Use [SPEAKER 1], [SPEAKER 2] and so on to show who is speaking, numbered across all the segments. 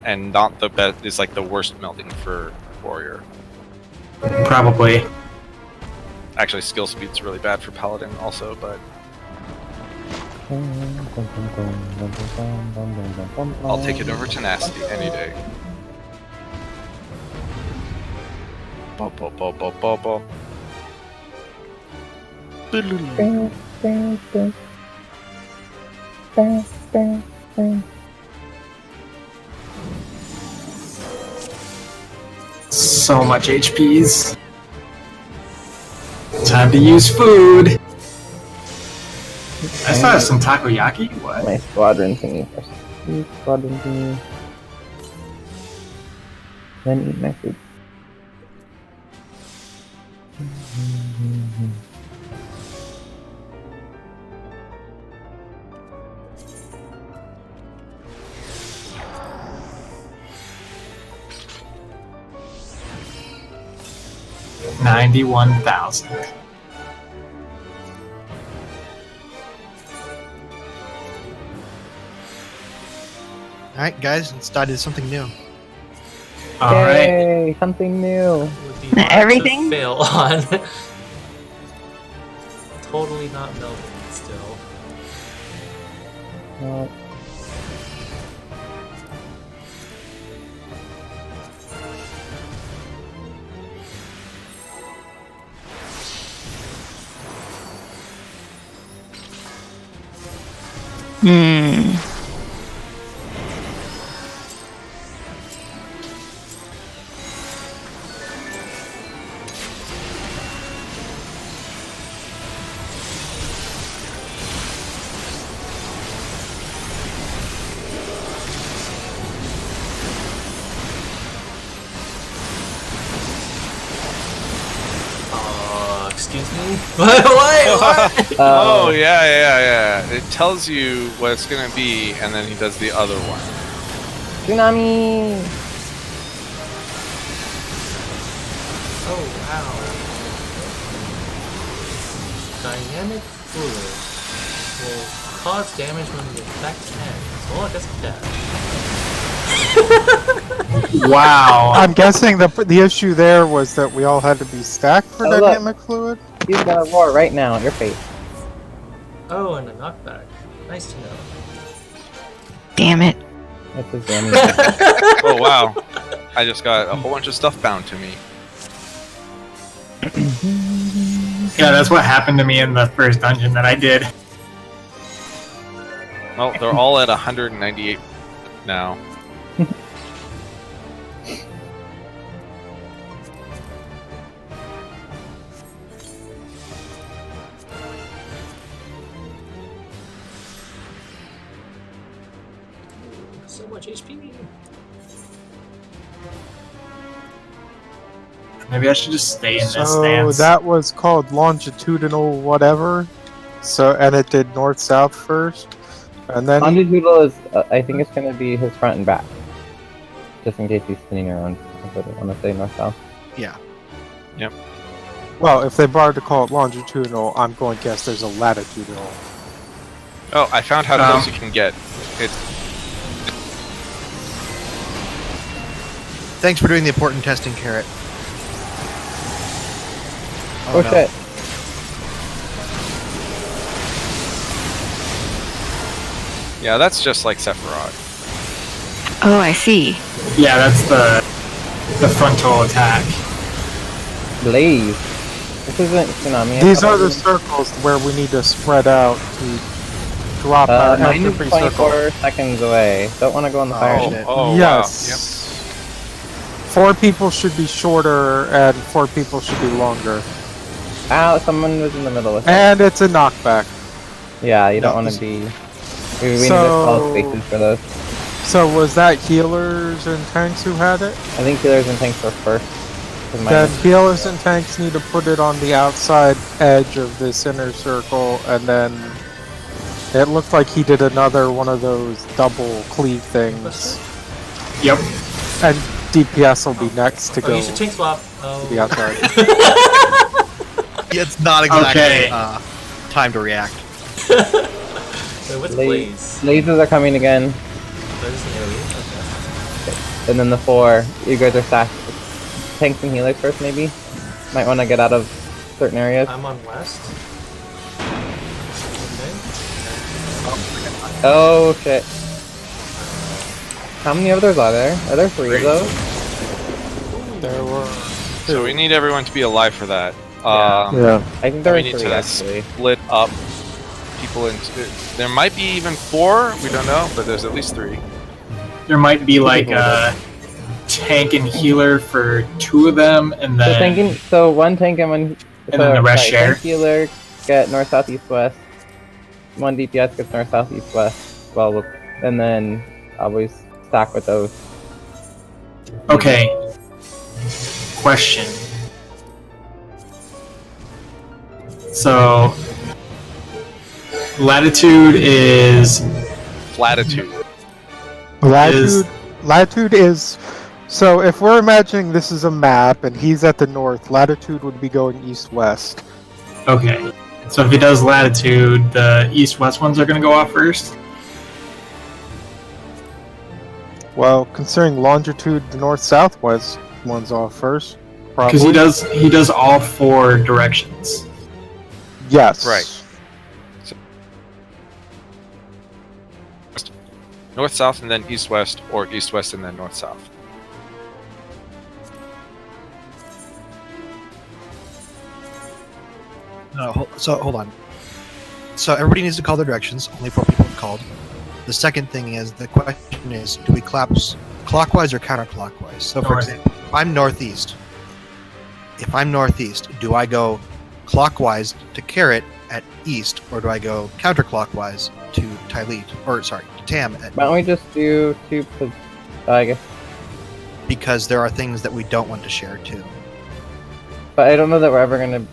[SPEAKER 1] and not the best. Is like the worst melding for warrior.
[SPEAKER 2] Probably.
[SPEAKER 1] Actually, skill speed's really bad for paladin also, but I'll take it over tenacity any day. Bo bo bo bo bo bo.
[SPEAKER 2] So much HPs. Time to use food. I saw some takoyaki. What?
[SPEAKER 3] My squadron thingy first. Squadron thingy. Then eat my food.
[SPEAKER 2] $91,000.
[SPEAKER 4] Alright, guys, let's dive into something new.
[SPEAKER 2] All right.
[SPEAKER 3] Yay, something new.
[SPEAKER 5] Would be hard
[SPEAKER 6] Everything?
[SPEAKER 5] to fail on. Totally not melting still.
[SPEAKER 3] No.
[SPEAKER 5] Excuse me? What?
[SPEAKER 1] Oh yeah. It tells you what it's gonna be, and then he does the other one.
[SPEAKER 3] Tsunami!
[SPEAKER 5] Oh wow. Dynamic fluid will cause damage when the effect ends. Well, I guess it does.
[SPEAKER 2] Wow.
[SPEAKER 7] I'm guessing the issue there was that we all had to be stacked for
[SPEAKER 3] Oh, look.
[SPEAKER 7] dynamic fluid.
[SPEAKER 3] He's gonna roar right now at your face.
[SPEAKER 5] Oh, and a knockback. Nice to know.
[SPEAKER 6] Damn it.
[SPEAKER 3] That's his damage.
[SPEAKER 1] Oh wow! I just got a whole bunch of stuff bound to me.
[SPEAKER 2] Yeah, that's what happened to me in the first dungeon that I did.
[SPEAKER 1] Well, they're all at 198 now.
[SPEAKER 5] So much HP.
[SPEAKER 2] Maybe I should just stay in this
[SPEAKER 7] So
[SPEAKER 2] stance.
[SPEAKER 7] that was called longitudinal whatever. So and it did north-south first, and then
[SPEAKER 3] Longitudinal is, I think it's gonna be his front and back. Just in case he's spinning around. I want to say north-south.
[SPEAKER 4] Yeah.
[SPEAKER 1] Yep.
[SPEAKER 7] well, if they bothered to call it longitudinal, I'm going to guess there's a latitudinal.
[SPEAKER 1] Oh, I found how close you can get. It's
[SPEAKER 4] Thanks for doing the important testing, Carrot.
[SPEAKER 3] Oh,
[SPEAKER 4] no.
[SPEAKER 3] shit.
[SPEAKER 1] yeah, that's just like Sephiroth.
[SPEAKER 6] Oh, I see.
[SPEAKER 2] Yeah, that's the frontal attack.
[SPEAKER 3] Blaze. This isn't Tsunami.
[SPEAKER 7] These are the circles where we need to spread out to drop our
[SPEAKER 3] mine is
[SPEAKER 7] free circle.
[SPEAKER 3] 24 seconds away. Don't want to go on the fire ship.
[SPEAKER 1] Oh
[SPEAKER 7] Yes. 4 people should be shorter, and 4 people should be longer.
[SPEAKER 3] Ow, someone was in the middle of it.
[SPEAKER 7] And it's a knockback.
[SPEAKER 3] Yeah, you don't
[SPEAKER 7] No,
[SPEAKER 3] want to be... We need
[SPEAKER 7] So-
[SPEAKER 3] small spaces for those.
[SPEAKER 7] So was that healers and tanks who had it?
[SPEAKER 3] I think healers and tanks were first. 'cause mine
[SPEAKER 7] Then
[SPEAKER 3] is-
[SPEAKER 7] healers and tanks need to put it on the outside edge of this inner circle, and then it looked like he did another one of those double cleave things.
[SPEAKER 2] Yep.
[SPEAKER 7] And DPS will be next to
[SPEAKER 5] Oh,
[SPEAKER 7] go
[SPEAKER 5] you should
[SPEAKER 7] to
[SPEAKER 5] tank swap. Oh.
[SPEAKER 7] the outside.
[SPEAKER 4] Yeah, it's not exactly
[SPEAKER 2] Okay.
[SPEAKER 4] time to react.
[SPEAKER 5] Wait, what's Blaze?
[SPEAKER 3] Lasers are coming again.
[SPEAKER 5] Blaze is an AoE? Okay.
[SPEAKER 3] And then the 4, you guys are stacked. Tanks and healers first, maybe? Might want to get out of certain areas.
[SPEAKER 5] I'm on west. Okay.
[SPEAKER 3] Oh shit. How many others are there? Are there 3 of those?
[SPEAKER 7] There were.
[SPEAKER 1] So we need everyone to be alive for that.
[SPEAKER 7] Yeah.
[SPEAKER 3] I think there
[SPEAKER 1] we
[SPEAKER 3] are
[SPEAKER 1] need
[SPEAKER 3] 3
[SPEAKER 1] to
[SPEAKER 3] actually.
[SPEAKER 1] split up people into. There might be even 4. We don't know, but there's at least 3.
[SPEAKER 2] There might be like a tank and healer for 2 of them, and then
[SPEAKER 3] So one tank and one.
[SPEAKER 2] And then the rest share.
[SPEAKER 3] Tank healer get north, south, east, west. One DPS gets north, south, east, west. Well, and then always stack with those.
[SPEAKER 2] okay. Question. So latitude is
[SPEAKER 1] Latitude.
[SPEAKER 7] Latitude is. So if we're imagining this is a map and he's at the north, latitude would be going east-west.
[SPEAKER 2] okay. So if he does latitude, the east-west ones are going to go off first.
[SPEAKER 7] Well, considering longitude, the north-southwest one's off first.
[SPEAKER 2] Because
[SPEAKER 7] Probably.
[SPEAKER 2] he does all 4 directions.
[SPEAKER 7] Yes.
[SPEAKER 1] Right. North south and then east west, or east west and then north south.
[SPEAKER 4] No, so hold on. So everybody needs to call their directions. Only 4 people have called. The second thing is, the question is, do we collapse clockwise or counterclockwise? So for
[SPEAKER 2] North.
[SPEAKER 4] example, if I'm northeast, do I go clockwise to Carrot at east, or do I go counterclockwise to Tyleet, or sorry, to Tam at
[SPEAKER 3] Why don't we just do 2? I guess.
[SPEAKER 4] because there are things that we don't want to share too.
[SPEAKER 3] But I don't know that we're ever gonna.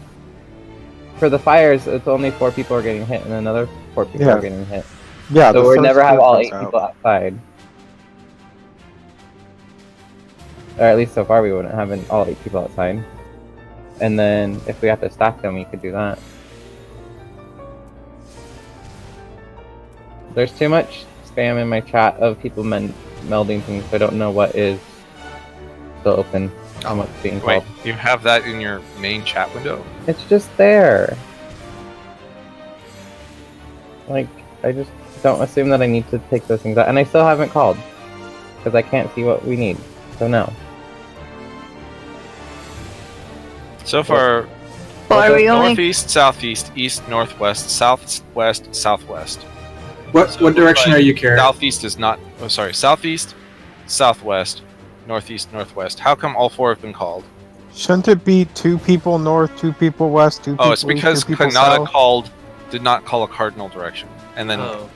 [SPEAKER 3] For the fires, it's only 4 people are getting hit, and another 4 people
[SPEAKER 7] Yeah.
[SPEAKER 3] are getting hit.
[SPEAKER 7] Yeah.
[SPEAKER 3] So
[SPEAKER 7] the
[SPEAKER 3] we'll
[SPEAKER 7] first
[SPEAKER 3] never have
[SPEAKER 7] group
[SPEAKER 3] all
[SPEAKER 7] is
[SPEAKER 3] 8
[SPEAKER 7] out.
[SPEAKER 3] people outside. Or at least so far, we wouldn't have all 8 people outside. And then if we have to stack them, we could do that. There's too much spam in my chat of people melding things, so I don't know what is still open, how much being
[SPEAKER 1] Wait,
[SPEAKER 3] called.
[SPEAKER 1] you have that in your main chat window?
[SPEAKER 3] It's just there. Like, I just don't assume that I need to take those things out. And I still haven't called. Because I can't see what we need. So no.
[SPEAKER 1] So far,
[SPEAKER 6] Well, are we only?
[SPEAKER 1] northeast, southeast, east, northwest, southwest, southwest.
[SPEAKER 2] What direction are you carrying?
[SPEAKER 1] Southeast is not. Oh, sorry. Southeast, southwest, northeast, northwest. How come all 4 have been called?
[SPEAKER 7] Shouldn't it be 2 people north, 2 people west, 2 people
[SPEAKER 1] Oh, it's
[SPEAKER 7] east,
[SPEAKER 1] because
[SPEAKER 7] 2 people
[SPEAKER 1] Kanata
[SPEAKER 7] south?
[SPEAKER 1] did not call a cardinal direction, and then
[SPEAKER 5] Oh.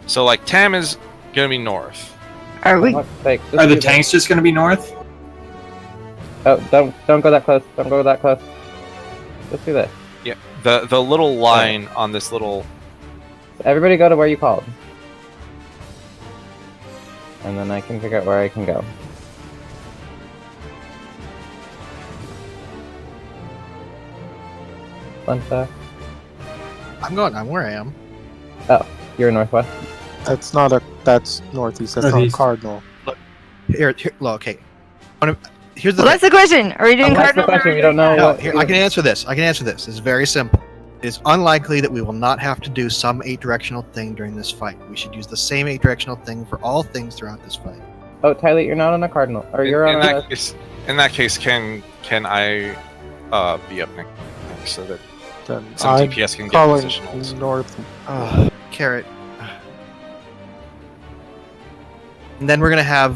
[SPEAKER 1] so like Tam is gonna be north.
[SPEAKER 6] Are we?
[SPEAKER 3] For fuck's sake, just
[SPEAKER 2] Are the
[SPEAKER 3] do this.
[SPEAKER 2] tanks just going to be north?
[SPEAKER 3] Oh, don't go that close. Don't go that close. Let's do this.
[SPEAKER 1] Yeah, the little line on this little.
[SPEAKER 3] Everybody go to where you called. And then I can figure out where I can go. Fun stuff.
[SPEAKER 4] I'm where I am.
[SPEAKER 3] Oh, you're northwest?
[SPEAKER 7] That's not a. That's northeast. That's
[SPEAKER 2] Northeast.
[SPEAKER 7] not cardinal.
[SPEAKER 4] Here, well, okay. Here's the
[SPEAKER 6] Well, that's the question. Are we doing
[SPEAKER 3] That's the
[SPEAKER 6] cardinal?
[SPEAKER 3] question. We don't know
[SPEAKER 4] No,
[SPEAKER 3] what.
[SPEAKER 4] here, I can answer this. It's very simple. It's unlikely that we will not have to do some 8-directional thing during this fight. We should use the same 8-directional thing for all things throughout this fight.
[SPEAKER 3] Oh, Tyler, you're not on a cardinal, or you're
[SPEAKER 1] in
[SPEAKER 3] on
[SPEAKER 1] that
[SPEAKER 3] a.
[SPEAKER 1] case, can I be up next so that
[SPEAKER 7] Then
[SPEAKER 1] some
[SPEAKER 7] I'm
[SPEAKER 1] DPS can get
[SPEAKER 7] calling
[SPEAKER 1] positionals?
[SPEAKER 7] north.
[SPEAKER 4] Carrot. And then we're gonna have.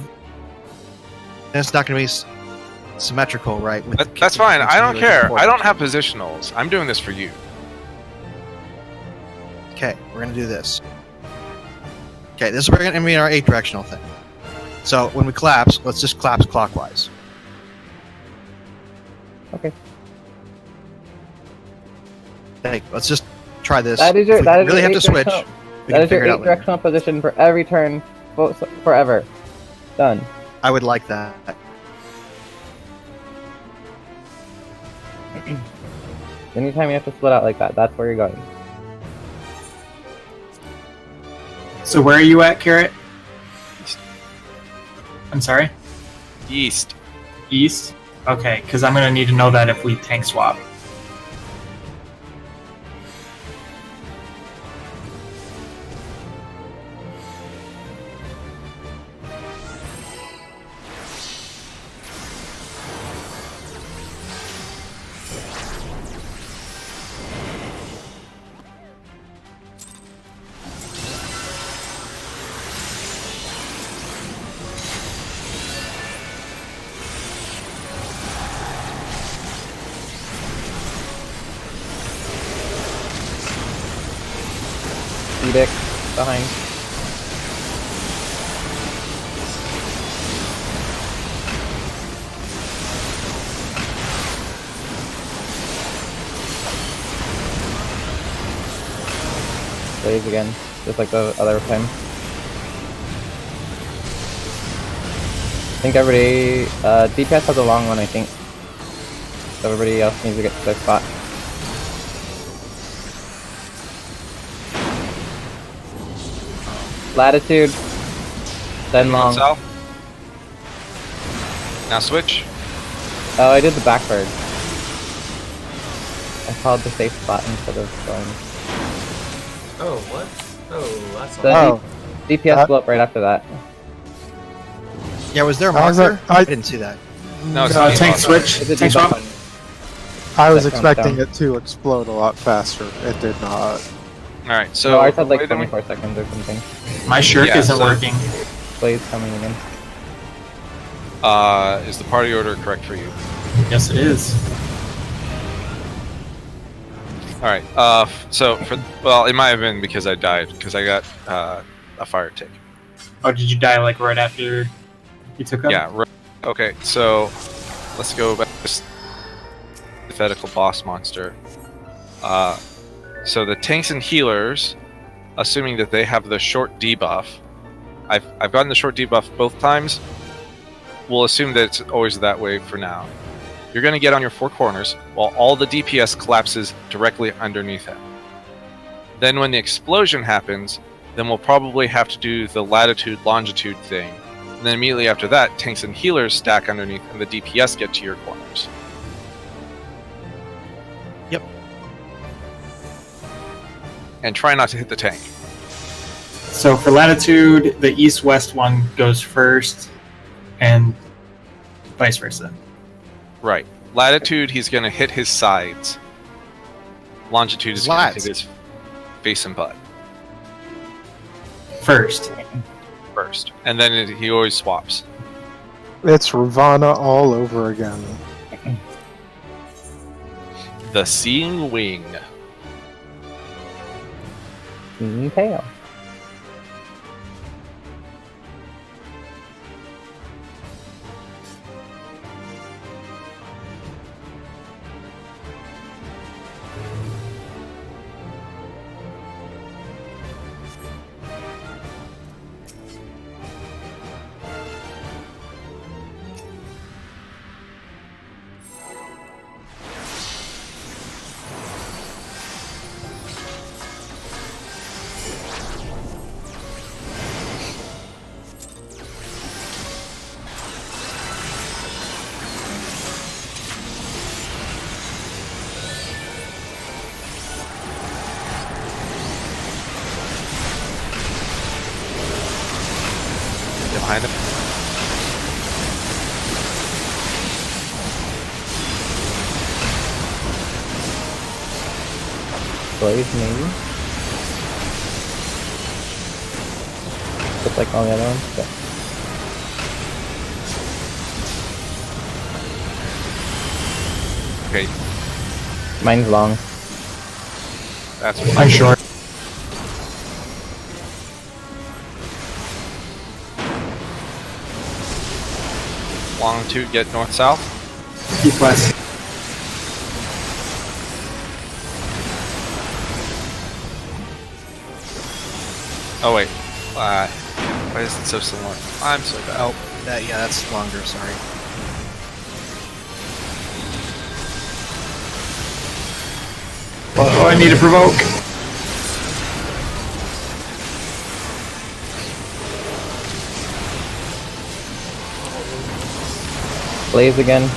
[SPEAKER 4] And it's not gonna be symmetrical, right? with the
[SPEAKER 1] That's fine. I don't
[SPEAKER 4] healers and
[SPEAKER 1] care. I
[SPEAKER 4] supporters.
[SPEAKER 1] don't have positionals. I'm doing this for you.
[SPEAKER 4] Okay, we're gonna do this. Okay, this is where we're gonna be our 8-directional thing. So when we collapse, let's just collapse clockwise.
[SPEAKER 3] Okay.
[SPEAKER 4] Hey, let's just try this.
[SPEAKER 3] That is your.
[SPEAKER 4] If we
[SPEAKER 3] That is
[SPEAKER 4] really
[SPEAKER 3] your
[SPEAKER 4] have to switch.
[SPEAKER 3] eight-directional-
[SPEAKER 4] We
[SPEAKER 3] That
[SPEAKER 4] can
[SPEAKER 3] is your
[SPEAKER 4] figure it out later.
[SPEAKER 3] 8-directional position for every turn, forever. Done.
[SPEAKER 4] I would like that.
[SPEAKER 3] Anytime you have to split out like that, that's where you're going.
[SPEAKER 2] So where are you at, Carrot? I'm sorry?
[SPEAKER 1] East.
[SPEAKER 2] East? Okay, because I'm going to need to know that if we tank swap.
[SPEAKER 3] Edict behind. Blaze again, just like the other time. I think everybody, DPS has a long one, I think. So everybody else needs to get to their spot. Latitude, then long.
[SPEAKER 1] South. Now switch.
[SPEAKER 3] Oh, I did the backbird. I called the safe spot instead of going.
[SPEAKER 5] Oh, what? Oh, that's
[SPEAKER 3] The
[SPEAKER 5] all.
[SPEAKER 3] DPS blew up right after that.
[SPEAKER 4] Yeah, was there a
[SPEAKER 7] was
[SPEAKER 4] marker?
[SPEAKER 7] I-
[SPEAKER 4] I didn't see that.
[SPEAKER 1] No, it's
[SPEAKER 2] Tank
[SPEAKER 1] debuff.
[SPEAKER 2] switch.
[SPEAKER 3] It's a
[SPEAKER 2] Tank swap.
[SPEAKER 3] debuff.
[SPEAKER 7] I was
[SPEAKER 3] That counts
[SPEAKER 7] expecting
[SPEAKER 3] down.
[SPEAKER 7] it to explode a lot faster. It did not.
[SPEAKER 1] Alright, so
[SPEAKER 3] So ours had like
[SPEAKER 1] wait a minute.
[SPEAKER 3] 24 seconds or something.
[SPEAKER 2] My shirk
[SPEAKER 1] Yeah,
[SPEAKER 2] isn't
[SPEAKER 1] so-
[SPEAKER 2] working.
[SPEAKER 3] Blaze coming again.
[SPEAKER 1] Is the party order correct for you?
[SPEAKER 2] Yes, it is.
[SPEAKER 1] Alright, so well, it might have been because I died, because I got a fire tick.
[SPEAKER 2] Oh, did you die like right after you took up?
[SPEAKER 1] Yeah, okay, so let's go back to this hypothetical boss monster. So the tanks and healers, assuming that they have the short debuff, I've gotten the short debuff both times. We'll assume that it's always that way for now. You're going to get on your four corners while all the DPS collapses directly underneath it. Then when the explosion happens, then we'll probably have to do the latitude longitude thing. And then immediately after that, tanks and healers stack underneath and the DPS get to your corners.
[SPEAKER 4] Yep.
[SPEAKER 1] And try not to hit the tank.
[SPEAKER 2] So for latitude, the east-west one goes first, and vice versa.
[SPEAKER 1] Right. Latitude, he's going to hit his sides. Longitude is going to hit his face and butt
[SPEAKER 2] First.
[SPEAKER 1] first. And then he always swaps.
[SPEAKER 7] It's Ravana all over again.
[SPEAKER 1] The Seeing Wing.
[SPEAKER 3] Tail.
[SPEAKER 1] Behind him.
[SPEAKER 3] Blaze maybe. Just like all the other ones. But
[SPEAKER 1] Okay,
[SPEAKER 3] mine's long.
[SPEAKER 1] that's what
[SPEAKER 2] I'm short.
[SPEAKER 1] longitude get north-south.
[SPEAKER 2] East-west.
[SPEAKER 1] Oh wait, why is it so similar? I'm so bad.
[SPEAKER 4] Oh, yeah, that's longer. Sorry.
[SPEAKER 2] Oh, I need to provoke.
[SPEAKER 3] Blaze again.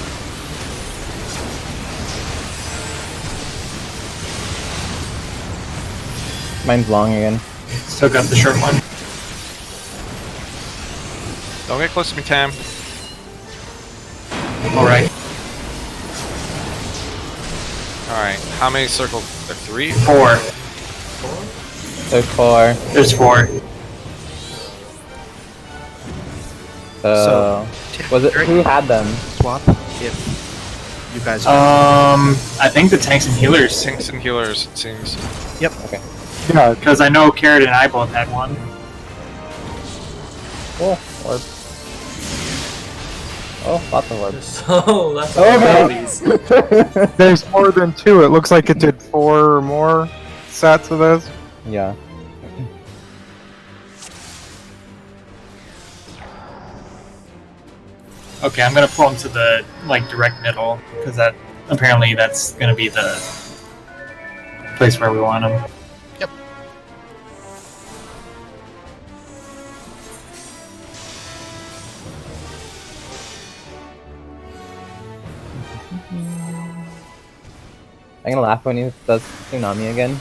[SPEAKER 3] Mine's long again.
[SPEAKER 2] Still got the short one.
[SPEAKER 1] Don't get close to me, Tam.
[SPEAKER 2] Alright.
[SPEAKER 1] Alright, how many circles? 3?
[SPEAKER 2] 4.
[SPEAKER 3] There's 4.
[SPEAKER 2] There's 4.
[SPEAKER 3] So was it who had them?
[SPEAKER 4] Swap if you guys.
[SPEAKER 2] I think the tanks and healers.
[SPEAKER 1] Tanks and healers, it seems.
[SPEAKER 4] Yep.
[SPEAKER 3] Okay.
[SPEAKER 7] Yeah,
[SPEAKER 2] Because I know Carrot and I both had one.
[SPEAKER 3] Cool. Orb. Oh, lots of orbs.
[SPEAKER 5] So that's
[SPEAKER 3] Okay.
[SPEAKER 5] all these.
[SPEAKER 7] there's more than 2. It looks like it did 4 or more sets of this.
[SPEAKER 3] Yeah.
[SPEAKER 2] Okay, I'm gonna pull him to the like direct middle because that apparently that's gonna be the place where we want him.
[SPEAKER 4] Yep.
[SPEAKER 3] I'm gonna laugh when he does Tsunami again.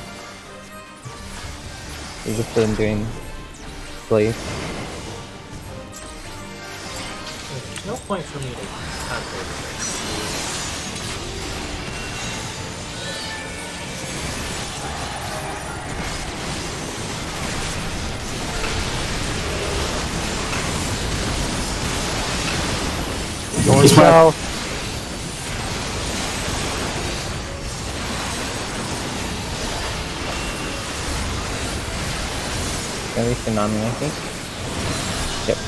[SPEAKER 3] He's just been doing Blaze.
[SPEAKER 5] There's no point for me to calculate this.
[SPEAKER 7] Going south.
[SPEAKER 3] Gonna be Tsunami, I think. Yep.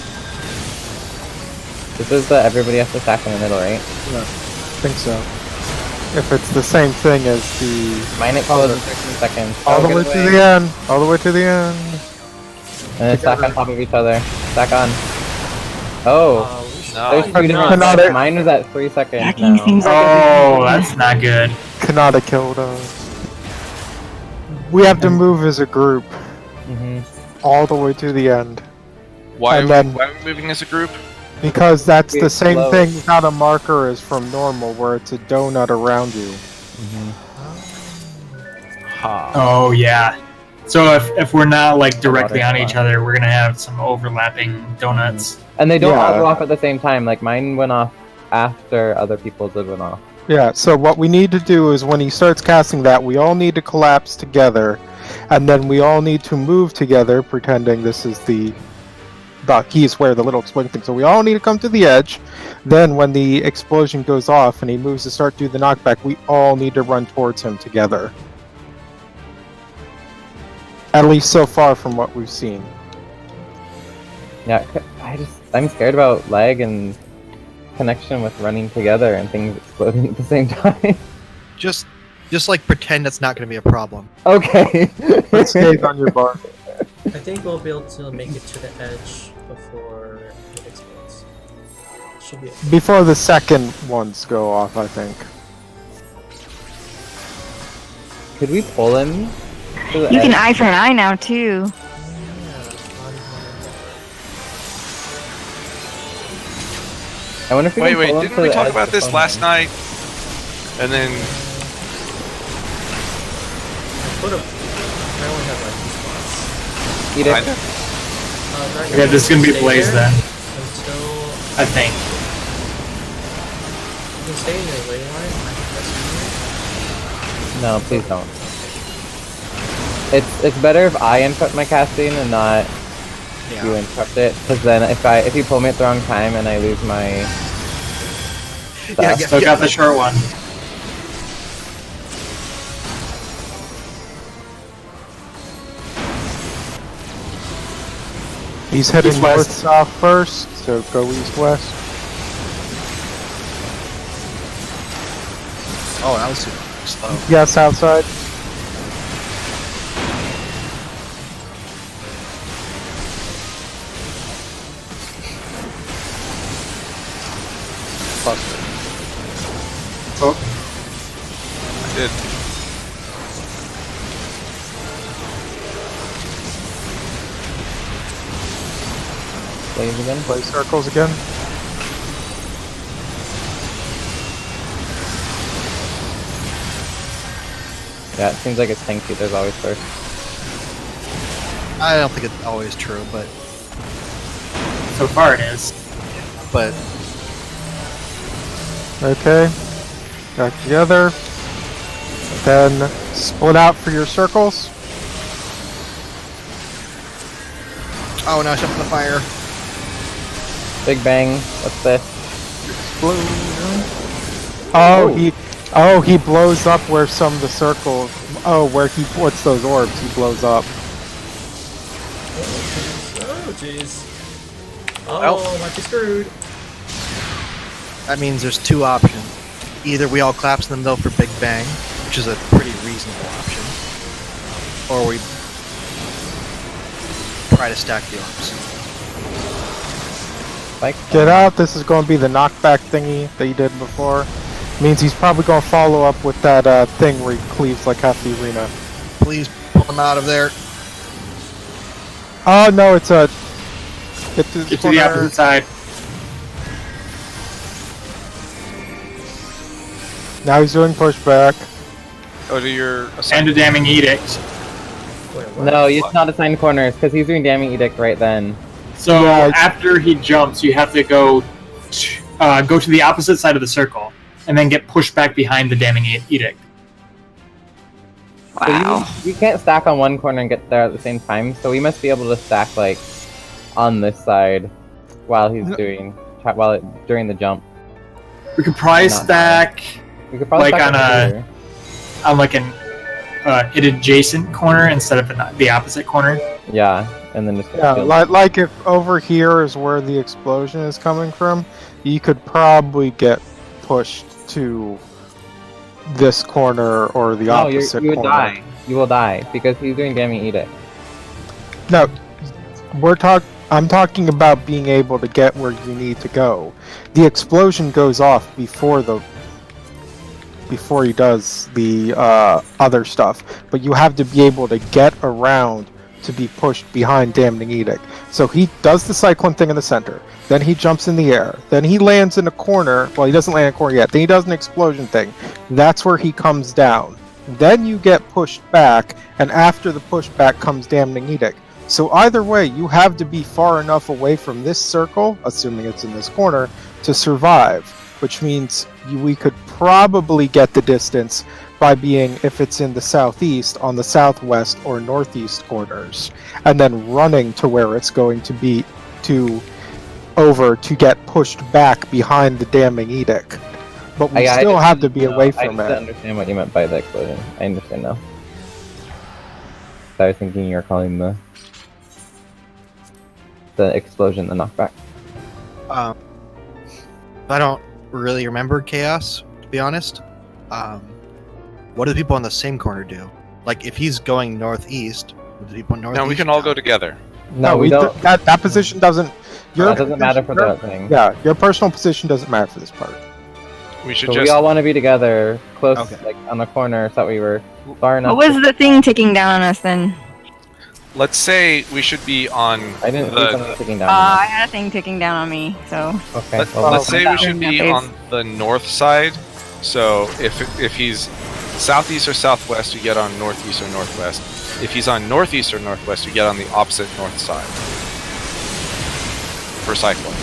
[SPEAKER 3] This is the everybody has to stack in the middle, right?
[SPEAKER 7] Yeah, I think so. If it's the same thing as the
[SPEAKER 3] Mine it follows in 13 seconds.
[SPEAKER 7] all the
[SPEAKER 3] Oh,
[SPEAKER 7] way
[SPEAKER 3] good
[SPEAKER 7] to the end, all the way to the end.
[SPEAKER 3] And then stack on top of each other. Stack on. Oh,
[SPEAKER 5] We should
[SPEAKER 1] No.
[SPEAKER 3] there's
[SPEAKER 5] probably
[SPEAKER 3] 2 different
[SPEAKER 7] Cannot-
[SPEAKER 3] seconds. Mine was at 3 seconds
[SPEAKER 6] Stacking
[SPEAKER 3] now.
[SPEAKER 6] things
[SPEAKER 2] Oh, that's not good.
[SPEAKER 7] Kanata killed us. We have to move as a group
[SPEAKER 3] Mm-hmm.
[SPEAKER 7] all the way to the end
[SPEAKER 1] Why
[SPEAKER 7] And
[SPEAKER 1] are
[SPEAKER 7] then-
[SPEAKER 1] we moving as a group?
[SPEAKER 7] because that's the
[SPEAKER 3] It's
[SPEAKER 7] same
[SPEAKER 3] slow.
[SPEAKER 7] thing without a marker as from normal, where it's a donut around you.
[SPEAKER 3] Mm-hmm.
[SPEAKER 1] Ha.
[SPEAKER 2] Oh yeah. So if we're not like directly on
[SPEAKER 3] water
[SPEAKER 2] each
[SPEAKER 3] spot.
[SPEAKER 2] other, we're gonna have some overlapping donuts.
[SPEAKER 3] And they don't all
[SPEAKER 7] Yeah.
[SPEAKER 3] go off at the same time. Like mine went off after other people's did went off.
[SPEAKER 7] Yeah, so what we need to do is when he starts casting that, we all need to collapse together, and then we all need to move together, pretending this is the keys where the little exploding thing. So we all need to come to the edge. Then when the explosion goes off and he moves to start doing the knockback, we all need to run towards him together. At least so far from what we've seen.
[SPEAKER 3] Yeah, I'm scared about lag and connection with running together and things exploding at the same time.
[SPEAKER 4] Just like pretend that's not going to be a problem.
[SPEAKER 3] Okay.
[SPEAKER 7] Put Skate on your bar.
[SPEAKER 5] I think we'll be able to make it to the edge before it explodes. Should be.
[SPEAKER 7] Before the second ones go off, I think.
[SPEAKER 3] Could we pull him to the
[SPEAKER 6] You can
[SPEAKER 3] edge?
[SPEAKER 6] eye for an eye now too.
[SPEAKER 3] I wonder if we
[SPEAKER 1] Wait,
[SPEAKER 3] can
[SPEAKER 1] wait,
[SPEAKER 3] pull him
[SPEAKER 1] didn't
[SPEAKER 3] to
[SPEAKER 1] we
[SPEAKER 3] the
[SPEAKER 1] talk
[SPEAKER 3] edge
[SPEAKER 1] about this
[SPEAKER 3] before
[SPEAKER 1] last
[SPEAKER 3] him?
[SPEAKER 1] night? And then,
[SPEAKER 5] Put a. I only have like 2 spots.
[SPEAKER 3] Eat it.
[SPEAKER 1] kind of.
[SPEAKER 2] Yeah, this is gonna be Blaze then.
[SPEAKER 5] Until
[SPEAKER 2] I think.
[SPEAKER 5] you can stay in your waiting line. I can press you.
[SPEAKER 3] No, please don't. It's better if I interrupt my casting and not you interrupt it, because then if you pull me at the wrong time and I lose my stuff.
[SPEAKER 4] Yeah,
[SPEAKER 2] Still got the short one.
[SPEAKER 7] He's heading
[SPEAKER 2] East-west.
[SPEAKER 7] north-south first, so go east-west.
[SPEAKER 4] Oh, that was super slow.
[SPEAKER 7] Yeah, south side.
[SPEAKER 2] Oh,
[SPEAKER 1] I did.
[SPEAKER 3] Blaze again.
[SPEAKER 7] Play circles again.
[SPEAKER 3] Yeah, it seems like it's tank there's always first.
[SPEAKER 4] I don't think it's always true, but
[SPEAKER 2] So far it is.
[SPEAKER 7] Okay. Back together. Then split out for your circles.
[SPEAKER 4] oh no, shut the fire.
[SPEAKER 3] Big bang. What's this?
[SPEAKER 7] Oh, he blows up where some of the circles. Oh, where he puts those orbs, he blows up.
[SPEAKER 5] Oh, jeez. Oh, might be screwed.
[SPEAKER 4] That means there's two options. Either we all collapse them though for Big Bang, which is a pretty reasonable option, or we try to stack the orbs.
[SPEAKER 3] Like
[SPEAKER 7] Get out, this is going to be the knockback thingy that he did before. Means he's probably going to follow up with that thing where he cleaves like half the arena.
[SPEAKER 4] Please pull them out of there.
[SPEAKER 7] Oh no, it's a...
[SPEAKER 2] Get to the opposite side.
[SPEAKER 7] Now he's doing pushback.
[SPEAKER 1] Go to your
[SPEAKER 2] And a
[SPEAKER 1] assignment.
[SPEAKER 2] damning edict.
[SPEAKER 5] Wait, what?
[SPEAKER 3] no, it's not assigned corners because he's doing damning edict right then.
[SPEAKER 2] So
[SPEAKER 7] Yeah,
[SPEAKER 2] after he jumps, you have to go to the opposite side of the circle, and then get pushed back behind the damning edict.
[SPEAKER 6] Wow.
[SPEAKER 3] So you can't stack on one corner and get there at the same time. So we must be able to stack like on this side while he's during the jump.
[SPEAKER 2] We could probably
[SPEAKER 3] Not
[SPEAKER 2] stack
[SPEAKER 3] We could probably
[SPEAKER 2] Like
[SPEAKER 3] stack
[SPEAKER 2] on
[SPEAKER 3] it
[SPEAKER 2] a-
[SPEAKER 3] here.
[SPEAKER 2] on like an adjacent corner instead of the opposite corner.
[SPEAKER 3] Yeah, and then just
[SPEAKER 7] Yeah, like if over here is where the explosion is coming from, you could probably get pushed to this corner or the
[SPEAKER 3] no,
[SPEAKER 7] opposite
[SPEAKER 3] you would
[SPEAKER 7] corner.
[SPEAKER 3] die. You will die because he's doing damning edict.
[SPEAKER 7] No, I'm talking about being able to get where you need to go. The explosion goes off before he does the other stuff, but you have to be able to get around to be pushed behind Damning Edict. So he does the cyclone thing in the center, then he jumps in the air, then he lands in a corner. Well, he doesn't land in a corner yet. Then he does an explosion thing. That's where he comes down. Then you get pushed back, and after the pushback comes Damning Edict. So either way, you have to be far enough away from this circle, assuming it's in this corner, to survive. Which means we could probably get the distance by being, if it's in the southeast, on the southwest or northeast corners, and then running to where it's going to be to get pushed back behind the Damning Edict. But we
[SPEAKER 3] I
[SPEAKER 7] still
[SPEAKER 3] just
[SPEAKER 7] have to be
[SPEAKER 3] didn't
[SPEAKER 7] away
[SPEAKER 3] know- I
[SPEAKER 7] from
[SPEAKER 3] didn't
[SPEAKER 7] it.
[SPEAKER 3] understand what you meant by the explosion. I understand now. I was thinking you were calling the explosion the knockback.
[SPEAKER 4] I don't really remember Chaos, to be honest. What do the people on the same corner do? Like, if he's going northeast, what do the people northeast
[SPEAKER 1] No, we can all go together.
[SPEAKER 3] No, we don't.
[SPEAKER 7] That position doesn't.
[SPEAKER 3] That doesn't matter for that thing.
[SPEAKER 7] Yeah, your personal position doesn't matter for this part.
[SPEAKER 1] We should
[SPEAKER 3] So
[SPEAKER 1] just
[SPEAKER 3] we all want to be together, close,
[SPEAKER 4] Okay.
[SPEAKER 3] like on the corner, so that we were far enough.
[SPEAKER 6] What was the thing ticking down on us then?
[SPEAKER 1] let's say we should be on
[SPEAKER 3] I didn't see something
[SPEAKER 1] the.
[SPEAKER 3] ticking down.
[SPEAKER 6] I had a thing ticking down on me, so.
[SPEAKER 3] Okay.
[SPEAKER 1] Let's say we should
[SPEAKER 6] in
[SPEAKER 1] be
[SPEAKER 6] that
[SPEAKER 1] on the north side. So if he's southeast or southwest, you get on northeast or northwest. If he's on northeast or northwest, you get on the opposite north side for cycling.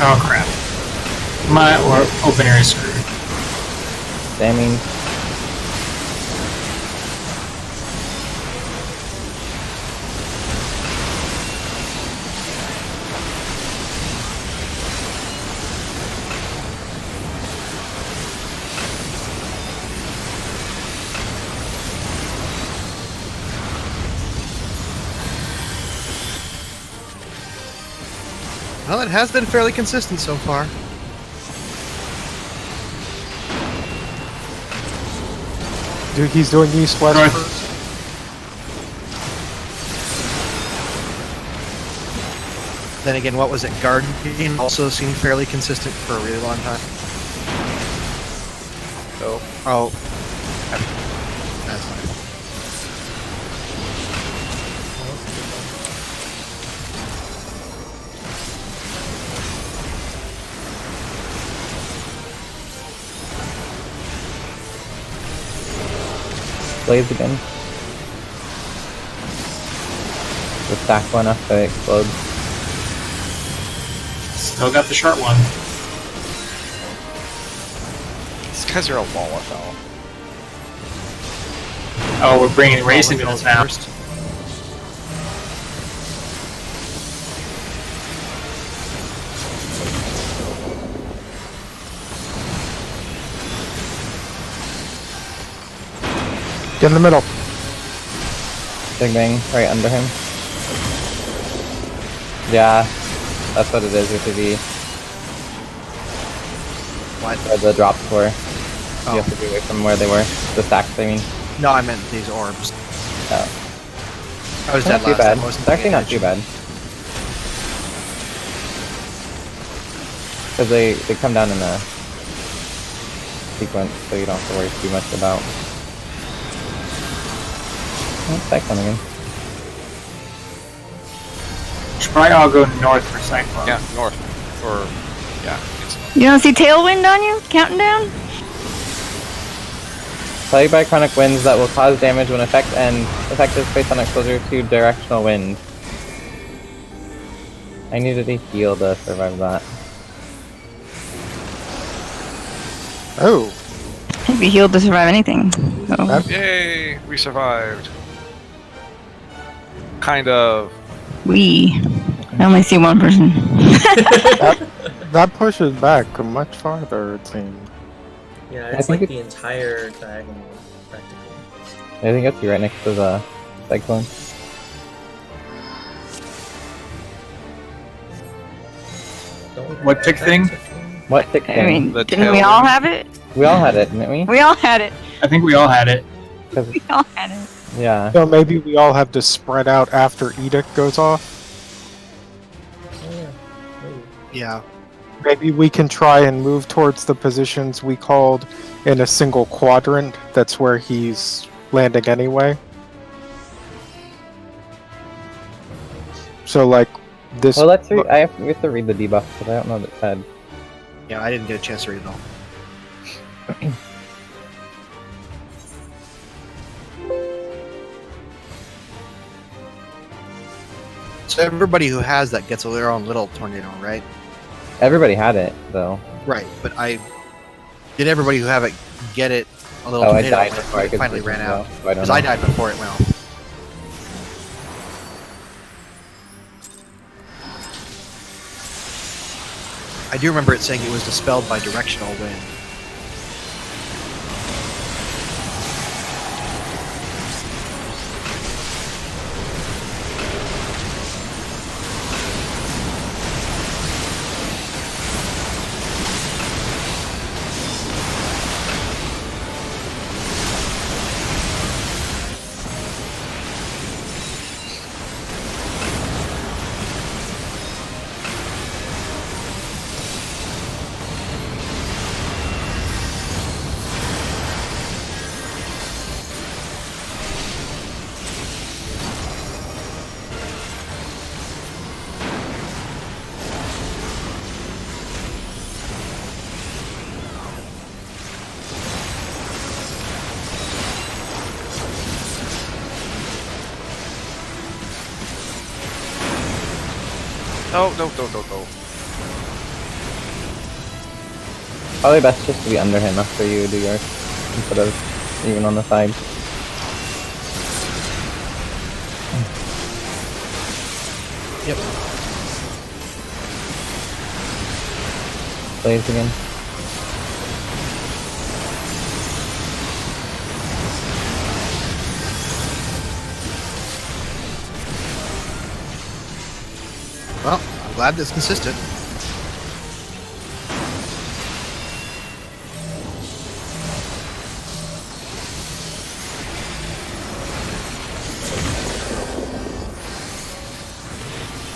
[SPEAKER 2] Oh crap. My opener is screwed.
[SPEAKER 3] Damning.
[SPEAKER 4] Well, it has been fairly consistent so far.
[SPEAKER 7] Dude, he's doing east-west
[SPEAKER 2] North.
[SPEAKER 7] first.
[SPEAKER 4] Then again, what was it? Guardian also seemed fairly consistent for a really long time. Oh. That's fine.
[SPEAKER 3] Blaze again. The stack one after it explodes.
[SPEAKER 2] Still got the short one.
[SPEAKER 1] It's because you're a Lalafell.
[SPEAKER 2] Oh, we're bringing race into this now.
[SPEAKER 4] First.
[SPEAKER 7] Get in the middle.
[SPEAKER 3] Big Bang right under him. Yeah, that's what it is with the V.
[SPEAKER 4] What?
[SPEAKER 3] Where the drops were.
[SPEAKER 4] Oh.
[SPEAKER 3] You have to be away from where they were. The stacks, I mean.
[SPEAKER 4] No, I meant these orbs.
[SPEAKER 3] Oh.
[SPEAKER 4] I was
[SPEAKER 3] Not
[SPEAKER 4] dead
[SPEAKER 3] too
[SPEAKER 4] last
[SPEAKER 3] bad.
[SPEAKER 4] time. I wasn't
[SPEAKER 3] It's actually
[SPEAKER 4] paying
[SPEAKER 3] not too bad. Because they come down in a sequence, so you don't have to worry too much about. Oh, Cyclone again.
[SPEAKER 2] Should probably all go north for Cyclone.
[SPEAKER 1] Yeah, north. Or, yeah. It's,
[SPEAKER 6] You don't see tailwind on you? Counting down?
[SPEAKER 3] Plagued by chronic winds that will cause damage when effect is based on exposure to directional wind. I needed a heal to survive that.
[SPEAKER 7] Oh,
[SPEAKER 6] I'd be healed to survive anything. So.
[SPEAKER 1] yay! We survived. Kind of.
[SPEAKER 6] I only see one person.
[SPEAKER 7] that pushes back much farther, it seems.
[SPEAKER 5] Yeah,
[SPEAKER 3] I
[SPEAKER 5] it's
[SPEAKER 3] think
[SPEAKER 5] like the entire diagonal, practically.
[SPEAKER 3] I think it's right next to the cyclone.
[SPEAKER 5] Don't we
[SPEAKER 2] What
[SPEAKER 5] have
[SPEAKER 2] tick
[SPEAKER 5] that
[SPEAKER 2] thing?
[SPEAKER 3] What thick
[SPEAKER 6] I
[SPEAKER 3] thing?
[SPEAKER 6] mean,
[SPEAKER 1] The
[SPEAKER 6] didn't we all
[SPEAKER 1] tailwind.
[SPEAKER 6] have it?
[SPEAKER 3] We all had it, didn't we?
[SPEAKER 6] We all had it.
[SPEAKER 2] I think we all had it.
[SPEAKER 3] 'Cause-
[SPEAKER 6] We all had it.
[SPEAKER 3] yeah.
[SPEAKER 7] So maybe we all have to spread out after Edict goes off.
[SPEAKER 5] Oh yeah, maybe.
[SPEAKER 4] Yeah.
[SPEAKER 7] Maybe we can try and move towards the positions we called in a single quadrant. That's where he's landing anyway. So like this.
[SPEAKER 3] Well, let's read. We have to read the debuff because I don't know what it said.
[SPEAKER 4] Yeah, I didn't get a chance to read it all. So everybody who has that gets their own little tornado, right?
[SPEAKER 3] Everybody had it though.
[SPEAKER 4] Right, but did everybody who have it get it a little
[SPEAKER 3] Oh, I
[SPEAKER 4] tornado
[SPEAKER 3] died
[SPEAKER 4] when
[SPEAKER 3] before I
[SPEAKER 4] it
[SPEAKER 3] could
[SPEAKER 4] finally
[SPEAKER 3] see
[SPEAKER 4] ran
[SPEAKER 3] it,
[SPEAKER 4] out?
[SPEAKER 3] so I don't
[SPEAKER 4] Because
[SPEAKER 3] know.
[SPEAKER 4] I died before it went off. I do remember it saying it was dispelled by directional wind.
[SPEAKER 1] No.
[SPEAKER 3] Probably best just to be under him after you do yours instead of even on the side.
[SPEAKER 4] Yep.
[SPEAKER 3] Blaze again.
[SPEAKER 4] Well, I'm glad that's consistent.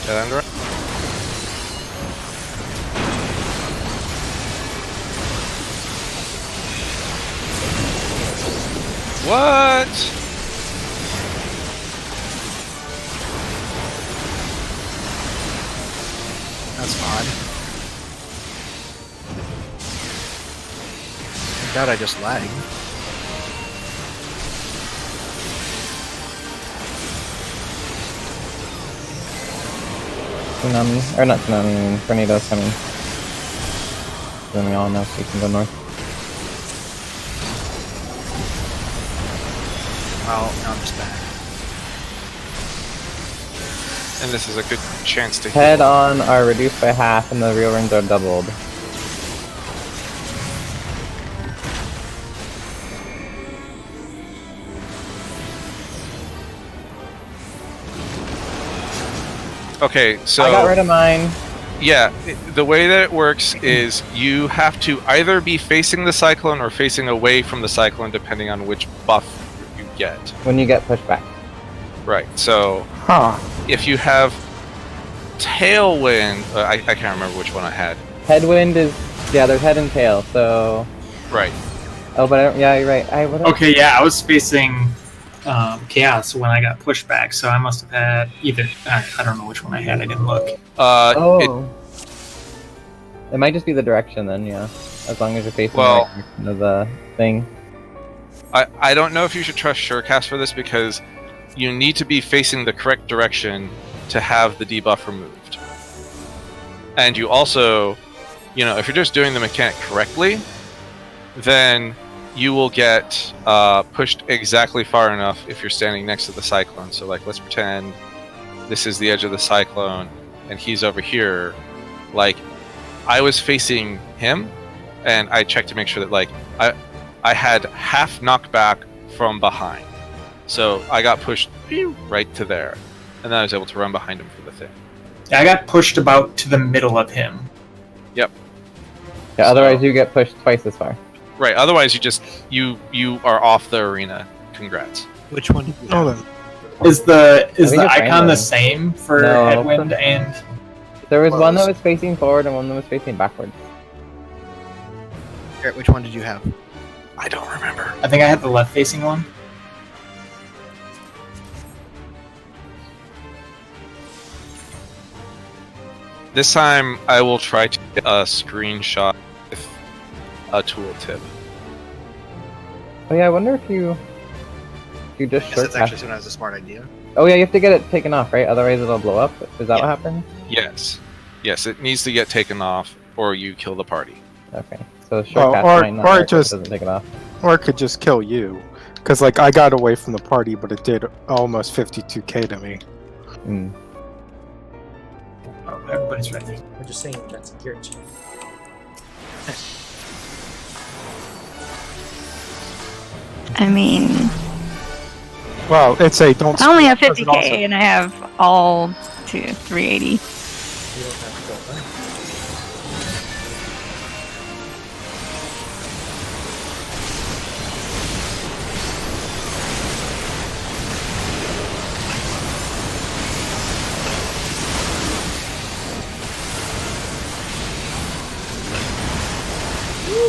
[SPEAKER 1] Get under it. What?
[SPEAKER 4] That's odd. I doubt I just lagged.
[SPEAKER 3] Tsunami, or not tsunami, I mean tornado's coming. Then we all know we can go north.
[SPEAKER 4] Well, now I'm just back.
[SPEAKER 1] And this is a good chance to
[SPEAKER 3] Head
[SPEAKER 1] heal.
[SPEAKER 3] on are reduced by half and the real runes are doubled.
[SPEAKER 1] Okay, so
[SPEAKER 3] I got rid of mine.
[SPEAKER 1] yeah, the way that it works is you have to either be facing the cyclone or facing away from the cyclone, depending on which buff you get.
[SPEAKER 3] When you get pushed back.
[SPEAKER 1] Right. So
[SPEAKER 7] Huh.
[SPEAKER 1] if you have tailwind, I can't remember which one I had.
[SPEAKER 3] Headwind is, yeah, there's head and tail, so...
[SPEAKER 1] Right.
[SPEAKER 3] Oh, but I don't, yeah, you're right.
[SPEAKER 2] Okay, yeah, I was facing chaos when I got pushed back, so I must have had either. I don't know which one I had. I didn't look.
[SPEAKER 3] Oh. It might just be the direction then, yeah. As long as you're facing the right direction of the thing.
[SPEAKER 1] I don't know if you should trust Surecast for this because you need to be facing the correct direction to have the debuff removed. And you also, if you're just doing the mechanic correctly, then you will get pushed exactly far enough if you're standing next to the cyclone. So, like, let's pretend this is the edge of the cyclone and he's over here. Like, I was facing him, and I checked to make sure that, like, I had half knockback from behind. So I got pushed right to there. And then I was able to run behind him for the thing.
[SPEAKER 2] I got pushed about to the middle of him.
[SPEAKER 1] Yep.
[SPEAKER 3] Yeah, otherwise you get pushed twice as far.
[SPEAKER 1] Right, otherwise you are off the arena. Congrats.
[SPEAKER 4] Which one did you
[SPEAKER 7] Oh,
[SPEAKER 4] have?
[SPEAKER 7] then.
[SPEAKER 2] Is the
[SPEAKER 3] think it's
[SPEAKER 2] icon
[SPEAKER 3] random.
[SPEAKER 2] the same for
[SPEAKER 3] No.
[SPEAKER 2] headwind and?
[SPEAKER 3] There was one that
[SPEAKER 4] Close.
[SPEAKER 3] was facing forward and one that was facing backwards.
[SPEAKER 4] Garrett, which one did you have?
[SPEAKER 1] I don't remember.
[SPEAKER 2] I think I had the left facing one.
[SPEAKER 1] This time I will try to get a screenshot with a tooltip.
[SPEAKER 3] Oh yeah, I wonder if you just
[SPEAKER 4] Yes,
[SPEAKER 3] short
[SPEAKER 4] that's actually sometimes a smart idea.
[SPEAKER 3] Oh yeah, you have to get it taken off, right? Otherwise it'll blow up. Is that
[SPEAKER 4] Yeah.
[SPEAKER 3] what happens?
[SPEAKER 1] Yes. Yes, it needs to get taken off or you kill the party.
[SPEAKER 3] Okay. So
[SPEAKER 7] Well,
[SPEAKER 3] short
[SPEAKER 7] or-
[SPEAKER 3] might not
[SPEAKER 7] or
[SPEAKER 3] work if it
[SPEAKER 7] just-
[SPEAKER 3] doesn't take it off.
[SPEAKER 7] Or it could just kill you. Because, like, I got away from the party, but it did almost 52k to me.
[SPEAKER 3] Mm.
[SPEAKER 2] Oh, everybody's ready.
[SPEAKER 5] I'm just saying that's a gear check.
[SPEAKER 6] I mean,
[SPEAKER 7] Well, it's a don't.
[SPEAKER 6] I only have
[SPEAKER 7] but it
[SPEAKER 6] 50k
[SPEAKER 7] also-
[SPEAKER 6] and I have all to 380.
[SPEAKER 5] You don't have to go back.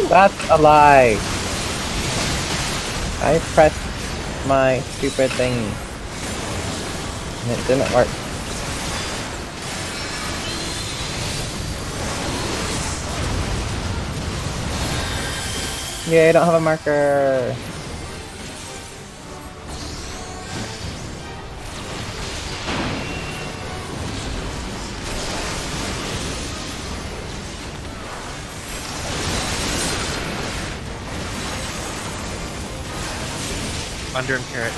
[SPEAKER 3] That's a lie. I pressed my stupid thing. And it didn't work. Yeah, I don't have a marker.
[SPEAKER 4] Under him, Carrot.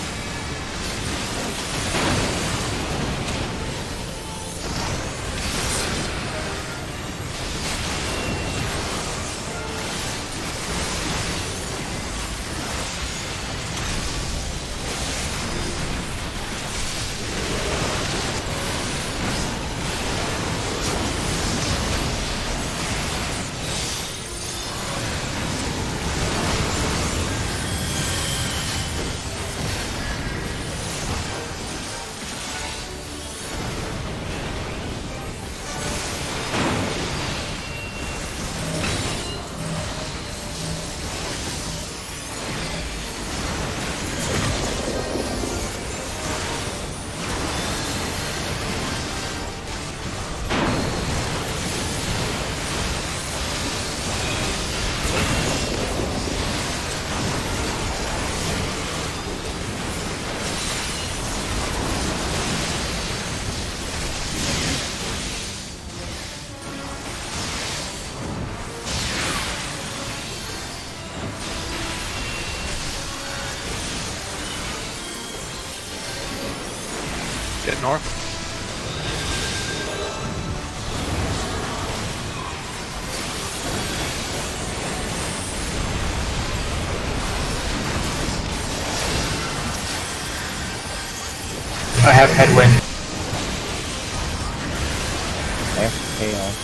[SPEAKER 1] north.
[SPEAKER 2] I have headwind.
[SPEAKER 3] Okay.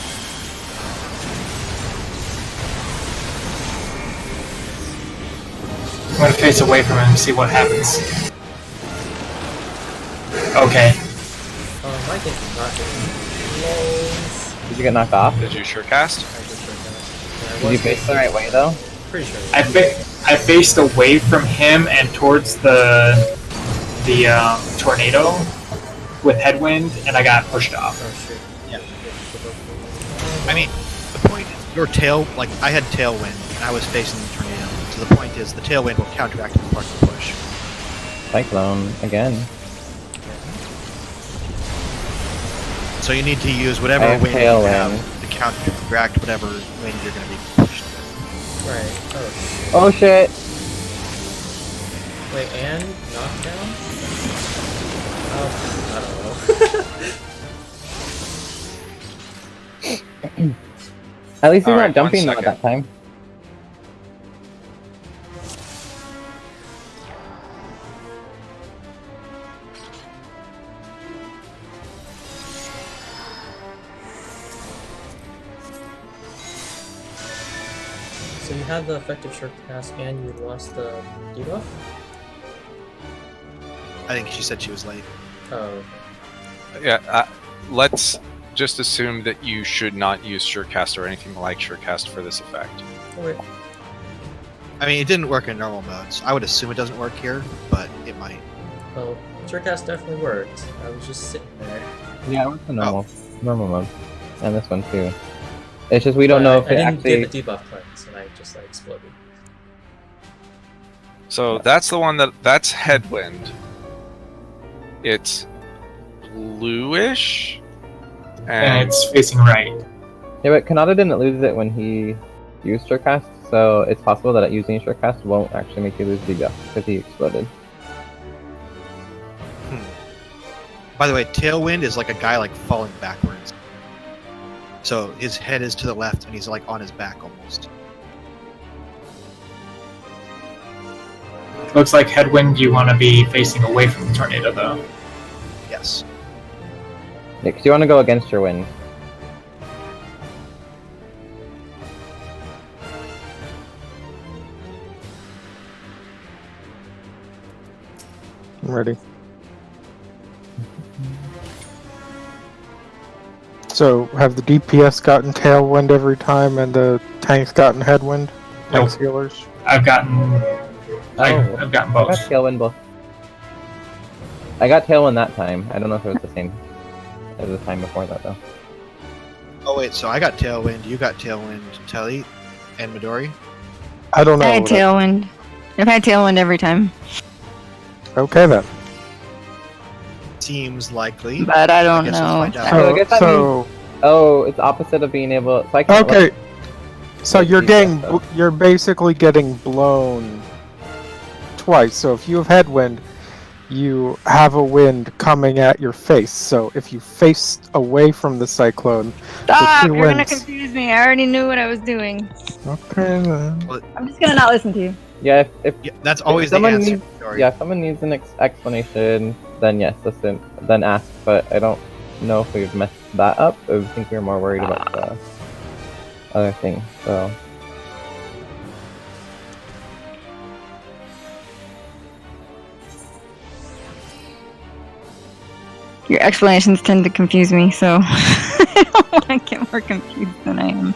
[SPEAKER 2] I'm gonna face away from him and see what happens. Okay.
[SPEAKER 5] My thing's not doing close.
[SPEAKER 3] Did you get knocked off?
[SPEAKER 1] Did you sure cast?
[SPEAKER 5] I just heard that. Yeah, I
[SPEAKER 3] Did you
[SPEAKER 5] was
[SPEAKER 3] face the right way though?
[SPEAKER 5] pretty sure.
[SPEAKER 2] I faced away from him and towards the tornado with headwind, and I got pushed off.
[SPEAKER 5] Oh shit.
[SPEAKER 4] Yeah. I mean, the point is your tail, like I had tailwind and I was facing the tornado. So the point is the tailwind will counteract the part of the push.
[SPEAKER 3] Cyclone again.
[SPEAKER 4] So you need to use whatever
[SPEAKER 3] I have
[SPEAKER 4] wind you
[SPEAKER 3] tailwind.
[SPEAKER 4] have to counteract whatever wind you're going to be pushed with.
[SPEAKER 5] Right.
[SPEAKER 3] Oh shit!
[SPEAKER 5] Wait, and knockdown? Oh, I don't know.
[SPEAKER 3] At least he's
[SPEAKER 1] Alright,
[SPEAKER 3] not jumping
[SPEAKER 1] 1
[SPEAKER 3] though at that time.
[SPEAKER 5] So you had the effective short cast and you lost the debuff?
[SPEAKER 4] I think she said she was late.
[SPEAKER 5] Oh,
[SPEAKER 1] Yeah, let's just assume that you should not use Surecast or anything like Surecast for this effect.
[SPEAKER 5] wait.
[SPEAKER 4] I mean, it didn't work in normal modes. I would assume it doesn't work here, but it might.
[SPEAKER 5] Well, short cast definitely worked. I was just sitting there.
[SPEAKER 3] Yeah, it was the normal mode, and this one too. It's just we don't know if
[SPEAKER 5] I
[SPEAKER 3] it
[SPEAKER 5] didn't
[SPEAKER 3] actually.
[SPEAKER 5] get the debuff cleanse, and I just like exploded.
[SPEAKER 1] So that's the one that's Headwind. It's bluish,
[SPEAKER 2] And
[SPEAKER 1] and
[SPEAKER 2] it's facing right.
[SPEAKER 3] Yeah, but Kanata didn't lose it when he used Surecast, so it's possible that using Surecast won't actually make you lose debuff because he exploded.
[SPEAKER 4] By the way, tailwind is like a guy like falling backwards. So his head is to the left and he's like on his back almost.
[SPEAKER 2] Looks like headwind. You want to be facing away from the tornado, though.
[SPEAKER 4] Yes.
[SPEAKER 3] Yeah, 'cause you want to go against your wind.
[SPEAKER 7] I'm ready. So, have the DPS gotten tailwind every time and the tanks gotten headwind?
[SPEAKER 2] Nope.
[SPEAKER 7] Tank healers?
[SPEAKER 2] I've gotten I've gotten
[SPEAKER 3] I got
[SPEAKER 2] both.
[SPEAKER 3] Tailwind both. I got Tailwind that time. I don't know if it was the same as the time before that though.
[SPEAKER 4] Oh wait, so I got tailwind, you got tailwind, Telly, and Midori.
[SPEAKER 7] I don't know.
[SPEAKER 6] I had tailwind. I've had tailwind every time,
[SPEAKER 7] Okay then.
[SPEAKER 4] Seems likely.
[SPEAKER 6] but I don't
[SPEAKER 4] guess let's
[SPEAKER 6] know.
[SPEAKER 4] find out.
[SPEAKER 3] So I guess that
[SPEAKER 7] So,
[SPEAKER 3] Oh, it's opposite of being able. So I can't
[SPEAKER 7] okay. So
[SPEAKER 3] Let's
[SPEAKER 7] you're
[SPEAKER 3] see
[SPEAKER 7] getting,
[SPEAKER 3] that, though.
[SPEAKER 7] you're basically getting blown twice. So if you have headwind, you have a wind coming at your face. So if you face away from the cyclone,
[SPEAKER 6] Stop!
[SPEAKER 7] two
[SPEAKER 6] You're gonna
[SPEAKER 7] winds.
[SPEAKER 6] confuse me. I already knew what I was doing.
[SPEAKER 7] okay then.
[SPEAKER 6] I'm just gonna not listen to you.
[SPEAKER 3] Yeah, if
[SPEAKER 4] Yeah, that's always the
[SPEAKER 3] someone
[SPEAKER 4] answer.
[SPEAKER 3] needs-
[SPEAKER 4] Midori.
[SPEAKER 3] yeah, if someone needs an explanation, then yes, listen, then ask. But I don't know if we've messed that up. I think we were more worried about the other thing. So
[SPEAKER 6] Your explanations tend to confuse me, so I don't want to get more confused than I am.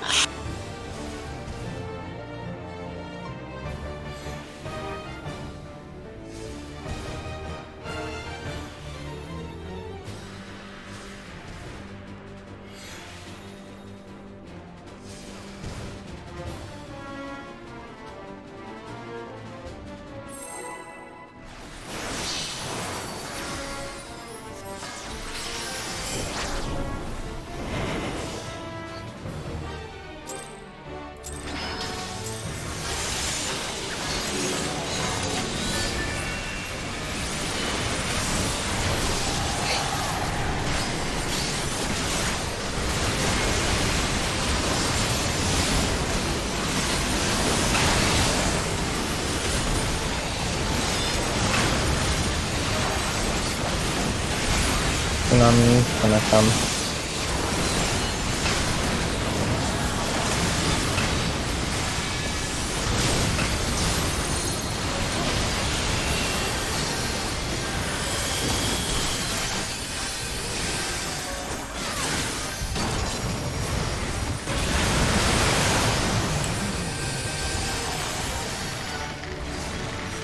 [SPEAKER 3] Tsunami's gonna come.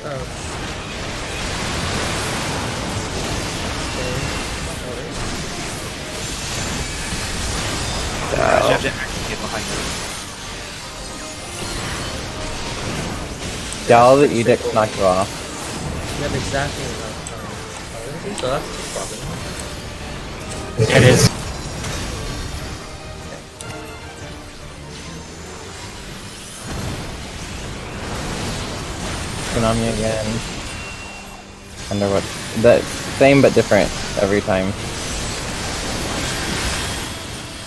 [SPEAKER 5] Oh.
[SPEAKER 4] You have to actually get behind them.
[SPEAKER 3] Yeah, all the edicts knock you off.
[SPEAKER 5] You have exactly enough time. So that's a problem.
[SPEAKER 2] It is.
[SPEAKER 3] Tsunami again. Wonder what. The same but different every time.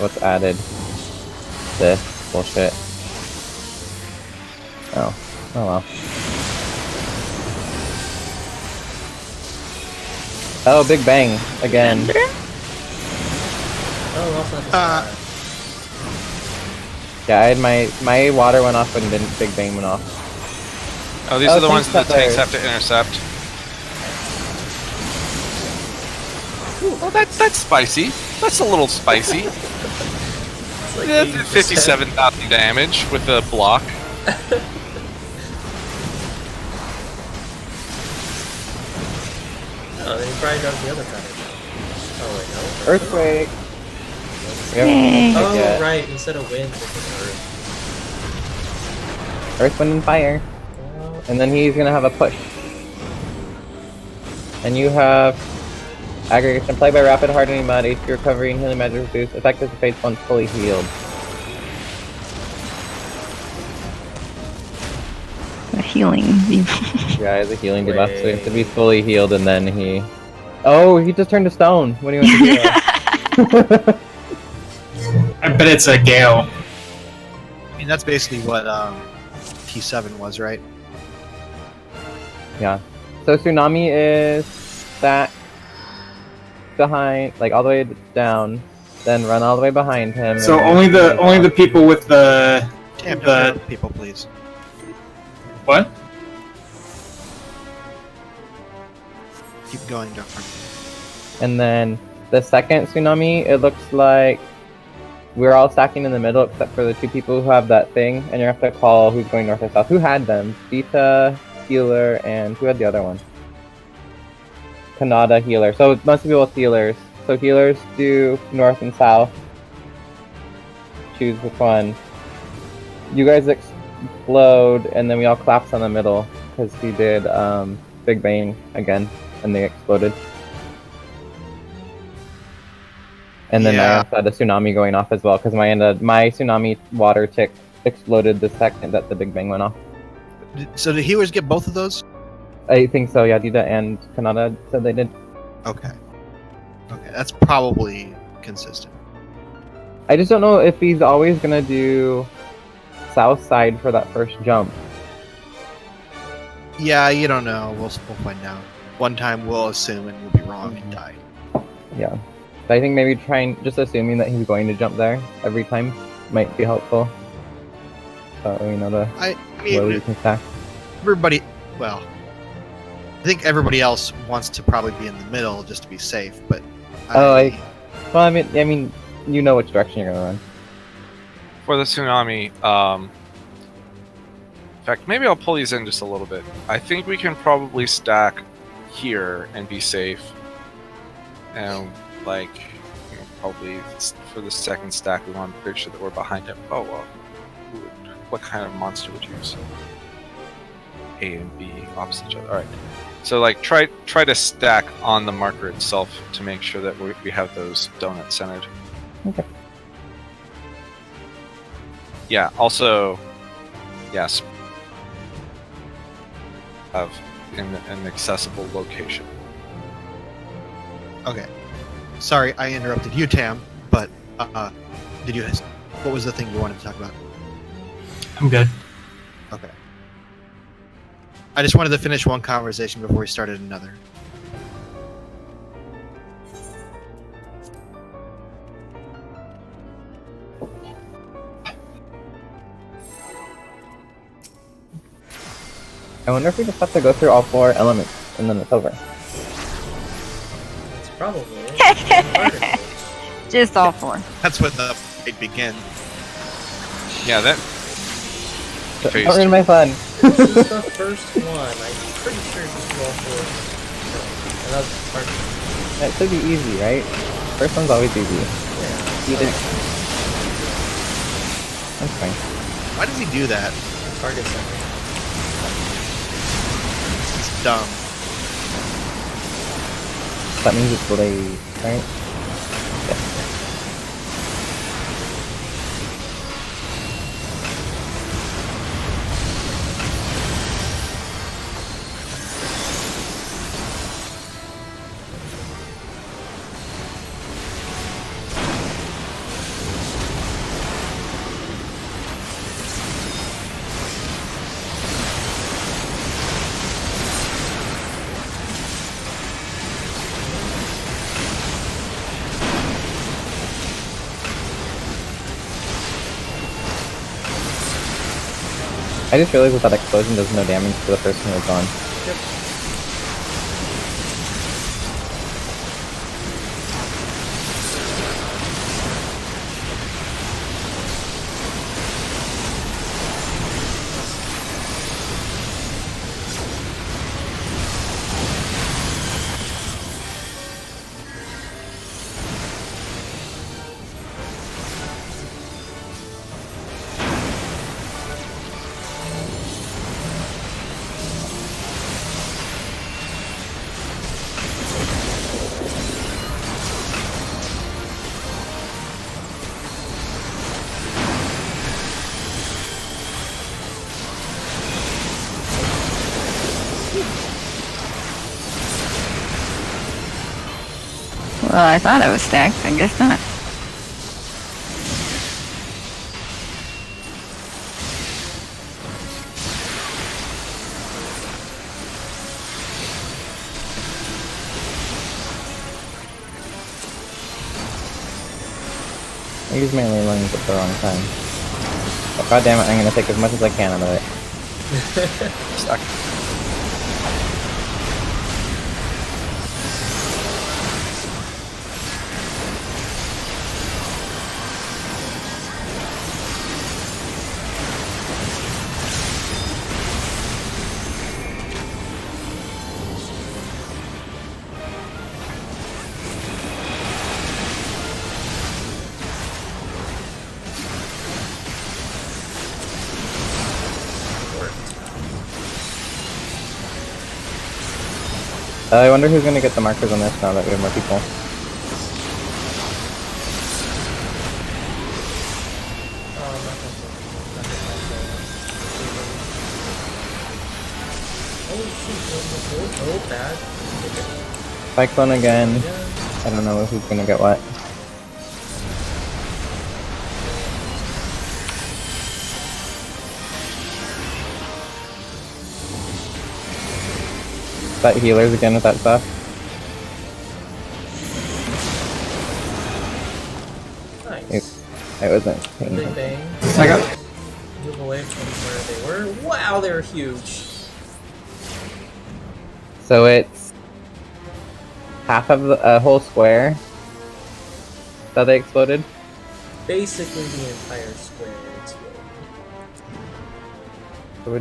[SPEAKER 3] What's added? This bullshit. Oh. Oh well. Oh, Big Bang again.
[SPEAKER 5] Oh, also
[SPEAKER 3] Yeah, I had my water went off and didn't Big Bang went off.
[SPEAKER 1] Oh, these
[SPEAKER 3] Oh,
[SPEAKER 1] are the ones that the tanks
[SPEAKER 3] tanks
[SPEAKER 1] have to intercept. Oh, that's spicy. That's a little spicy.
[SPEAKER 5] It's like
[SPEAKER 1] Yeah,
[SPEAKER 5] 80%.
[SPEAKER 1] 57,000 damage with a block.
[SPEAKER 5] Oh, then he probably does the other kind of. Oh wait, no.
[SPEAKER 3] Earthquake.
[SPEAKER 6] Yay.
[SPEAKER 5] Oh
[SPEAKER 3] Yeah.
[SPEAKER 5] right, instead of wind, it's earth.
[SPEAKER 3] Earth, Wind, and Fire.
[SPEAKER 5] Well,
[SPEAKER 3] And then he's gonna have a push. And you have aggregation played by rapid hardening mud, HP recovery and healing magic reduced. Effective dissipates once fully healed.
[SPEAKER 6] A healing.
[SPEAKER 3] Yeah, he has a healing debuff, so he has to be fully healed and then he... Oh, he just turned to stone when he went to zero.
[SPEAKER 2] I bet it's a gale.
[SPEAKER 4] I mean, that's basically what T7 was, right?
[SPEAKER 3] Yeah. So Tsunami is that behind, like all the way down, then run all the way behind him.
[SPEAKER 2] So
[SPEAKER 3] and
[SPEAKER 2] only
[SPEAKER 3] then
[SPEAKER 2] the people with the
[SPEAKER 4] Damn,
[SPEAKER 2] The-
[SPEAKER 4] don't interrupt people, please.
[SPEAKER 2] what?
[SPEAKER 4] Keep going, Doctor.
[SPEAKER 3] And then the second Tsunami, it looks like we're all stacking in the middle except for the two people who have that thing, and you have to call who's going north or south. Who had them? Vita, Healer, and who had the other one? Kanada, Healer. So most people with healers. So healers do north and south. Choose which one. You guys explode, and then we all collapse on the middle because he did Big Bang again, and they exploded. And then I
[SPEAKER 4] Yeah.
[SPEAKER 3] also had a tsunami going off as well because my tsunami water tick exploded the second that the Big Bang went off.
[SPEAKER 4] So did healers get both of those?
[SPEAKER 3] I think so. Yeah, Dita and Kanada said they did.
[SPEAKER 4] Okay. Okay, that's probably consistent.
[SPEAKER 3] I just don't know if he's always gonna do south side for that first jump.
[SPEAKER 4] Yeah, you don't know. We'll find out. One time we'll assume and we'll be wrong and die.
[SPEAKER 3] Yeah. So I think maybe just assuming that he's going to jump there every time might be helpful. So we know
[SPEAKER 4] I
[SPEAKER 3] where we
[SPEAKER 4] mean,
[SPEAKER 3] can stack.
[SPEAKER 4] everybody. Well, I think everybody else wants to probably be in the middle just to be safe. But
[SPEAKER 3] Well, I mean, you know which direction you're gonna run.
[SPEAKER 1] For the tsunami, in fact, maybe I'll pull these in just a little bit. I think we can probably stack here and be safe. And, like, probably for the second stack, we want to make sure that we're behind him. Oh, well. What kind of monster would use A and B opposite each other? Alright. So, like, try to stack on the marker itself to make sure that we have those donuts centered.
[SPEAKER 3] Okay.
[SPEAKER 1] Yeah, also, yes, of in an accessible location.
[SPEAKER 4] Okay. Sorry, I interrupted you, Tam. But did you? What was the thing you wanted to talk about?
[SPEAKER 2] I'm good.
[SPEAKER 4] Okay. I just wanted to finish one conversation before we started another.
[SPEAKER 3] I wonder if we just have to go through all 4 elements and then it's over.
[SPEAKER 5] That's probably it.
[SPEAKER 6] Just all 4.
[SPEAKER 4] That's when the fight begins.
[SPEAKER 1] Yeah, that. Phase
[SPEAKER 3] Don't ruin my fun.
[SPEAKER 5] This is the first one. I'm pretty sure just do all 4. And that was hard.
[SPEAKER 3] That should be easy, right? First one's always easy.
[SPEAKER 5] Yeah.
[SPEAKER 3] Either. That's fine.
[SPEAKER 4] Why does he do that?
[SPEAKER 5] Target center.
[SPEAKER 4] It's dumb.
[SPEAKER 3] That means it's delayed, right? I just realized that explosion does no damage to the person who's on.
[SPEAKER 5] Yep.
[SPEAKER 6] Well, I thought it was stacked. I guess not.
[SPEAKER 3] I use my lane lines at the wrong time. But god damn it, I'm gonna take as much as I can out of it.
[SPEAKER 1] Stuck.
[SPEAKER 3] I wonder who's gonna get the markers on this now that we have more people.
[SPEAKER 5] Oh, bad.
[SPEAKER 3] Cyclone again. I don't know who's gonna get what. That healers again with that stuff.
[SPEAKER 5] Nice.
[SPEAKER 3] I wasn't paying
[SPEAKER 5] Big
[SPEAKER 3] attention.
[SPEAKER 5] bang.
[SPEAKER 2] I got
[SPEAKER 5] Move away from where they were. Wow, they're huge.
[SPEAKER 3] So it's half of the whole square that they exploded.
[SPEAKER 5] Basically, the entire square exploded.
[SPEAKER 3] So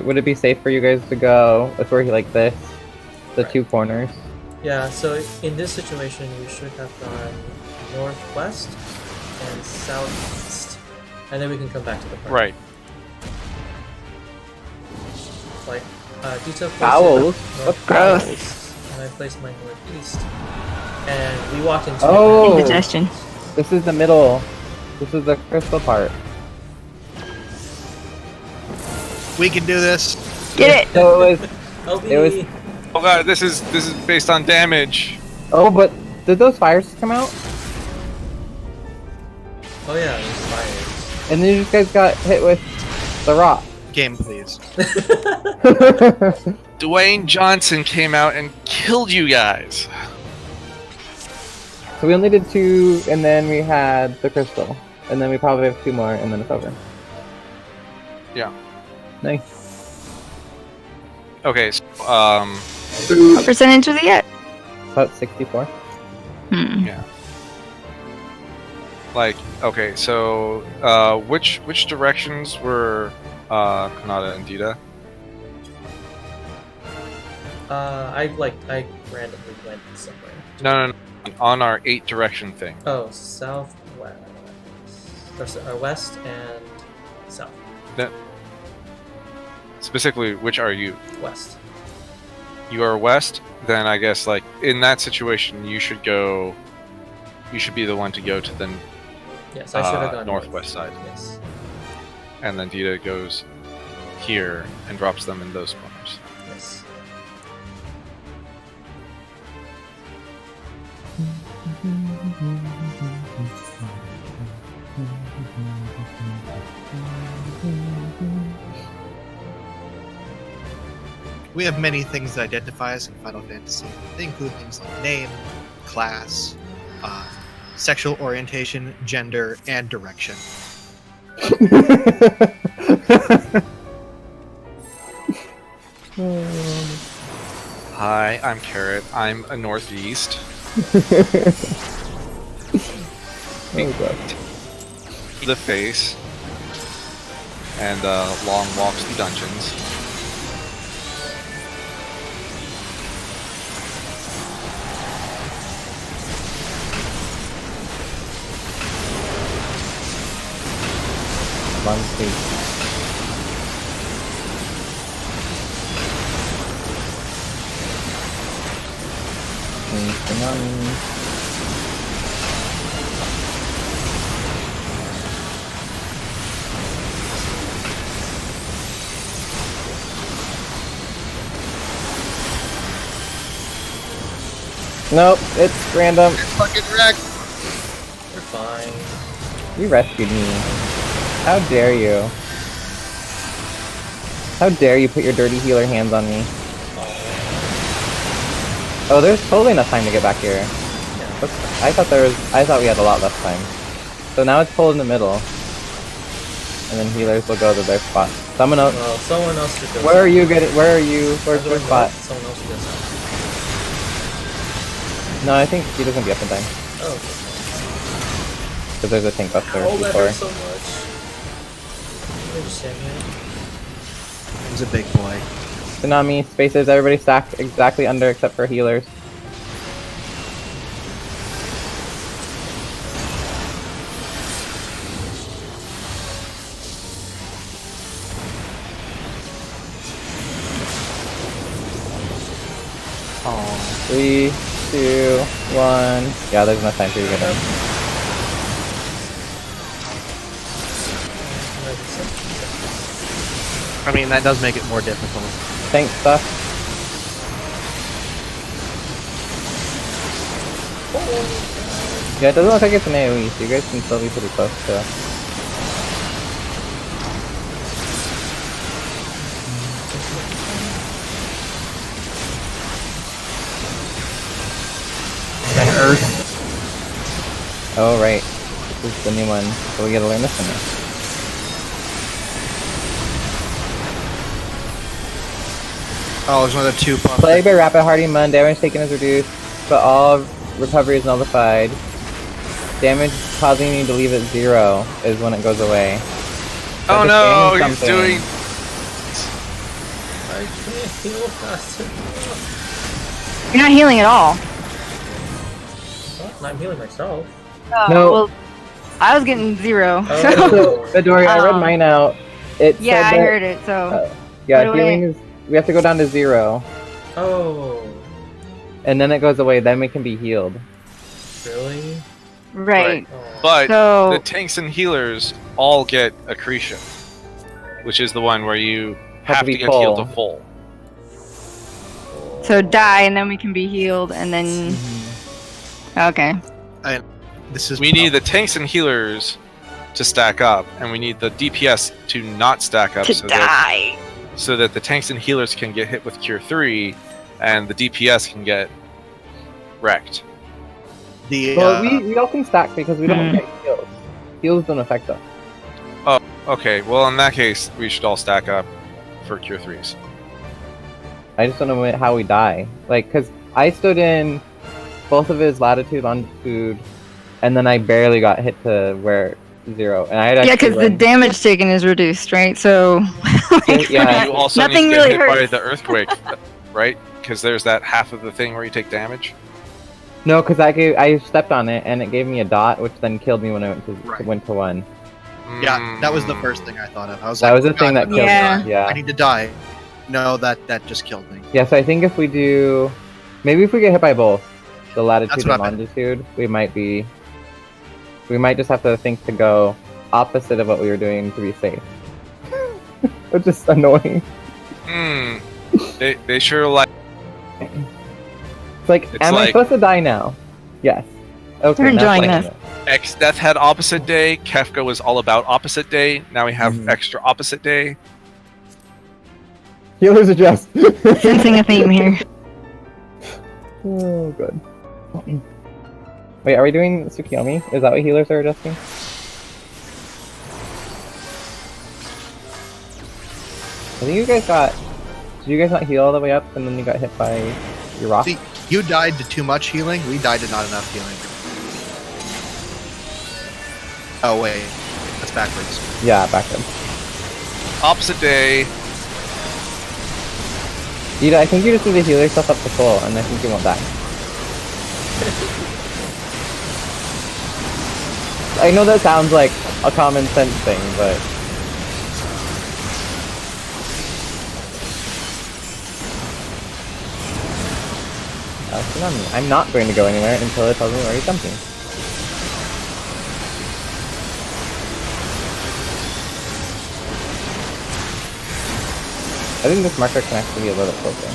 [SPEAKER 3] would it be safe for you guys to go with where like this, the
[SPEAKER 5] Right.
[SPEAKER 3] 2 corners?
[SPEAKER 5] Yeah, so in this situation, we should have gone northwest and southeast. And then we can come back to the park.
[SPEAKER 1] Right.
[SPEAKER 5] Like, Dita placed
[SPEAKER 3] Owls?
[SPEAKER 5] it
[SPEAKER 3] What's
[SPEAKER 5] northwest, and I placed my northeast. And we walked into
[SPEAKER 3] Oh!
[SPEAKER 6] Indigestion.
[SPEAKER 3] This is the middle. This is the crystal part.
[SPEAKER 4] We can do this.
[SPEAKER 6] Get it!
[SPEAKER 3] So it was.
[SPEAKER 5] LB!
[SPEAKER 3] It was-
[SPEAKER 1] Oh god, this is based on damage.
[SPEAKER 3] Oh, but did those fires come out?
[SPEAKER 5] Oh yeah, there's fires.
[SPEAKER 3] And then you guys got hit with the rock.
[SPEAKER 4] Game, please.
[SPEAKER 1] Dwayne Johnson came out and killed you guys.
[SPEAKER 3] So we only did 2, and then we had the crystal. And then we probably have 2 more, and then it's over.
[SPEAKER 1] Yeah.
[SPEAKER 3] Nice.
[SPEAKER 1] Okay, so,
[SPEAKER 6] What percentage was he at?
[SPEAKER 3] About 64.
[SPEAKER 6] Hmm.
[SPEAKER 1] yeah. Like, okay, so which directions were Kanata and Dita?
[SPEAKER 5] I randomly went somewhere.
[SPEAKER 1] No. On our 8 direction thing.
[SPEAKER 5] Oh, southwest. Or west and south.
[SPEAKER 1] Specifically, which are you?
[SPEAKER 5] West.
[SPEAKER 1] You are west. Then I guess like in that situation, you should go. You should be the one to go to the
[SPEAKER 5] Yes, I should have gone
[SPEAKER 1] northwest side,
[SPEAKER 5] Yes.
[SPEAKER 1] and then Dita goes here and drops them in those corners.
[SPEAKER 5] Yes.
[SPEAKER 4] We have many things that identify us in Final Fantasy. They include things like name, class, sexual orientation, gender, and direction.
[SPEAKER 1] Hi, I'm Carrot. I'm a northeast.
[SPEAKER 3] Oh god.
[SPEAKER 1] The face and long walks through dungeons.
[SPEAKER 3] Monthly. Nope, it's random.
[SPEAKER 4] Fucking wreck!
[SPEAKER 5] You're fine.
[SPEAKER 3] You rescued me. How dare you? How dare you put your dirty healer hands on me? Oh, there's totally enough time to get back here. I thought we had a lot less time. So now it's pulled in the middle. And then healers will go to their spot. Someone else.
[SPEAKER 5] Well, someone else should go.
[SPEAKER 3] Where are you getting? Where are you? Where's your spot?
[SPEAKER 5] Someone else should go south.
[SPEAKER 3] No, I think he doesn't be up in time.
[SPEAKER 5] Oh,
[SPEAKER 3] Because there's a tank buster
[SPEAKER 5] oh, that
[SPEAKER 3] before.
[SPEAKER 5] hurts so much. Can I just stand here?
[SPEAKER 4] He's a big boy.
[SPEAKER 3] Tsunami, spaces, everybody stack exactly under except for healers. Oh, 3, 2, 1. Yeah, there's enough time for you to get in.
[SPEAKER 4] I mean, that does make it more difficult.
[SPEAKER 3] Tank stuff. Yeah, it doesn't look like it's an AoE, so you guys can still be pretty close to.
[SPEAKER 2] Then Earth.
[SPEAKER 3] Oh, right. This is the new one, so we gotta learn this one now.
[SPEAKER 4] Oh, there's another 2 pumps.
[SPEAKER 3] Plague by Rapid Hardy Mun, damage taken is reduced, but all recovery is nullified. Damage causing you to leave at 0 is when it goes away.
[SPEAKER 1] Oh
[SPEAKER 3] But
[SPEAKER 1] no,
[SPEAKER 3] the
[SPEAKER 1] he's
[SPEAKER 3] damage
[SPEAKER 1] doing.
[SPEAKER 5] I can't heal fast enough.
[SPEAKER 6] You're not healing at all.
[SPEAKER 5] Well, I'm healing myself.
[SPEAKER 6] Oh,
[SPEAKER 3] No.
[SPEAKER 6] well, I was getting 0.
[SPEAKER 5] Oh.
[SPEAKER 3] So, Midori, I read mine out. It
[SPEAKER 6] Yeah,
[SPEAKER 3] said
[SPEAKER 6] I
[SPEAKER 3] that-
[SPEAKER 6] heard it, so.
[SPEAKER 3] Yeah,
[SPEAKER 6] By the way-
[SPEAKER 3] healing is. We have to go down to 0,
[SPEAKER 5] Oh,
[SPEAKER 3] and then it goes away. Then we can be healed.
[SPEAKER 5] really?
[SPEAKER 6] Right.
[SPEAKER 5] Oh.
[SPEAKER 1] But
[SPEAKER 6] So.
[SPEAKER 1] the tanks and healers all get accretion, which is the one where you have to
[SPEAKER 3] be
[SPEAKER 1] get healed
[SPEAKER 3] full.
[SPEAKER 1] to full.
[SPEAKER 6] So die, and then we can be healed, and then. Okay.
[SPEAKER 4] This is
[SPEAKER 1] We need the tanks and healers to stack up, and we need the DPS to not stack up
[SPEAKER 6] To
[SPEAKER 1] so that,
[SPEAKER 6] die.
[SPEAKER 1] so that the tanks and healers can get hit with Cure 3, and the DPS can get wrecked.
[SPEAKER 4] the
[SPEAKER 3] Well, we all can stack because we don't
[SPEAKER 6] Hmm.
[SPEAKER 3] get heals. Heals don't affect us.
[SPEAKER 1] Okay, well in that case, we should all stack up for Cure 3s.
[SPEAKER 3] I just don't know how we die. Like, cause I stood in both of his latitude, longitude, and then I barely got hit to where 0. And I had
[SPEAKER 6] Yeah,
[SPEAKER 3] actually
[SPEAKER 6] because the
[SPEAKER 3] run-
[SPEAKER 6] damage taken is reduced, right? So
[SPEAKER 3] Yeah.
[SPEAKER 1] You also
[SPEAKER 6] nothing
[SPEAKER 1] need to
[SPEAKER 6] really
[SPEAKER 1] get hit by
[SPEAKER 6] hurts.
[SPEAKER 1] the earthquake, right? Because there's that half of the thing where you take damage.
[SPEAKER 3] No, because I stepped on it and it gave me a dot, which then killed me when I
[SPEAKER 4] Right.
[SPEAKER 3] went to 1.
[SPEAKER 4] Yeah, that was the
[SPEAKER 1] Mm.
[SPEAKER 4] first thing I thought of. I was
[SPEAKER 3] That
[SPEAKER 4] like,
[SPEAKER 3] was the thing
[SPEAKER 4] God,
[SPEAKER 3] that killed
[SPEAKER 6] Yeah.
[SPEAKER 3] me. Yeah.
[SPEAKER 4] I need to die. No, that just killed me.
[SPEAKER 3] Yeah, so I think if we do, maybe if we get hit by both, the latitude
[SPEAKER 4] That's
[SPEAKER 3] and
[SPEAKER 4] what I meant.
[SPEAKER 3] longitude, we might just have to think to go opposite of what we were doing to be safe. Which is annoying.
[SPEAKER 1] Hmm. They sure like.
[SPEAKER 3] It's like,
[SPEAKER 1] It's
[SPEAKER 3] am I
[SPEAKER 1] like-
[SPEAKER 3] supposed to die now? Yes. Okay.
[SPEAKER 6] We're
[SPEAKER 3] now
[SPEAKER 6] enjoying
[SPEAKER 3] play
[SPEAKER 6] this.
[SPEAKER 3] it.
[SPEAKER 1] X Death had opposite day. Kefka was all about opposite day. Now we have
[SPEAKER 3] Mhm.
[SPEAKER 1] extra opposite day.
[SPEAKER 3] Healers adjust.
[SPEAKER 6] Sensing a theme here.
[SPEAKER 3] Oh, good. Wait, are we doing Tsukiyomi? Is that what healers are adjusting? I think you guys got. Did you guys not heal all the way up and then you got hit by your rock?
[SPEAKER 4] See, you died to too much healing. We died to not enough healing. Oh wait, that's backwards.
[SPEAKER 3] Yeah, back then.
[SPEAKER 1] Opposite day.
[SPEAKER 3] Ida, I think you just need to heal yourself up to full, and I think you won't die. I know that sounds like a common sense thing, but... Tsunami. I'm not going to go anywhere until it tells me where he's jumping. I think this marker can actually be a little closer.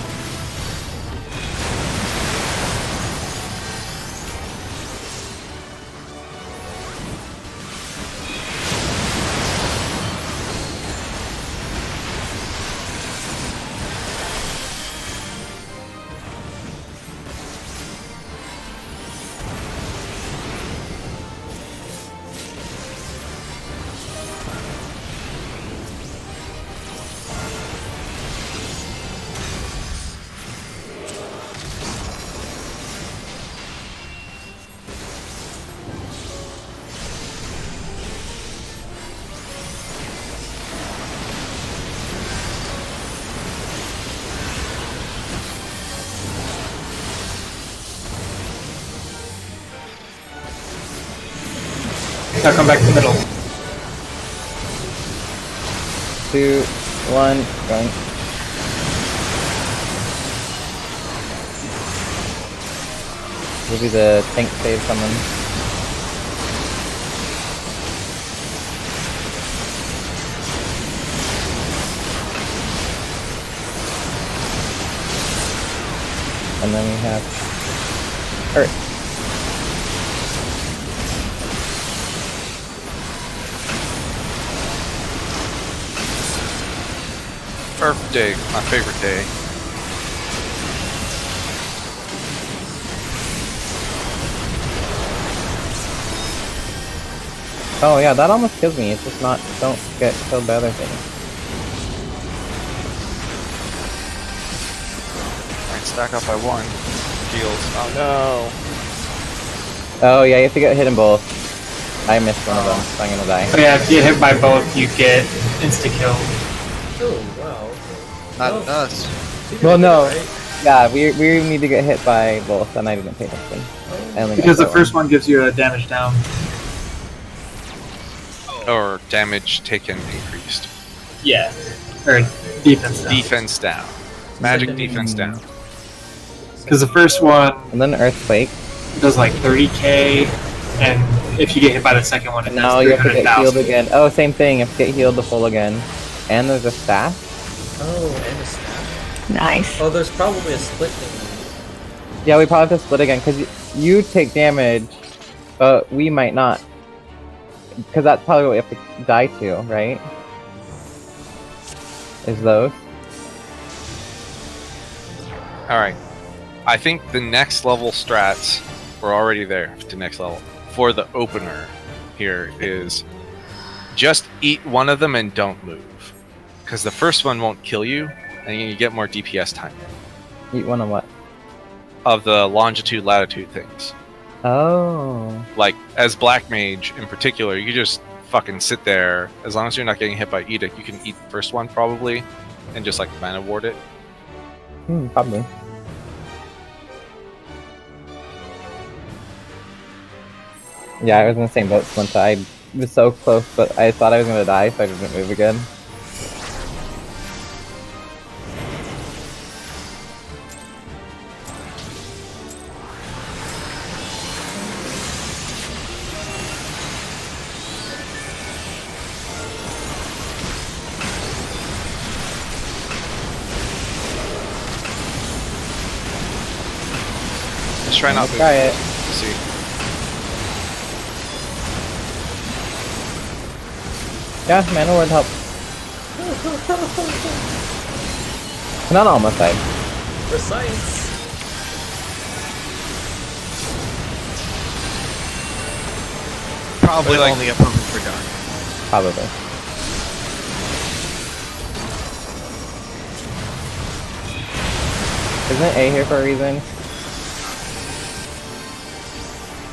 [SPEAKER 2] Now come back to the middle.
[SPEAKER 3] 2, 1, going. Will be the tank save someone. And then we have Earth.
[SPEAKER 1] Earth Day, my favorite day.
[SPEAKER 3] Oh yeah, that almost kills me. It's just not, don't get killed by other things.
[SPEAKER 1] Alright, stack up by 1. Heals. Oh no.
[SPEAKER 3] Oh yeah, you have to get hit in both. I missed one of them, so I'm gonna die.
[SPEAKER 2] So yeah, if you get hit by both, you get insta kill.
[SPEAKER 5] Oh, wow.
[SPEAKER 4] Not
[SPEAKER 5] Oh.
[SPEAKER 4] us.
[SPEAKER 5] You
[SPEAKER 3] Well,
[SPEAKER 5] did it,
[SPEAKER 3] no.
[SPEAKER 5] right?
[SPEAKER 3] Yeah, we need to get hit by both, and I didn't pay attention. I only got
[SPEAKER 2] Because the
[SPEAKER 3] hit
[SPEAKER 2] first one gives you a damage down.
[SPEAKER 1] Or damage taken increased.
[SPEAKER 2] Yeah. Or defense down.
[SPEAKER 1] Defense down. Magic defense down.
[SPEAKER 2] Because the first one
[SPEAKER 3] And then Earthquake.
[SPEAKER 2] does like 30k, and if you get hit by the second one, it
[SPEAKER 3] And
[SPEAKER 2] does
[SPEAKER 3] now you have to get healed
[SPEAKER 2] 300,000.
[SPEAKER 3] again. Oh, same thing. You have to get healed to full again. And there's a staff.
[SPEAKER 5] Oh, and a snap.
[SPEAKER 6] Nice.
[SPEAKER 5] Oh, there's probably a split thing.
[SPEAKER 3] Yeah, we probably have to split again, because you take damage, but we might not. Because that's probably what we have to die to, right? Is those?
[SPEAKER 1] Alright. I think the next level strats, we're already there to next level. For the opener here is just eat one of them and don't move. Because the first one won't kill you, and you get more DPS time.
[SPEAKER 3] Eat one on what?
[SPEAKER 1] of the longitude latitude things.
[SPEAKER 3] Oh.
[SPEAKER 1] Like as Black Mage in particular, you just fucking sit there. As long as you're not getting hit by Edict, you can eat the first one probably, and just like mana ward it.
[SPEAKER 3] Probably. Yeah, I was in the same boat, Splinter. I was so close, but I thought I was gonna die, so I didn't move again.
[SPEAKER 1] Let's try not to
[SPEAKER 3] Try it.
[SPEAKER 1] see.
[SPEAKER 3] Yeah, mana ward help. Not on my side.
[SPEAKER 5] For science.
[SPEAKER 4] Probably
[SPEAKER 1] Like-
[SPEAKER 4] only a potent for dark.
[SPEAKER 3] Probably. Isn't A here for a reason?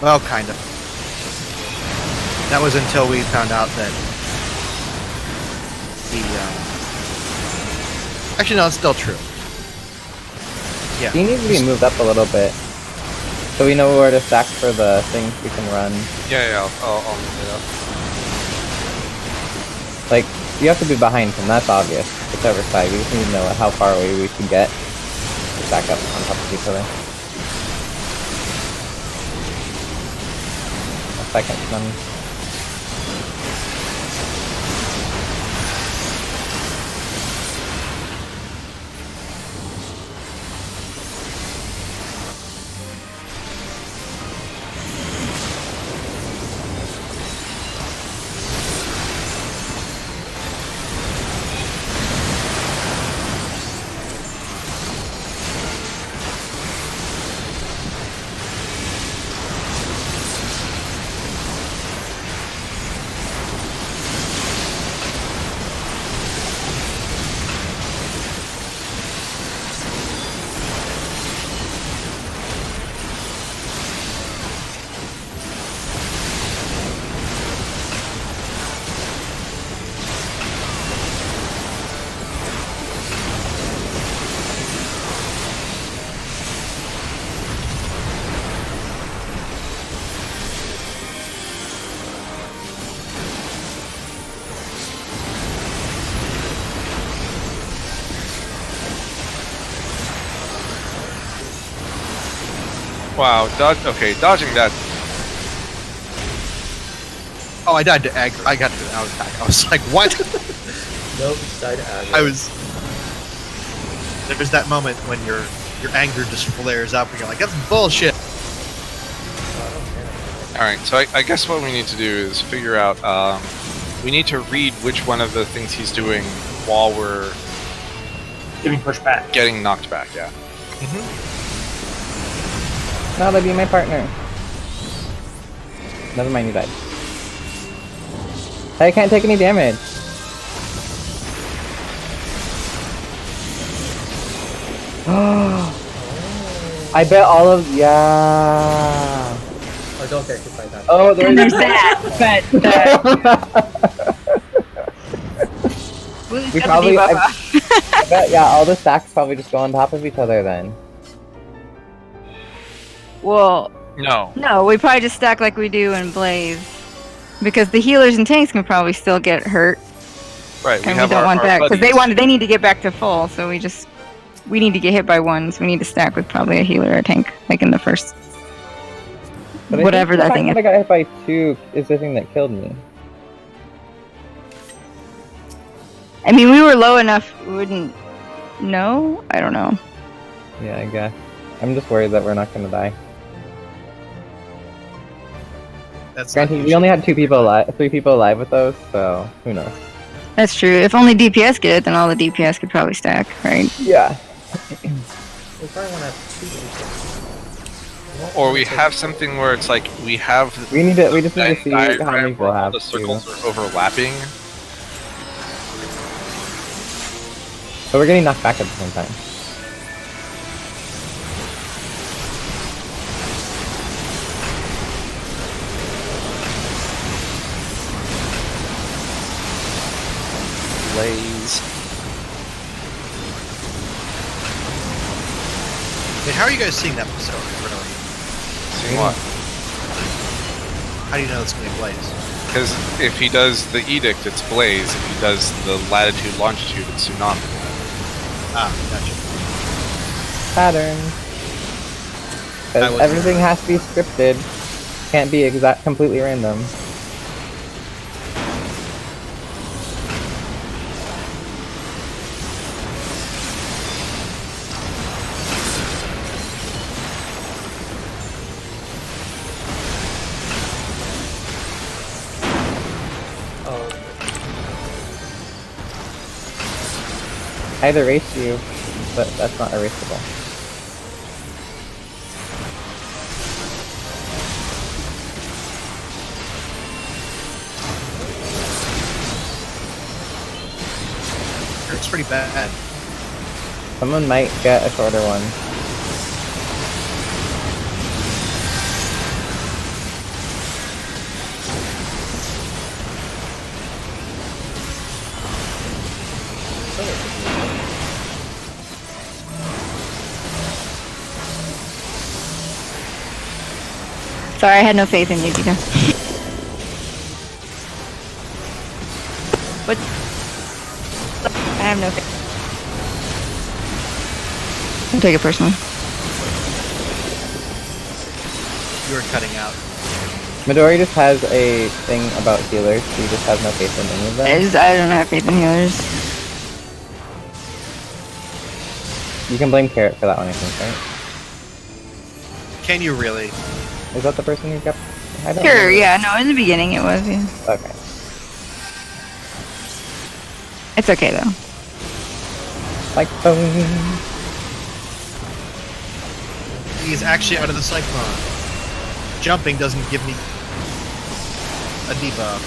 [SPEAKER 4] Well, kind of. That was until we found out that the. Actually, no, it's still true. Yeah.
[SPEAKER 3] He needs to be moved up a little bit. So we know where to stack for the things we can run.
[SPEAKER 1] Yeah, I'll move it up.
[SPEAKER 3] Like, you have to be behind him, that's obvious. Whichever side. We just need to know how far away we can get to stack up on top of each other. A second then.
[SPEAKER 1] Wow, okay, dodging that.
[SPEAKER 4] Oh, I died to ag. I got to out attack. I was like, what?
[SPEAKER 5] Nope, died aggro.
[SPEAKER 4] I was. There's that moment when your anger just flares up and you're like, that's bullshit.
[SPEAKER 1] Alright, so I guess what we need to do is figure out, we need to read which one of the things he's doing while we're
[SPEAKER 2] Giving pushback.
[SPEAKER 1] getting knocked back, yeah.
[SPEAKER 3] No, that'd be my partner. Never mind, you died. I can't take any damage. I bet all of
[SPEAKER 5] Or don't get hit by that.
[SPEAKER 3] Oh,
[SPEAKER 6] And there's that. But
[SPEAKER 3] We probably- I bet all the stacks probably just go on top of each other then.
[SPEAKER 6] well,
[SPEAKER 1] No.
[SPEAKER 6] no, we probably just stack like we do in Blaze, because the healers and tanks can probably still get hurt,
[SPEAKER 1] Right,
[SPEAKER 6] and we don't want that because they need to get back to full. So we need to get hit by ones. We need to stack with probably a healer or a tank, like in the first.
[SPEAKER 3] But I
[SPEAKER 6] Whatever
[SPEAKER 3] think
[SPEAKER 6] that
[SPEAKER 3] the
[SPEAKER 6] thing
[SPEAKER 3] fact
[SPEAKER 6] is.
[SPEAKER 3] that I got hit by 2 is the thing that killed me.
[SPEAKER 6] I mean, we were low enough. We wouldn't know. I don't know.
[SPEAKER 3] Yeah, I guess. I'm just worried that we're not gonna die.
[SPEAKER 4] That's
[SPEAKER 3] Granted, we only had 3 people alive with those, so who knows?
[SPEAKER 6] That's true. If only DPS get it, then all the DPS could probably stack, right?
[SPEAKER 3] Yeah.
[SPEAKER 5] We probably want to have 2 people.
[SPEAKER 1] Or we have something where it's like, we have
[SPEAKER 3] We just need to
[SPEAKER 1] Venn
[SPEAKER 3] see how
[SPEAKER 1] diagram
[SPEAKER 3] many
[SPEAKER 1] where
[SPEAKER 3] people
[SPEAKER 1] all
[SPEAKER 3] have.
[SPEAKER 1] the
[SPEAKER 3] too.
[SPEAKER 1] circles are overlapping.
[SPEAKER 3] So we're getting knocked back at the same time.
[SPEAKER 1] Blaze.
[SPEAKER 4] Wait, how are you guys seeing that episode? Really?
[SPEAKER 1] Seeing what?
[SPEAKER 4] How do you know it's going to be Blaze?
[SPEAKER 1] Because if he does the edict, it's Blaze. If he does the latitude, longitude, it's tsunami.
[SPEAKER 4] Ah, gotcha.
[SPEAKER 3] Pattern.
[SPEAKER 4] I
[SPEAKER 3] Because
[SPEAKER 4] was-
[SPEAKER 3] everything has to be scripted. Can't be completely random.
[SPEAKER 5] Oh,
[SPEAKER 3] I'd erase you, but that's not erasable.
[SPEAKER 4] It's pretty bad.
[SPEAKER 3] Someone might get a shorter one.
[SPEAKER 6] Sorry, I had no faith in you, Gita. What? I have no faith. Don't take it personally.
[SPEAKER 4] You were cutting out.
[SPEAKER 3] Midori just has a thing about healers. She just has no faith in any of them.
[SPEAKER 6] I don't have faith in healers.
[SPEAKER 3] You can blame Carrot for that one, I think, right?
[SPEAKER 4] Can you really?
[SPEAKER 3] Is that the person who kept? I don't
[SPEAKER 6] Sure,
[SPEAKER 3] remember.
[SPEAKER 6] yeah, no, in the beginning it was, yeah.
[SPEAKER 3] Okay.
[SPEAKER 6] It's okay though.
[SPEAKER 3] Like boom.
[SPEAKER 4] He's actually out of the cyclone. Jumping doesn't give me a debuff.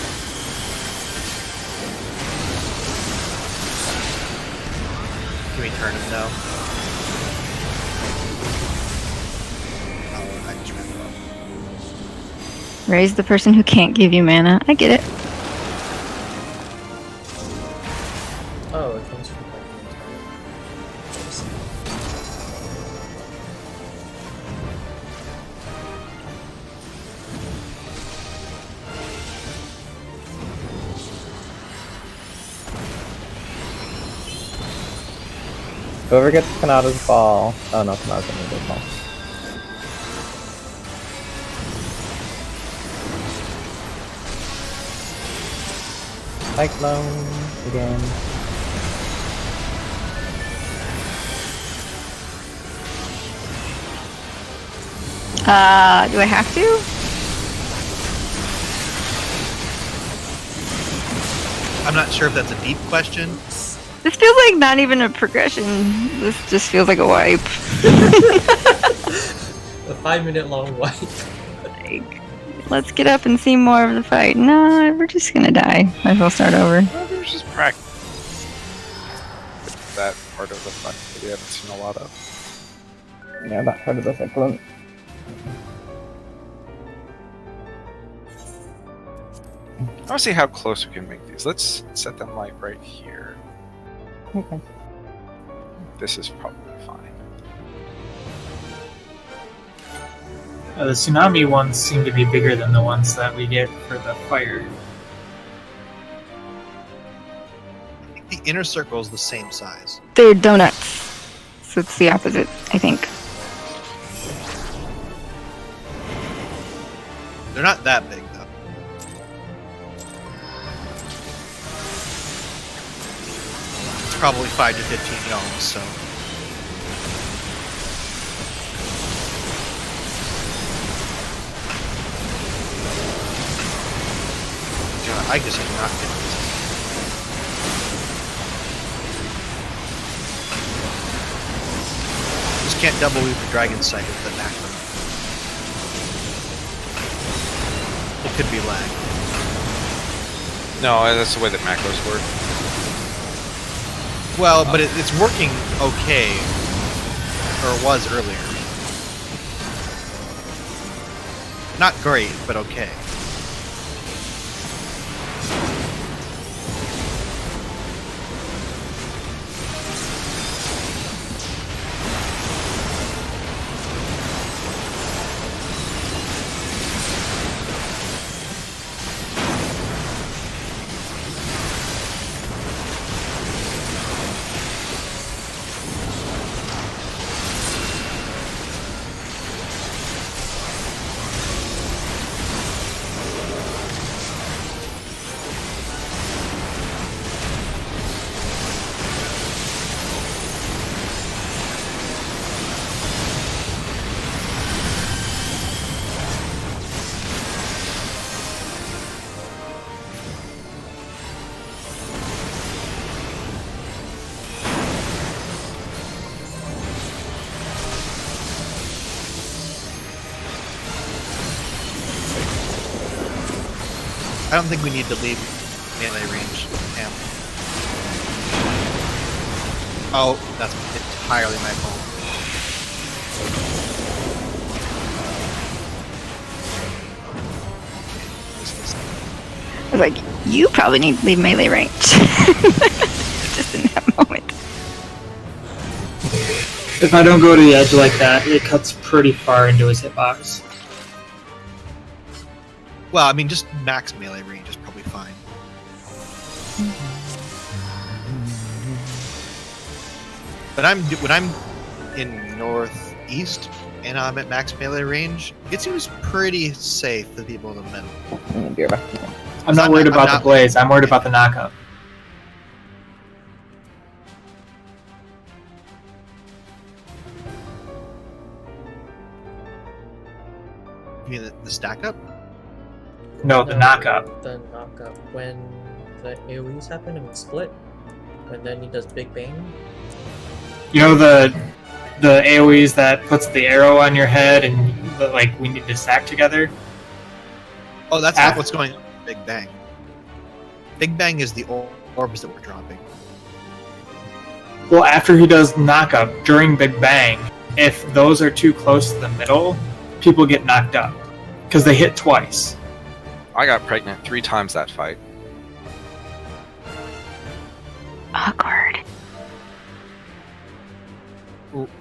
[SPEAKER 4] Can we turn him now? Oh, I just ran it off.
[SPEAKER 6] Raise the person who can't give you mana. I get it.
[SPEAKER 5] oh, it comes from like the entire.
[SPEAKER 3] Whoever gets Kanata's ball. Oh no, Kanata's gonna get the ball. Cyclone again.
[SPEAKER 6] Do I have to?
[SPEAKER 4] I'm not sure if that's a deep question.
[SPEAKER 6] This feels like not even a progression. This just feels like a wipe.
[SPEAKER 5] A 5-minute long wipe.
[SPEAKER 6] Like, let's get up and see more of the fight. No, we're just gonna die. Might as well start over.
[SPEAKER 1] Well, there's just practice. That part of the fight that we haven't seen a lot of.
[SPEAKER 3] Yeah, that part of the cyclone.
[SPEAKER 1] I want to see how close we can make these. Let's set them like right here.
[SPEAKER 3] Okay.
[SPEAKER 1] This is probably fine.
[SPEAKER 2] The tsunami ones seem to be bigger than the ones that we get for the fire.
[SPEAKER 4] I think the inner circle is the same size.
[SPEAKER 6] They're donuts. So it's the opposite, I think.
[SPEAKER 4] They're not that big, though. It's probably 5 to 15 gnomes, so... Yeah, I guess I cannot get this. Just can't double weave the dragon sight with the macro. It could be lag.
[SPEAKER 1] No, that's the way that macros work.
[SPEAKER 4] Well, but it's working okay. Or it was earlier. Not great, but okay. I don't think we need to leave melee range. Damn. Oh, that's entirely my fault.
[SPEAKER 6] I was like, you probably need to leave melee range. Just in that moment.
[SPEAKER 2] If I don't go to the edge like that, it cuts pretty far into his hitbox.
[SPEAKER 4] Well, I mean, just max melee range is probably fine. But when I'm in northeast and I'm at max melee range, it seems pretty safe for people in the middle.
[SPEAKER 3] Be right back.
[SPEAKER 2] I'm not worried about the blaze. I'm worried about the knockup.
[SPEAKER 4] You mean the stack up?
[SPEAKER 2] No, the knockup.
[SPEAKER 5] The knockup. When the AoEs happen and we split, and then he does Big Bang.
[SPEAKER 2] You know the AoEs that puts the arrow on your head and like we need to stack together?
[SPEAKER 4] Oh, that's not what's going on with Big Bang. Big Bang is the orbs that we're dropping.
[SPEAKER 2] Well, after he does knockup during Big Bang, if those are too close to the middle, people get knocked up because they hit twice.
[SPEAKER 1] I got pregnant 3 times that fight.
[SPEAKER 6] Awkward.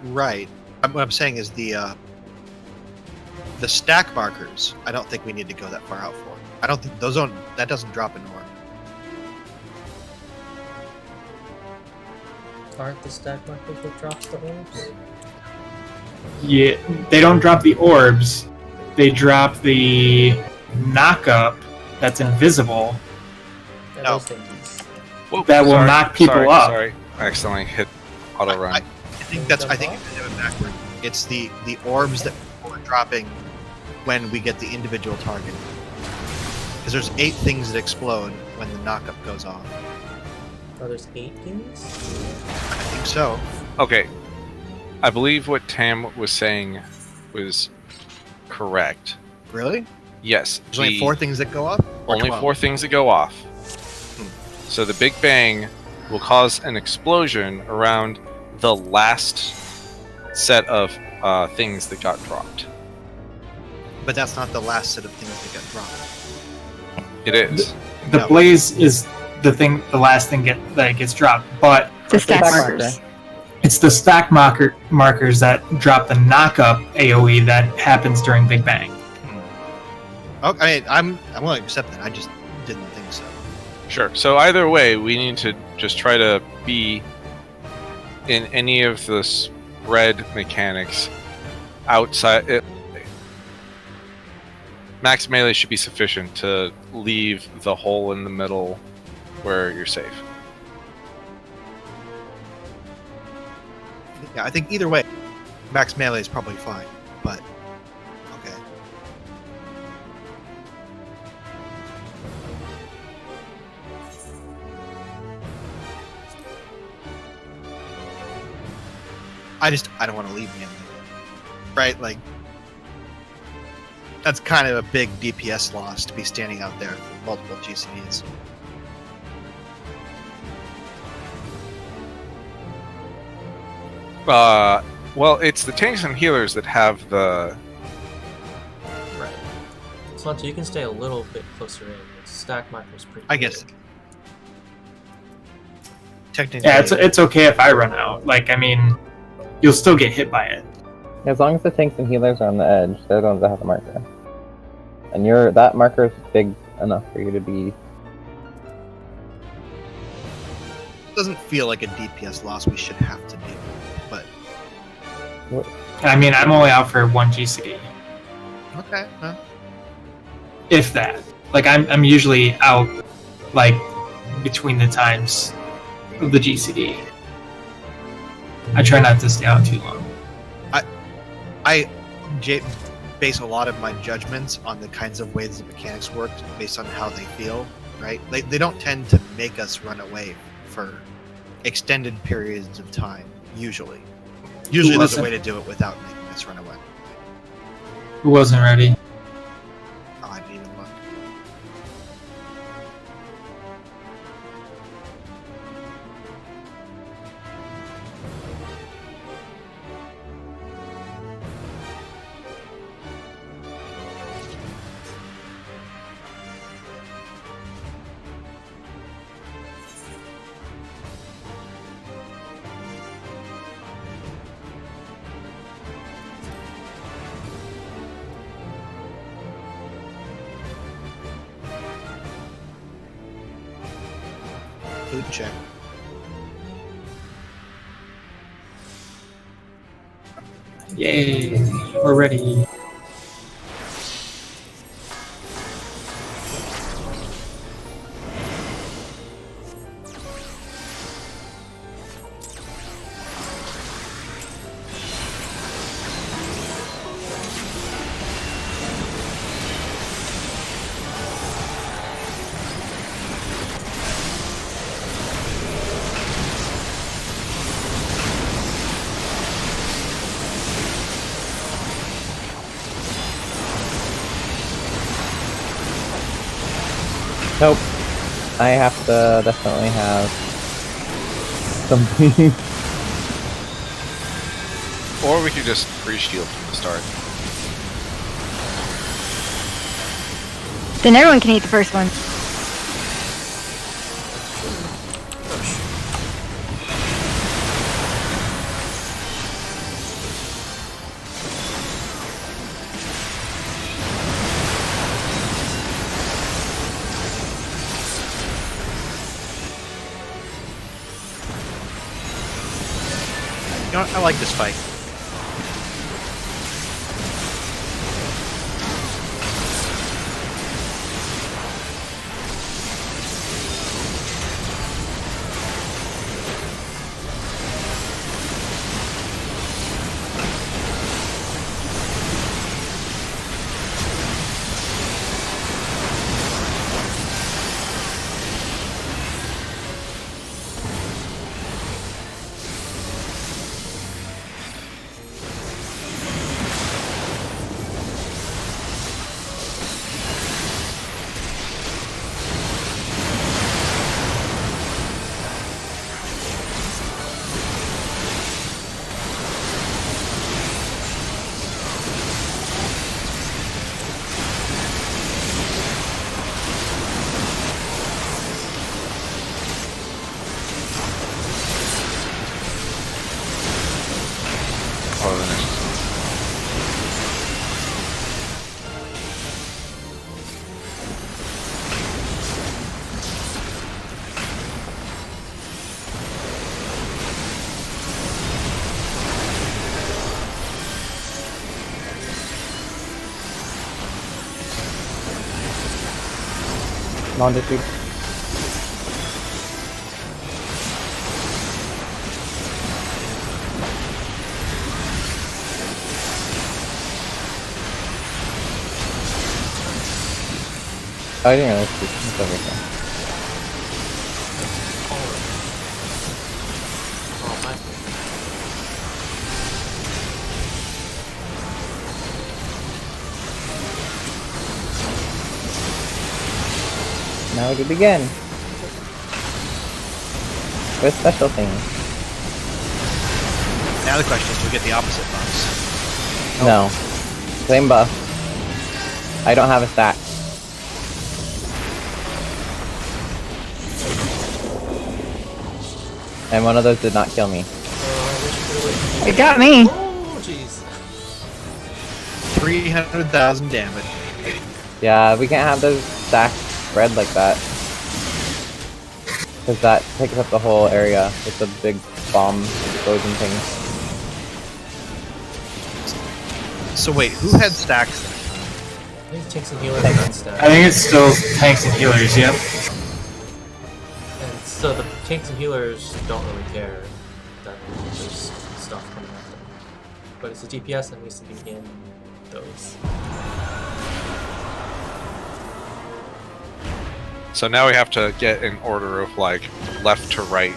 [SPEAKER 4] Right. What I'm saying is the stack markers. I don't think we need to go that far out for. I don't think that doesn't drop an orb.
[SPEAKER 5] Aren't the stack markers what drops the orbs?
[SPEAKER 2] Yeah, they don't drop the orbs. They drop the knockup that's invisible.
[SPEAKER 5] Yeah,
[SPEAKER 4] No.
[SPEAKER 5] those things.
[SPEAKER 1] Whoa,
[SPEAKER 2] That will knock people up.
[SPEAKER 1] Sorry, I accidentally hit auto run.
[SPEAKER 4] I think I think it's it backward. It's the orbs that we're dropping when we get the individual target. Because there's 8 things that explode when the knockup goes off.
[SPEAKER 5] Oh, there's 8 things?
[SPEAKER 4] I think so.
[SPEAKER 1] Okay, I believe what Tam was saying was correct.
[SPEAKER 4] Really?
[SPEAKER 1] Yes,
[SPEAKER 4] There's only 4 things that go up? Or
[SPEAKER 1] only
[SPEAKER 4] 12?
[SPEAKER 1] 4 things that go off. So the Big Bang will cause an explosion around the last set of things that got dropped.
[SPEAKER 4] But that's not the last set of things that get dropped.
[SPEAKER 1] It is.
[SPEAKER 2] The
[SPEAKER 4] No.
[SPEAKER 2] blaze is the last thing that gets dropped, but
[SPEAKER 6] The stack
[SPEAKER 3] Stack
[SPEAKER 6] markers.
[SPEAKER 2] it's the stack markers that drop the knockup AoE that happens during Big Bang.
[SPEAKER 4] Oh, I mean, I'm willing to accept that. I just didn't think so.
[SPEAKER 1] Sure. So either way, we need to just try to be in any of the spread mechanics outside. Max melee should be sufficient to leave the hole in the middle where you're safe.
[SPEAKER 4] Yeah, I think either way, max melee is probably fine. But okay. I don't want to leave melee. Right? Like that's kind of a big DPS loss to be standing out there with multiple GCDs.
[SPEAKER 1] Well, it's the tanks and healers that have the.
[SPEAKER 5] Right. So you can stay a little bit closer in. The stack marker's pretty
[SPEAKER 4] I guess.
[SPEAKER 5] big.
[SPEAKER 4] Technically,
[SPEAKER 2] Yeah, it's okay if I run out. Like, I mean, you'll still get hit by it.
[SPEAKER 3] As long as the tanks and healers are on the edge, they're the ones that have the marker. And that marker is big enough for you to be.
[SPEAKER 4] it doesn't feel like a DPS loss we should have to deal with, but
[SPEAKER 2] I mean, I'm only out for 1 GCD,
[SPEAKER 4] okay. Huh?
[SPEAKER 2] if that. Like, I'm usually out, like, between the times of the GCD. I try not to stay out too long.
[SPEAKER 4] I base a lot of my judgments on the kinds of ways the mechanics work based on how they feel, right? They don't tend to make us run away for extended periods of time, usually. Usually there's a way to do it without making us run away.
[SPEAKER 2] Who wasn't ready?
[SPEAKER 4] Oh, I didn't even look. Loot check.
[SPEAKER 2] Yay, we're ready.
[SPEAKER 3] Nope. I have to definitely have something.
[SPEAKER 1] Or we could just pre-shield from the start.
[SPEAKER 6] Then everyone can eat the first one.
[SPEAKER 4] You know what? I like this fight.
[SPEAKER 1] Oh, the next.
[SPEAKER 3] Longitude. I didn't realize it's everything.
[SPEAKER 5] Oh, my.
[SPEAKER 3] Now we can begin. With special things.
[SPEAKER 4] Now the question is, do we get the opposite buffs?
[SPEAKER 3] No. Same buff. I don't have a stack. And one of those did not kill me.
[SPEAKER 6] It got me.
[SPEAKER 5] Oh, jeez.
[SPEAKER 4] 300,000 damage.
[SPEAKER 3] Yeah, we can't have those stacks spread like that. Because that takes up the whole area with the big bomb explosion things.
[SPEAKER 4] So wait, who had stacks then?
[SPEAKER 5] I think tanks and healers are not stacked.
[SPEAKER 2] I think it's still tanks and healers, yep.
[SPEAKER 5] And so the tanks and healers don't really care that there's stuff coming at them. But it's the DPS that needs to be in those.
[SPEAKER 1] So now we have to get in order of like left to right.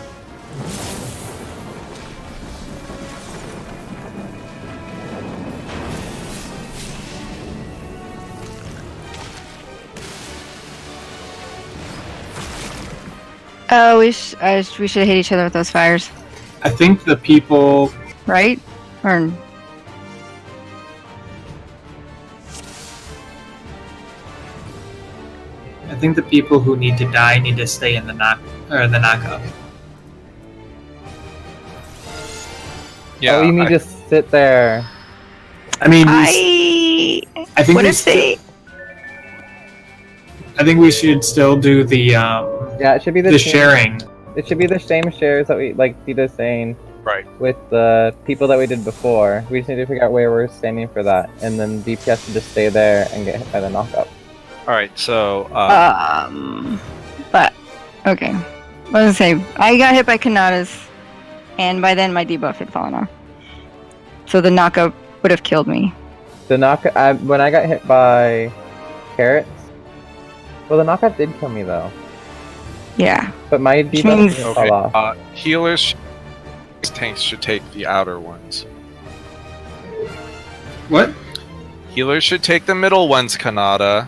[SPEAKER 6] Oh, we should have hit each other with those fires,
[SPEAKER 2] I think the people.
[SPEAKER 6] right? Or
[SPEAKER 2] I think the people who need to die need to stay in the knockup.
[SPEAKER 1] Yeah,
[SPEAKER 3] oh, you mean just sit there?
[SPEAKER 2] I mean,
[SPEAKER 6] I
[SPEAKER 2] think
[SPEAKER 6] what
[SPEAKER 2] we
[SPEAKER 6] if they?
[SPEAKER 2] I think we should still do the
[SPEAKER 3] Yeah, it should be the
[SPEAKER 2] the
[SPEAKER 3] team.
[SPEAKER 2] sharing.
[SPEAKER 3] It should be the same shares that we, like Tito's saying,
[SPEAKER 1] Right.
[SPEAKER 3] with the people that we did before. We just need to figure out where we're standing for that, and then DPS should just stay there and get hit by the knockup.
[SPEAKER 1] All right. So
[SPEAKER 6] But okay. I was gonna say I got hit by Kanata's, and by then my debuff had fallen off. So the knockup would have killed me.
[SPEAKER 3] The knockup, when I got hit by carrots, well, the knockup did kill me though.
[SPEAKER 6] Yeah.
[SPEAKER 3] But my debuff
[SPEAKER 6] means-
[SPEAKER 3] didn't
[SPEAKER 1] okay.
[SPEAKER 3] fall off.
[SPEAKER 1] Healers, tanks should take the outer ones.
[SPEAKER 2] What?
[SPEAKER 1] Healers should take the middle ones, Kanata,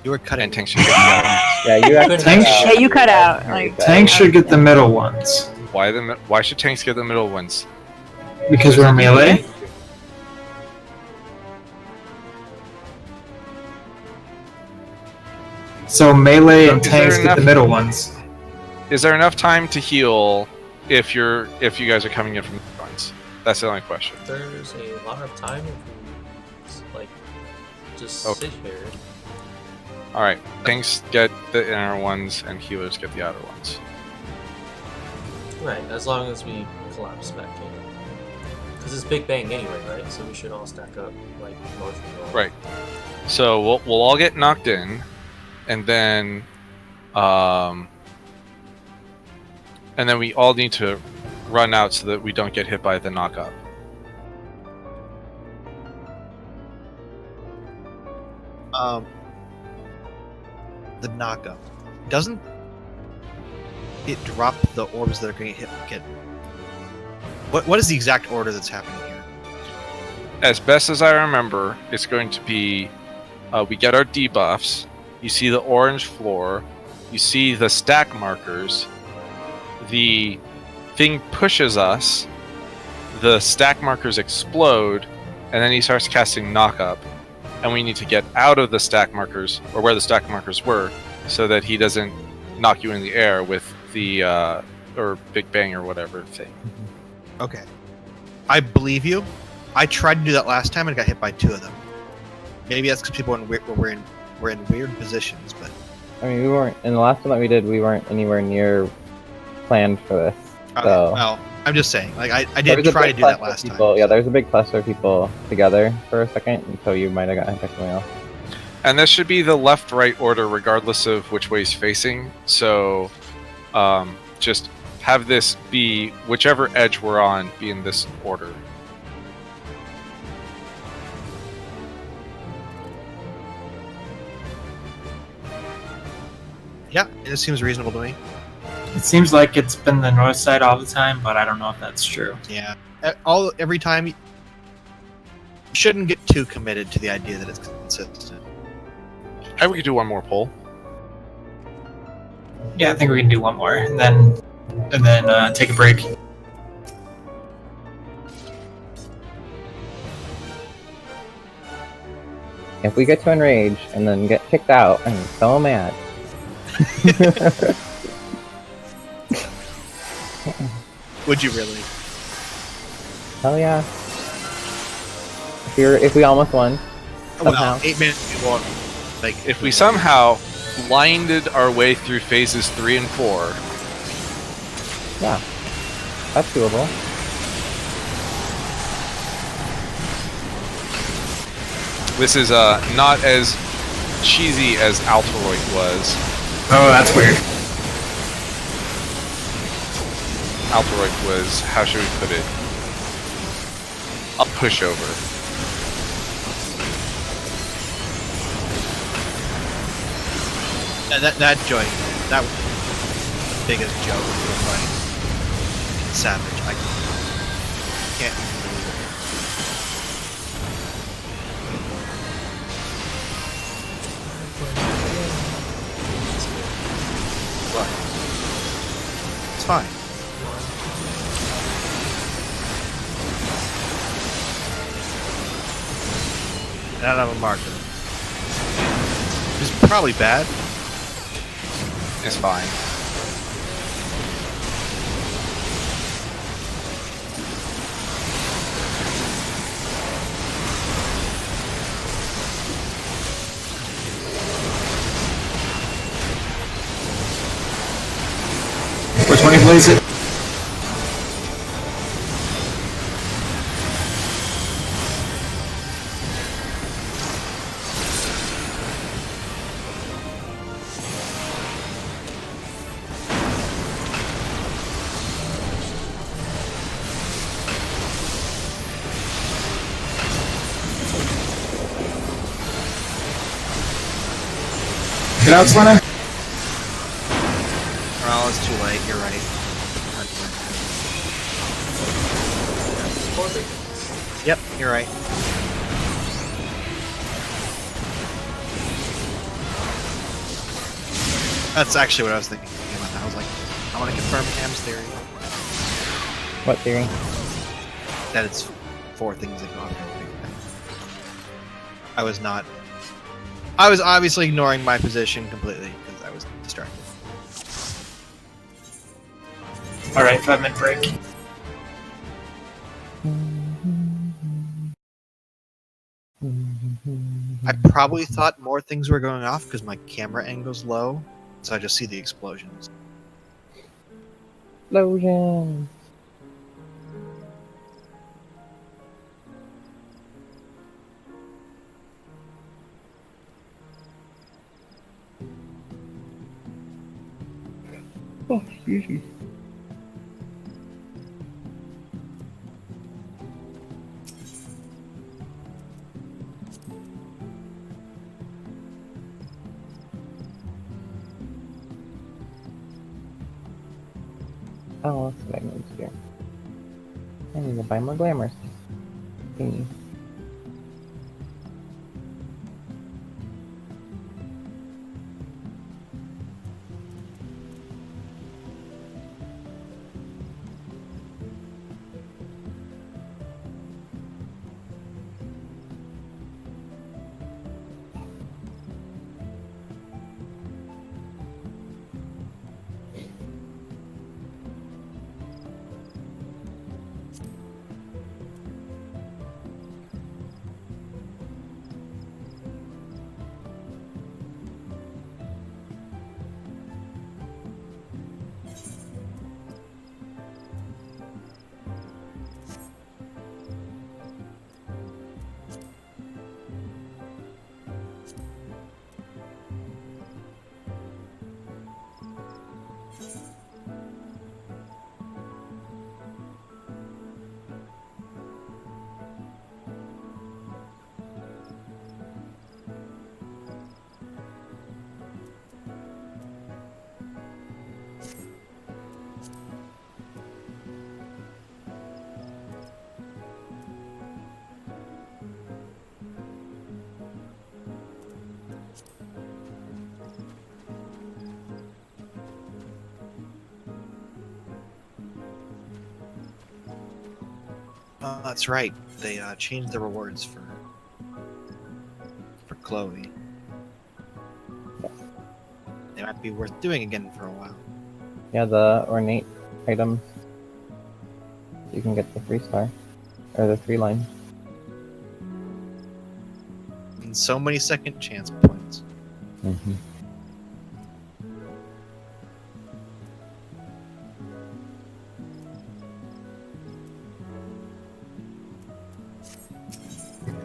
[SPEAKER 4] You were cutting.
[SPEAKER 1] and tanks should take the outer ones.
[SPEAKER 3] Yeah, you have to.
[SPEAKER 2] Tanks-
[SPEAKER 6] Yeah, you cut out. Like
[SPEAKER 2] Tanks should get the middle ones
[SPEAKER 1] Why should tanks get the middle ones?
[SPEAKER 2] because we're melee. So melee and
[SPEAKER 1] Is there
[SPEAKER 2] tanks get
[SPEAKER 1] enough-
[SPEAKER 2] the middle ones.
[SPEAKER 1] Is there enough time to heal if you guys are coming in from the fronts? That's the only question.
[SPEAKER 5] There's a lot of time if we like just
[SPEAKER 1] Okay.
[SPEAKER 5] sit here.
[SPEAKER 1] All right, tanks get the inner ones and healers get the outer ones.
[SPEAKER 5] Right, as long as we collapse back in. Because it's Big Bang anyway, right? So we should all stack up like north and north.
[SPEAKER 1] Right. So we'll all get knocked in, and then we all need to run out so that we don't get hit by the knockup.
[SPEAKER 4] The knockup doesn't it drop the orbs that are going to get. What is the exact order that's happening here?
[SPEAKER 1] As best as I remember, it's going to be we get our debuffs. You see the orange floor. You see the stack markers. The thing pushes us. The stack markers explode, and then he starts casting knockup. And we need to get out of the stack markers, or where the stack markers were, so that he doesn't knock you in the air with the or Big Bang or whatever thing.
[SPEAKER 4] Okay, I believe you. I tried to do that last time and got hit by 2 of them. Maybe that's because people were in weird positions, but
[SPEAKER 3] I mean, we weren't in the last one that we did. We weren't anywhere near planned for this. So
[SPEAKER 4] well, I'm just saying. Like I
[SPEAKER 3] there
[SPEAKER 4] did
[SPEAKER 3] was a
[SPEAKER 4] try to
[SPEAKER 3] big
[SPEAKER 4] do that
[SPEAKER 3] cluster of
[SPEAKER 4] last time.
[SPEAKER 3] people. Yeah, there's a big cluster of people together for a second, and so you might have gotten hit by something else.
[SPEAKER 1] And this should be the left-right order, regardless of which way he's facing. So, just have this be whichever edge we're on, be in this order.
[SPEAKER 4] Yeah, it seems reasonable to me.
[SPEAKER 2] It seems like it's been the north side all the time, but I don't know if that's true.
[SPEAKER 4] Yeah, every time. You shouldn't get too committed to the idea that it's consistent.
[SPEAKER 1] Hey, we could do one more poll.
[SPEAKER 2] Yeah, I think we can do one more, and then take a break.
[SPEAKER 3] If we get to enrage and then get kicked out, I'm so mad.
[SPEAKER 4] Would you really?
[SPEAKER 3] Hell yeah! If we almost won,
[SPEAKER 4] Well,
[SPEAKER 3] Somehow.
[SPEAKER 4] 8 minutes. We won't. Like
[SPEAKER 1] If we somehow blinded our way through phases 3 and 4,
[SPEAKER 3] yeah, that's doable.
[SPEAKER 1] this is not as cheesy as Altoroid was.
[SPEAKER 2] Oh, that's weird.
[SPEAKER 1] Altoroid was, how should we put it, a pushover.
[SPEAKER 4] that joint, that was the biggest joke we were fighting. Savage. I can't even believe it. What? It's fine. I don't have a marker. It's probably bad.
[SPEAKER 1] It's fine.
[SPEAKER 2] What is it? Get out, Slinner.
[SPEAKER 4] Well, it's too late. You're right. Yep, you're right. That's actually what I was thinking about that. I was like, I want to confirm Cam's theory
[SPEAKER 3] What theory?
[SPEAKER 4] that it's 4 things that go on. I was not. I was obviously ignoring my position completely because I was distracted.
[SPEAKER 2] Alright, 5-minute break.
[SPEAKER 4] I probably thought more things were going off because my camera angle's low, so I just see the explosions.
[SPEAKER 3] Explosion. Oh, excuse me. Oh, that's what I need to do. I need to buy more glamours. Thingy.
[SPEAKER 4] That's right. They changed the rewards for Chloe. They might be worth doing again for a while.
[SPEAKER 3] Yeah, the ornate items. You can get the 3-star. Or the 3 line.
[SPEAKER 4] And so many second chance points.
[SPEAKER 3] Mm-hmm.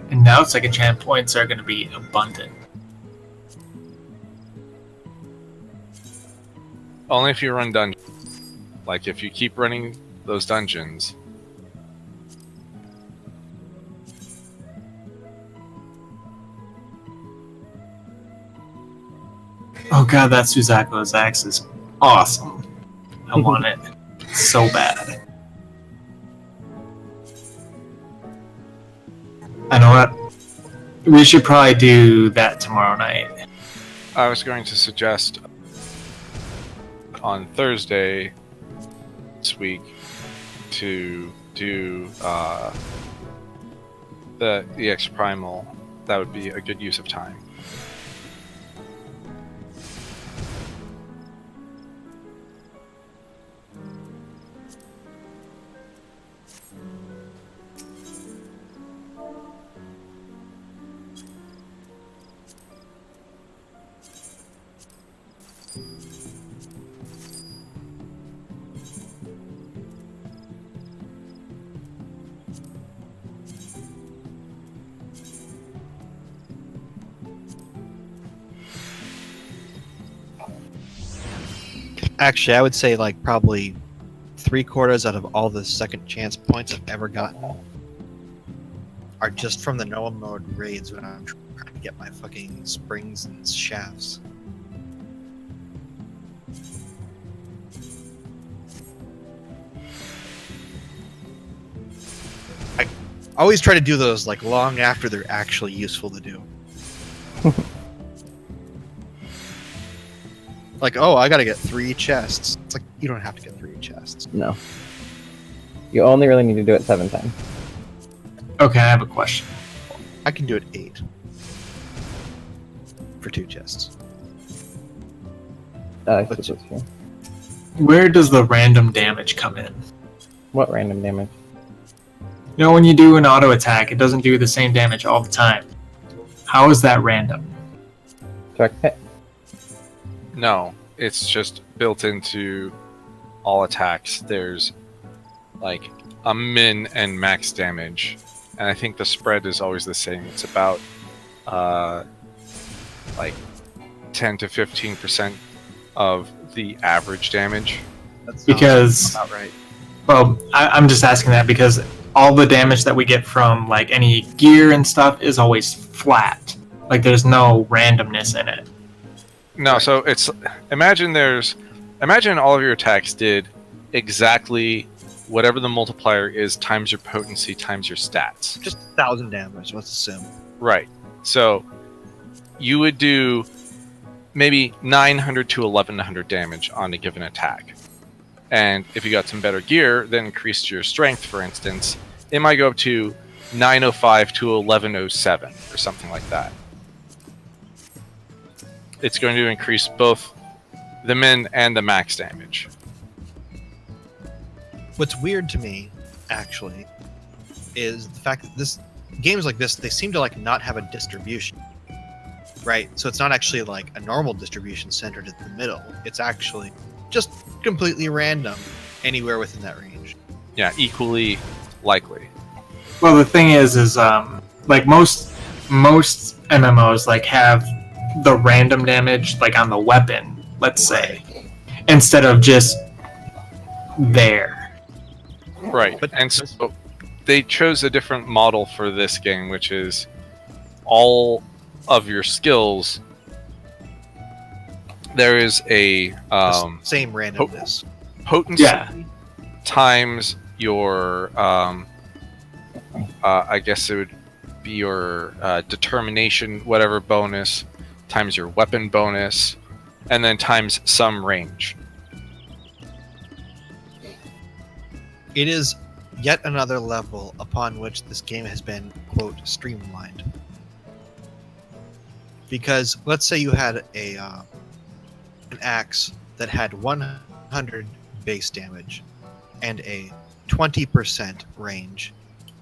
[SPEAKER 2] And now second chance points are going to be abundant.
[SPEAKER 1] Only if you run dungeons. Like if you keep running those dungeons.
[SPEAKER 2] Oh god, that Suzako's axe is awesome. I want it so bad. I know what? We should probably do that tomorrow night.
[SPEAKER 1] I was going to suggest on Thursday this week to do the EX Primal. That would be a good use of time.
[SPEAKER 4] Actually, I would say like probably 3/4 out of all the second chance points I've ever gotten are just from the normal mode raids when I'm trying to get my fucking springs and shafts. I always try to do those like long after they're actually useful to do. Like, oh, I gotta get 3 chests. It's like, you don't have to get 3 chests.
[SPEAKER 3] No. You only really need to do it 7 times.
[SPEAKER 2] Okay, I have a question.
[SPEAKER 4] I can do it 8 for 2 chests.
[SPEAKER 3] I
[SPEAKER 4] What's-
[SPEAKER 3] suppose that's true.
[SPEAKER 2] Where does the random damage come in?
[SPEAKER 3] What random damage?
[SPEAKER 2] You know, when you do an auto attack, it doesn't do the same damage all the time. How is that random?
[SPEAKER 3] Direct hit.
[SPEAKER 1] No, it's just built into all attacks. There's like a min and max damage, and I think the spread is always the same. It's about like 10 to 15% of the average damage.
[SPEAKER 4] That's
[SPEAKER 2] Because,
[SPEAKER 4] about right.
[SPEAKER 2] well, I'm just asking that because all the damage that we get from like any gear and stuff is always flat. Like there's no randomness in it.
[SPEAKER 1] No, so it's imagine all of your attacks did exactly whatever the multiplier is times your potency times your stats.
[SPEAKER 4] Just 1,000 damage, let's assume.
[SPEAKER 1] Right. So you would do maybe 900 to 1100 damage on a given attack. And if you got some better gear that increased your strength, for instance, it might go up to 905 to 1107 or something like that. It's going to increase both the min and the max damage.
[SPEAKER 4] What's weird to me, actually, is the fact that games like this, they seem to like not have a distribution. Right? So it's not actually like a normal distribution centered in the middle. It's actually just completely random anywhere within that range.
[SPEAKER 1] Yeah, equally likely.
[SPEAKER 2] Well, the thing is like most MMOs like have the random damage like on the weapon, let's say, instead of just there.
[SPEAKER 1] Right.
[SPEAKER 4] But-
[SPEAKER 1] And so they chose a different model for this game, which is all of your skills. There is a
[SPEAKER 4] Same randomness.
[SPEAKER 1] potency
[SPEAKER 2] Yeah.
[SPEAKER 1] times your I guess it would be your determination, whatever bonus, times your weapon bonus, and then times some range.
[SPEAKER 4] It is yet another level upon which this game has been, quote, streamlined. Because let's say you had an axe that had 100 base damage and a 20% range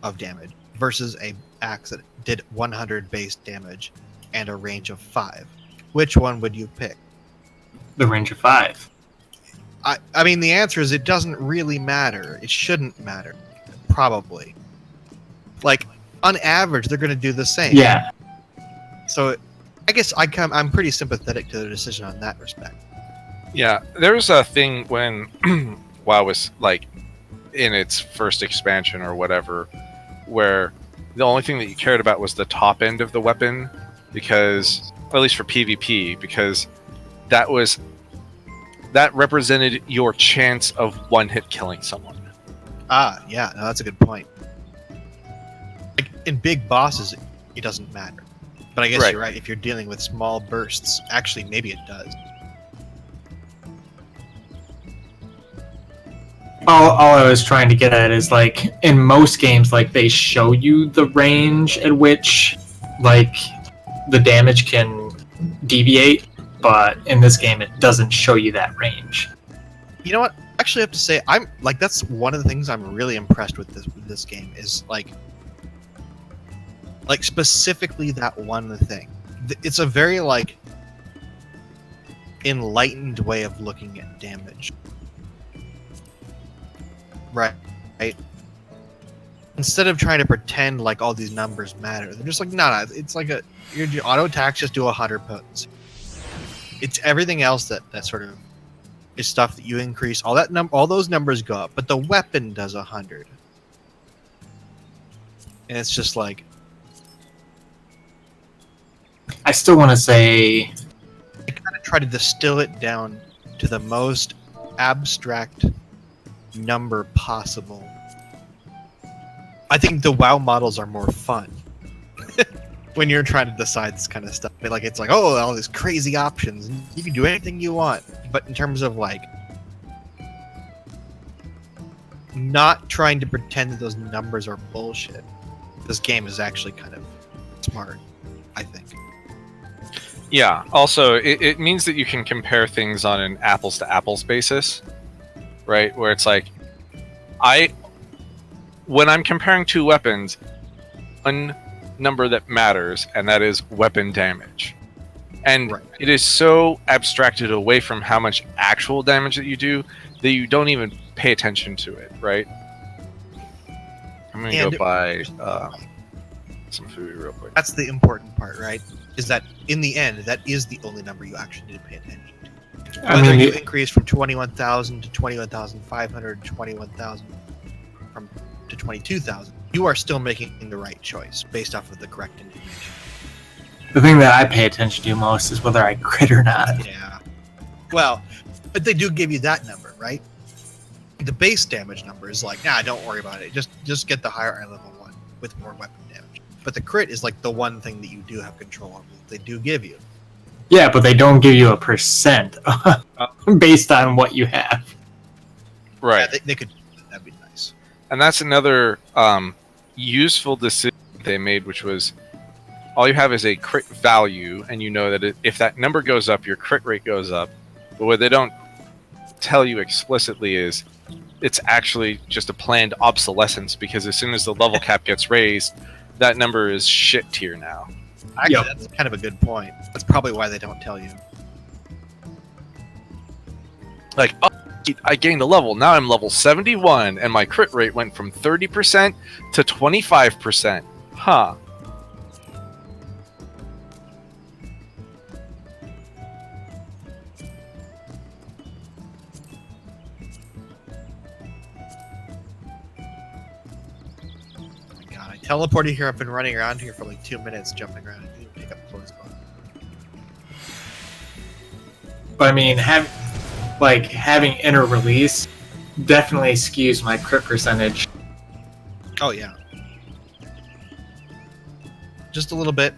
[SPEAKER 4] of damage versus a axe that did 100 base damage and a range of 5. Which one would you pick?
[SPEAKER 2] The range of 5.
[SPEAKER 4] I mean, the answer is it doesn't really matter. It shouldn't matter. Probably. Like, on average, they're going to do the same.
[SPEAKER 2] Yeah.
[SPEAKER 4] So, I guess I'm pretty sympathetic to the decision on that respect.
[SPEAKER 1] Yeah, there was a thing when WoW was like in its first expansion or whatever, where the only thing that you cared about was the top end of the weapon, because, at least for PvP, because that represented your chance of one-hit killing someone.
[SPEAKER 4] Ah, yeah, no, that's a good point. Like, in big bosses, it doesn't matter. But I guess
[SPEAKER 1] Right.
[SPEAKER 4] you're right. If you're dealing with small bursts, actually, maybe it does.
[SPEAKER 2] All I was trying to get at is like in most games, like they show you the range at which like the damage can deviate, but in this game it doesn't show you that range.
[SPEAKER 4] You know what? Actually, I have to say, I'm like that's one of the things I'm really impressed with this game is like specifically that one thing. It's a very like enlightened way of looking at damage. Right. Instead of trying to pretend like all these numbers matter, they're just like, no, it's like your auto attacks just do 100 potency. It's everything else that sort of is stuff that you increase. All those numbers go up, but the weapon does 100. And it's just like,
[SPEAKER 2] I still want to say
[SPEAKER 4] I kind of try to distill it down to the most abstract number possible. I think the WoW models are more fun when you're trying to decide this kind of stuff. Like, it's like, oh, all these crazy options. You can do anything you want. But in terms of like not trying to pretend that those numbers are bullshit, this game is actually kind of smart, I think.
[SPEAKER 1] Yeah. Also, it means that you can compare things on an apples to apples basis, right? Where it's like, when I'm comparing two weapons, one number that matters, and that is weapon damage. And
[SPEAKER 4] Right.
[SPEAKER 1] it is so abstracted away from how much actual damage that you do that you don't even pay attention to it, right? I'm gonna
[SPEAKER 4] And-
[SPEAKER 1] go buy some food real quick.
[SPEAKER 4] That's the important part, right? Is that in the end, that is the only number you actually need to pay attention to.
[SPEAKER 2] I
[SPEAKER 4] Whether
[SPEAKER 2] mean,
[SPEAKER 4] you increase from 21,000 to 21,500 to 21,000 to 22,000, you are still making the right choice based off of the correct information.
[SPEAKER 2] the thing that I pay attention to most is whether I crit or not.
[SPEAKER 4] Yeah. Well, but they do give you that number, right? The base damage number is like, nah, don't worry about it. Just get the higher level one with more weapon damage. But the crit is like the one thing that you do have control over. That they do give you.
[SPEAKER 2] Yeah, but they don't give you a percent based on what you have.
[SPEAKER 1] Right.
[SPEAKER 4] Yeah, they could. That'd be nice.
[SPEAKER 1] And that's another useful decision they made, which was all you have is a crit value, and you know that if that number goes up, your crit rate goes up. But what they don't tell you explicitly is it's actually just a planned obsolescence, because as soon as the level cap gets raised, that number is shit tier now.
[SPEAKER 4] Actually,
[SPEAKER 2] Yep.
[SPEAKER 4] that's kind of a good point. That's probably why they don't tell you.
[SPEAKER 1] Like, oh, I gained a level. Now I'm level 71, and my crit rate went from 30% to 25%. Huh.
[SPEAKER 4] Oh my god, I teleported here. I've been running around here for like 2 minutes, jumping around. I didn't even pick up the clothes.
[SPEAKER 2] But I mean, having inner release definitely skews my crit percentage.
[SPEAKER 4] Oh yeah, just a little bit.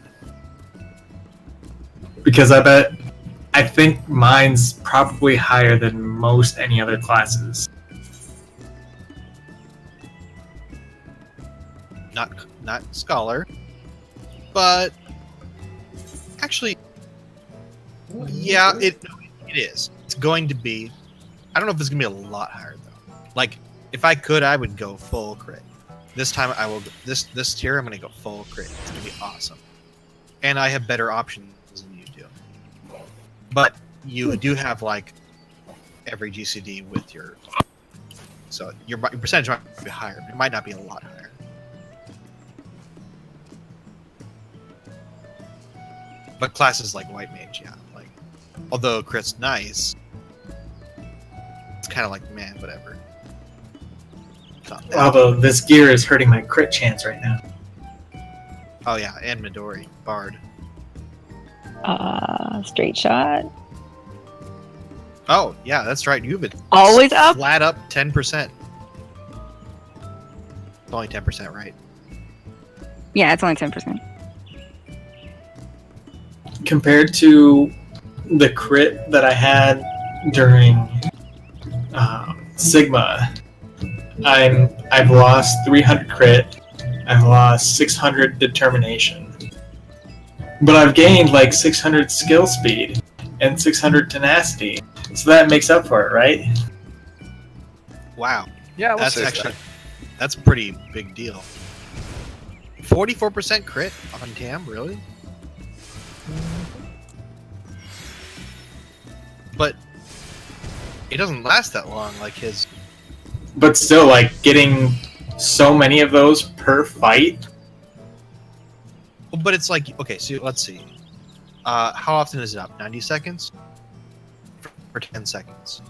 [SPEAKER 2] Because I think mine's probably higher than most any other classes.
[SPEAKER 4] Not scholar, but actually, yeah, it is. It's going to be. I don't know if it's gonna be a lot higher though. Like, if I could, I would go full crit. This time, I will. This tier, I'm gonna go full crit. It's gonna be awesome, and I have better options than you do. But you do have like every GCD with your, so your percentage might be higher. But it might not be a lot higher. But classes like White Mage, yeah. Like, although crit's nice, it's kind of like, man, whatever. It's not bad.
[SPEAKER 2] Although this gear is hurting my crit chance right now.
[SPEAKER 4] Oh yeah, and Midori, Bard.
[SPEAKER 6] Straight shot.
[SPEAKER 4] Oh yeah, that's right. You've been
[SPEAKER 6] Always up.
[SPEAKER 4] flat up 10%. It's only 10%, right?
[SPEAKER 6] Yeah, it's only 10%.
[SPEAKER 2] Compared to the crit that I had during Sigma, I've lost 300 crit. I've lost 600 determination, but I've gained like 600 skill speed and 600 tenacity. So that makes up for it, right?
[SPEAKER 4] Wow,
[SPEAKER 1] Yeah,
[SPEAKER 4] that's actually that's a pretty big deal. 44% crit on Tam, really? But it doesn't last that long, like his.
[SPEAKER 2] But still, like getting so many of those per fight.
[SPEAKER 4] But it's like, okay, so let's see. How often is it up? 90 seconds? For 10 seconds.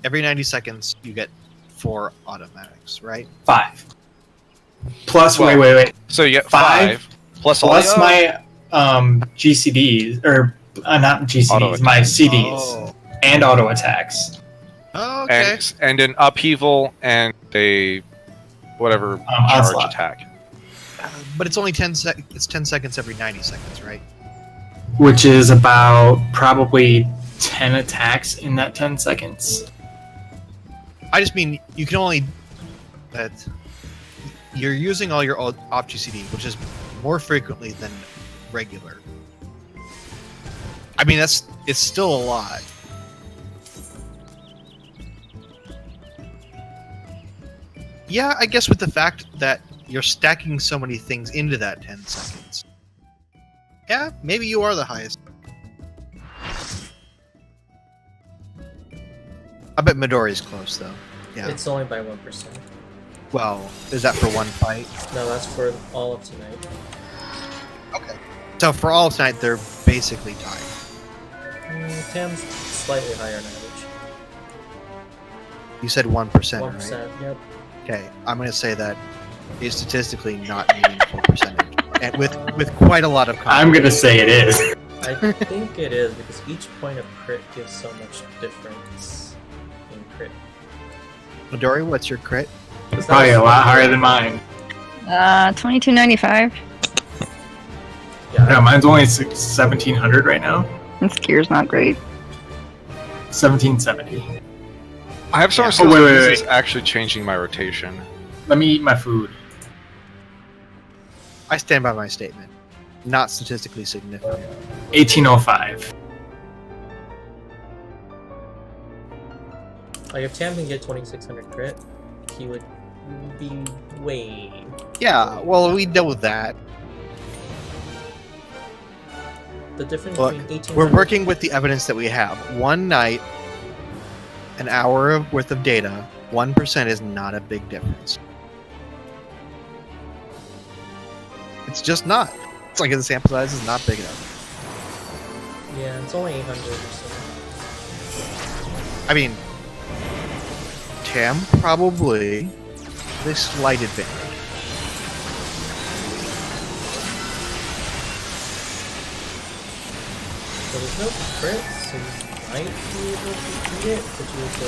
[SPEAKER 4] every 90 seconds you get 4 automatics, right?
[SPEAKER 2] 5. Plus,
[SPEAKER 1] Well,
[SPEAKER 2] wait.
[SPEAKER 1] So you get
[SPEAKER 2] 5
[SPEAKER 1] 5 plus
[SPEAKER 2] Plus
[SPEAKER 1] audio?
[SPEAKER 2] my GCDs, or not GCDs,
[SPEAKER 1] Auto
[SPEAKER 2] my
[SPEAKER 1] attack.
[SPEAKER 2] CDs, and auto attacks.
[SPEAKER 4] Oh, okay.
[SPEAKER 1] and an upheaval and a whatever charge
[SPEAKER 2] Onslaught.
[SPEAKER 1] attack.
[SPEAKER 4] But it's only 10 It's 10 seconds every 90 seconds, right?
[SPEAKER 2] Which is about probably 10 attacks in that 10 seconds.
[SPEAKER 4] I just mean you can only that you're using all your off GCD, which is more frequently than regular. I mean, it's still a lot. Yeah, I guess with the fact that you're stacking so many things into that 10 seconds. Yeah, maybe you are the highest. I bet Midori's close, though. Yeah.
[SPEAKER 5] It's only by 1%.
[SPEAKER 4] Well, is that for one fight?
[SPEAKER 5] No, that's for all of tonight.
[SPEAKER 4] Okay. So for all of tonight, they're basically tied.
[SPEAKER 5] Tam's slightly higher on average.
[SPEAKER 4] You said 1%,
[SPEAKER 5] 1%,
[SPEAKER 4] right?
[SPEAKER 5] yep.
[SPEAKER 4] Okay, I'm going to say that is statistically not meaningful percentage, and with quite a lot of.
[SPEAKER 2] I'm gonna say it is.
[SPEAKER 5] I think it is, because each point of crit gives so much difference in crit.
[SPEAKER 4] Midori, what's your crit?
[SPEAKER 2] Probably a lot higher than mine.
[SPEAKER 6] 2295.
[SPEAKER 2] Yeah, mine's only 1700 right now.
[SPEAKER 6] This gear's not great.
[SPEAKER 2] 1770.
[SPEAKER 1] I have some
[SPEAKER 2] Yeah.
[SPEAKER 1] sense
[SPEAKER 2] Oh, wait,
[SPEAKER 1] that
[SPEAKER 2] wait,
[SPEAKER 1] this
[SPEAKER 2] wait.
[SPEAKER 1] is actually changing my rotation.
[SPEAKER 2] Let me eat my food.
[SPEAKER 4] I stand by my statement. Not statistically significant.
[SPEAKER 2] 1805.
[SPEAKER 5] Like, if Tam can get 2600 crit, he would be way.
[SPEAKER 4] Yeah, well, we know that.
[SPEAKER 5] The difference
[SPEAKER 4] Look,
[SPEAKER 5] between 1800.
[SPEAKER 4] we're working with the evidence that we have. One night, an hour worth of data, 1% is not a big difference. It's just not. It's like the sample size is not big enough.
[SPEAKER 5] Yeah, it's only 800 or so.
[SPEAKER 4] I mean, Tam probably the slight advantage.
[SPEAKER 5] So there's no crit, so you might be able to beat it, but you also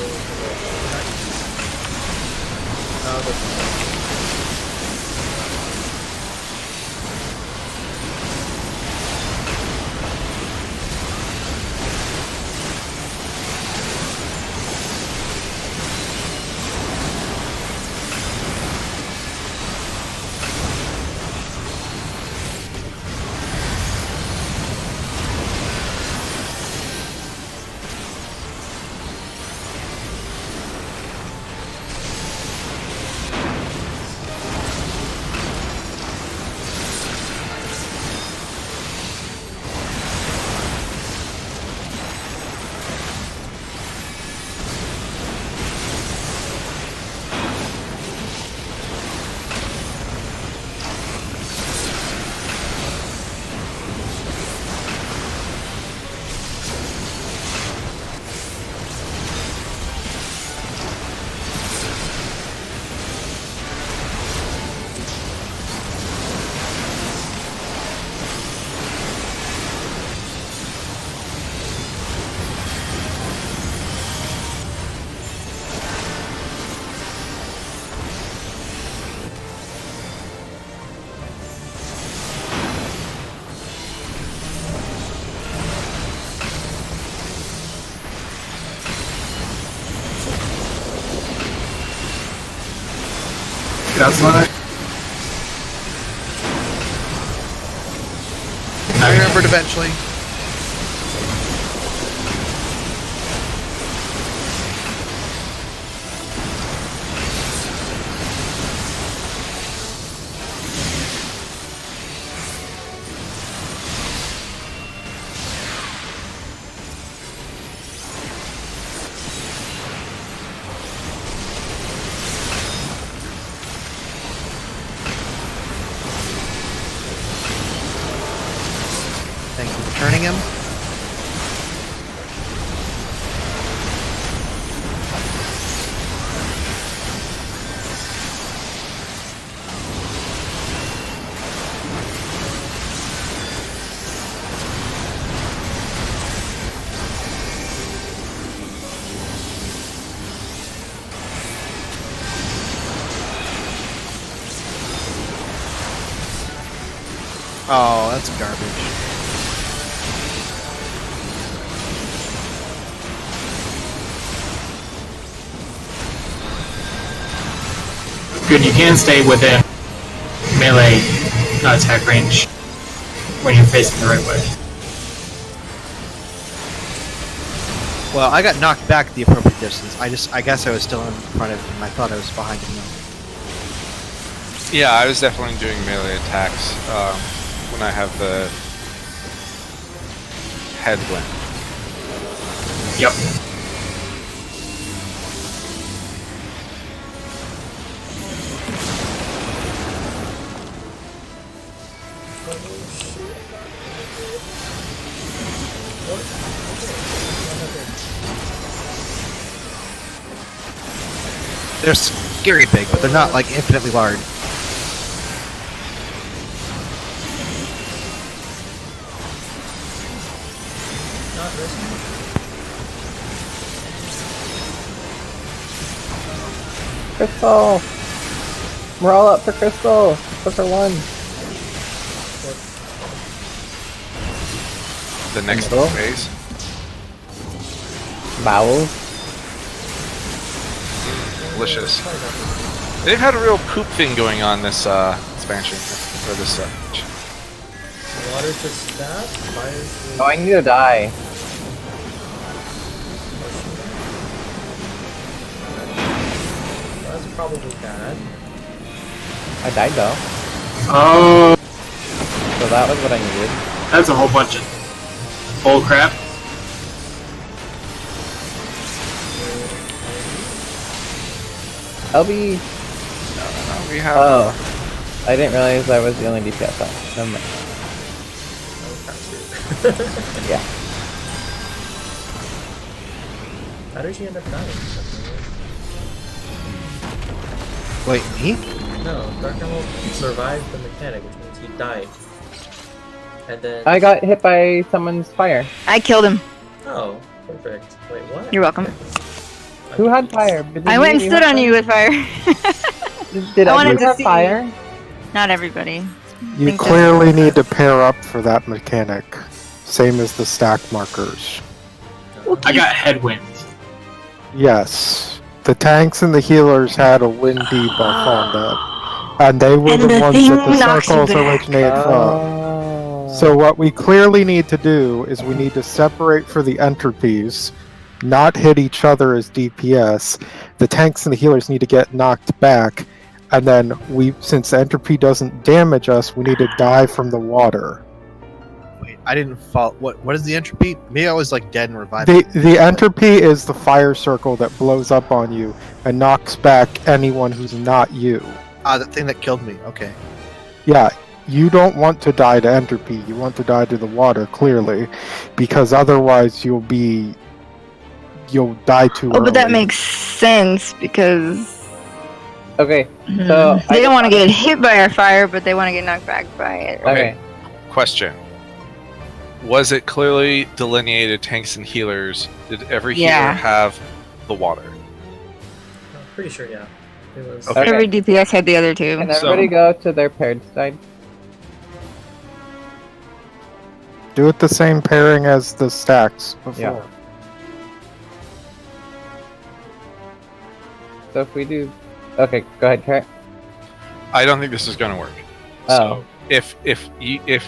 [SPEAKER 2] That's not.
[SPEAKER 4] I remembered eventually. Thank you for turning him. Oh, that's garbage.
[SPEAKER 2] Good, you can stay within melee attack range when you're facing the right way.
[SPEAKER 4] Well, I got knocked back the appropriate distance. I guess I was still in front of him. I thought I was behind him.
[SPEAKER 1] Yeah, I was definitely doing melee attacks when I have the headwind.
[SPEAKER 2] Yep.
[SPEAKER 4] They're scary big, but they're not like infinitely large.
[SPEAKER 3] Crystal! We're all up for Crystal! Go for one.
[SPEAKER 1] The next
[SPEAKER 3] Middle?
[SPEAKER 1] phase.
[SPEAKER 3] Bowels.
[SPEAKER 1] Delicious. They've had a real poop thing going on this expansion or this
[SPEAKER 5] Water to stab, fire to...
[SPEAKER 3] Oh, I need to die.
[SPEAKER 5] That's probably bad.
[SPEAKER 3] I died though.
[SPEAKER 2] Oh,
[SPEAKER 3] So that was what I needed.
[SPEAKER 2] that's a whole bunch of bull crap.
[SPEAKER 3] LB!
[SPEAKER 1] we have.
[SPEAKER 3] Oh. I didn't realize I was the only DPS up. Never mind. Yeah.
[SPEAKER 5] How did she end up dying?
[SPEAKER 4] Wait, me?
[SPEAKER 5] No, Dark Emerald survived the mechanic, which means he died. And then...
[SPEAKER 3] I got hit by someone's fire.
[SPEAKER 6] I killed him.
[SPEAKER 5] Oh, perfect. Wait, what?
[SPEAKER 6] You're welcome.
[SPEAKER 3] Who had fire? Did
[SPEAKER 6] I
[SPEAKER 3] you-
[SPEAKER 6] went and
[SPEAKER 3] you
[SPEAKER 6] stood
[SPEAKER 3] had
[SPEAKER 6] on you with fire.
[SPEAKER 3] Did
[SPEAKER 6] I wanted
[SPEAKER 3] everyone
[SPEAKER 6] to
[SPEAKER 3] have
[SPEAKER 6] see-
[SPEAKER 3] fire?
[SPEAKER 6] Not everybody.
[SPEAKER 7] You
[SPEAKER 6] think
[SPEAKER 7] clearly need to pair up for that mechanic. Same as the stack markers.
[SPEAKER 2] I got headwind.
[SPEAKER 7] Yes. The tanks and the healers had a wind debuff on them. And they were
[SPEAKER 6] And
[SPEAKER 7] the
[SPEAKER 6] the
[SPEAKER 7] ones
[SPEAKER 6] thing
[SPEAKER 7] that the
[SPEAKER 6] knocks you
[SPEAKER 7] circles
[SPEAKER 6] back.
[SPEAKER 7] originated from.
[SPEAKER 3] Oh.
[SPEAKER 7] So what we clearly need to do is we need to separate for the entropies, not hit each other as DPS. The tanks and the healers need to get knocked back, and then since the entropy doesn't damage us, we need to die from the water.
[SPEAKER 4] Wait, I didn't fall. What is the entropy? Maybe I was like dead and revived.
[SPEAKER 7] The entropy is the fire circle that blows up on you and knocks back anyone who's not you.
[SPEAKER 4] Ah, the thing that killed me. Okay.
[SPEAKER 7] Yeah, you don't want to die to entropy. You want to die to the water, clearly, because otherwise you'll die too early.
[SPEAKER 6] Oh, but that makes sense because
[SPEAKER 3] Okay, so
[SPEAKER 6] they don't want to get hit by our fire, but they want to get knocked back by it.
[SPEAKER 3] Okay.
[SPEAKER 1] Question. Was it clearly delineated tanks and healers? Did every healer
[SPEAKER 6] Yeah.
[SPEAKER 1] have the water?
[SPEAKER 5] I'm pretty sure, yeah. It was...
[SPEAKER 1] Okay.
[SPEAKER 6] Every DPS had the other two.
[SPEAKER 3] Can everybody go to their paired side?
[SPEAKER 7] Do it the same pairing as the stacks before.
[SPEAKER 3] Yeah. So if we do... Okay, go ahead, Kurt.
[SPEAKER 1] I don't think this is going to work.
[SPEAKER 3] Oh.
[SPEAKER 1] So if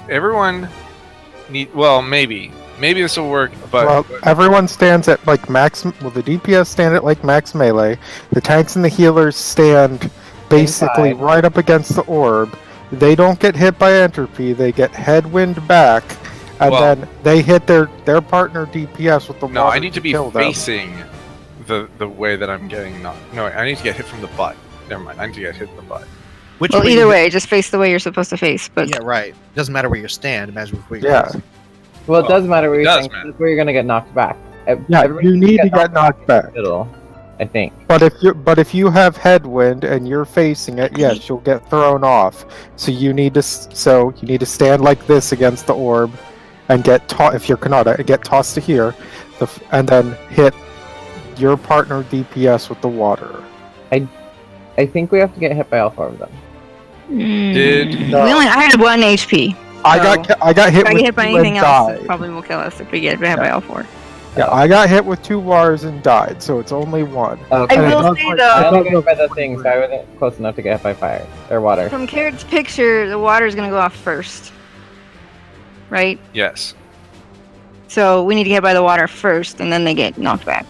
[SPEAKER 1] everyone maybe this will work, but
[SPEAKER 7] Well, everyone stands at like max. Well, the DPS stand at like max melee. The tanks and the healers stand basically
[SPEAKER 3] Inside.
[SPEAKER 7] right up against the orb. They don't get hit by entropy. They get headwind back, and
[SPEAKER 1] Well-
[SPEAKER 7] then they hit their partner DPS with the
[SPEAKER 1] no,
[SPEAKER 7] water
[SPEAKER 1] I need to be
[SPEAKER 7] kill them.
[SPEAKER 1] facing the way that I'm getting knocked. No, I need to get hit from the butt. Never mind. I need to get hit in the butt.
[SPEAKER 4] Which
[SPEAKER 6] Well,
[SPEAKER 4] way
[SPEAKER 6] either
[SPEAKER 4] you-
[SPEAKER 6] way, just face the way you're supposed to face. But
[SPEAKER 4] Yeah, right. Doesn't matter where you stand. It matters where you
[SPEAKER 7] Yeah.
[SPEAKER 3] Well, it
[SPEAKER 1] Oh,
[SPEAKER 3] does matter where
[SPEAKER 1] it
[SPEAKER 3] you're
[SPEAKER 1] does
[SPEAKER 3] saying, 'cause
[SPEAKER 1] matter.
[SPEAKER 3] that's where you're gonna get knocked back.
[SPEAKER 7] Yeah,
[SPEAKER 3] Everybody
[SPEAKER 7] you
[SPEAKER 3] needs
[SPEAKER 7] need to get knocked
[SPEAKER 3] in
[SPEAKER 7] back.
[SPEAKER 3] the middle, I think.
[SPEAKER 7] But if you have headwind and you're facing it, yes, you'll get thrown off. So you need to stand like this against the orb, and get if you're Kanata, get tossed to here, and then hit your partner DPS with the water.
[SPEAKER 3] I think we have to get hit by all four of them.
[SPEAKER 1] Did-
[SPEAKER 6] I had 1 HP.
[SPEAKER 7] I got hit
[SPEAKER 6] If I
[SPEAKER 7] with
[SPEAKER 6] get hit by
[SPEAKER 7] 2
[SPEAKER 6] anything
[SPEAKER 7] and
[SPEAKER 6] else, it
[SPEAKER 7] died.
[SPEAKER 6] probably will kill us if we get hit by all 4.
[SPEAKER 7] Yeah, I got hit with 2 waters and died, so it's only 1.
[SPEAKER 3] Okay.
[SPEAKER 6] I
[SPEAKER 7] And it
[SPEAKER 6] will
[SPEAKER 7] does
[SPEAKER 6] say
[SPEAKER 7] like-
[SPEAKER 6] though,
[SPEAKER 3] I
[SPEAKER 7] it
[SPEAKER 3] only
[SPEAKER 7] does
[SPEAKER 3] got
[SPEAKER 7] go
[SPEAKER 3] hit by the
[SPEAKER 7] for
[SPEAKER 3] thing,
[SPEAKER 7] 20
[SPEAKER 3] so I wasn't close enough to get hit by fire or water.
[SPEAKER 6] from Carrot's picture, the water's gonna go off first, right?
[SPEAKER 1] Yes.
[SPEAKER 6] So we need to get by the water first, and then they get knocked back.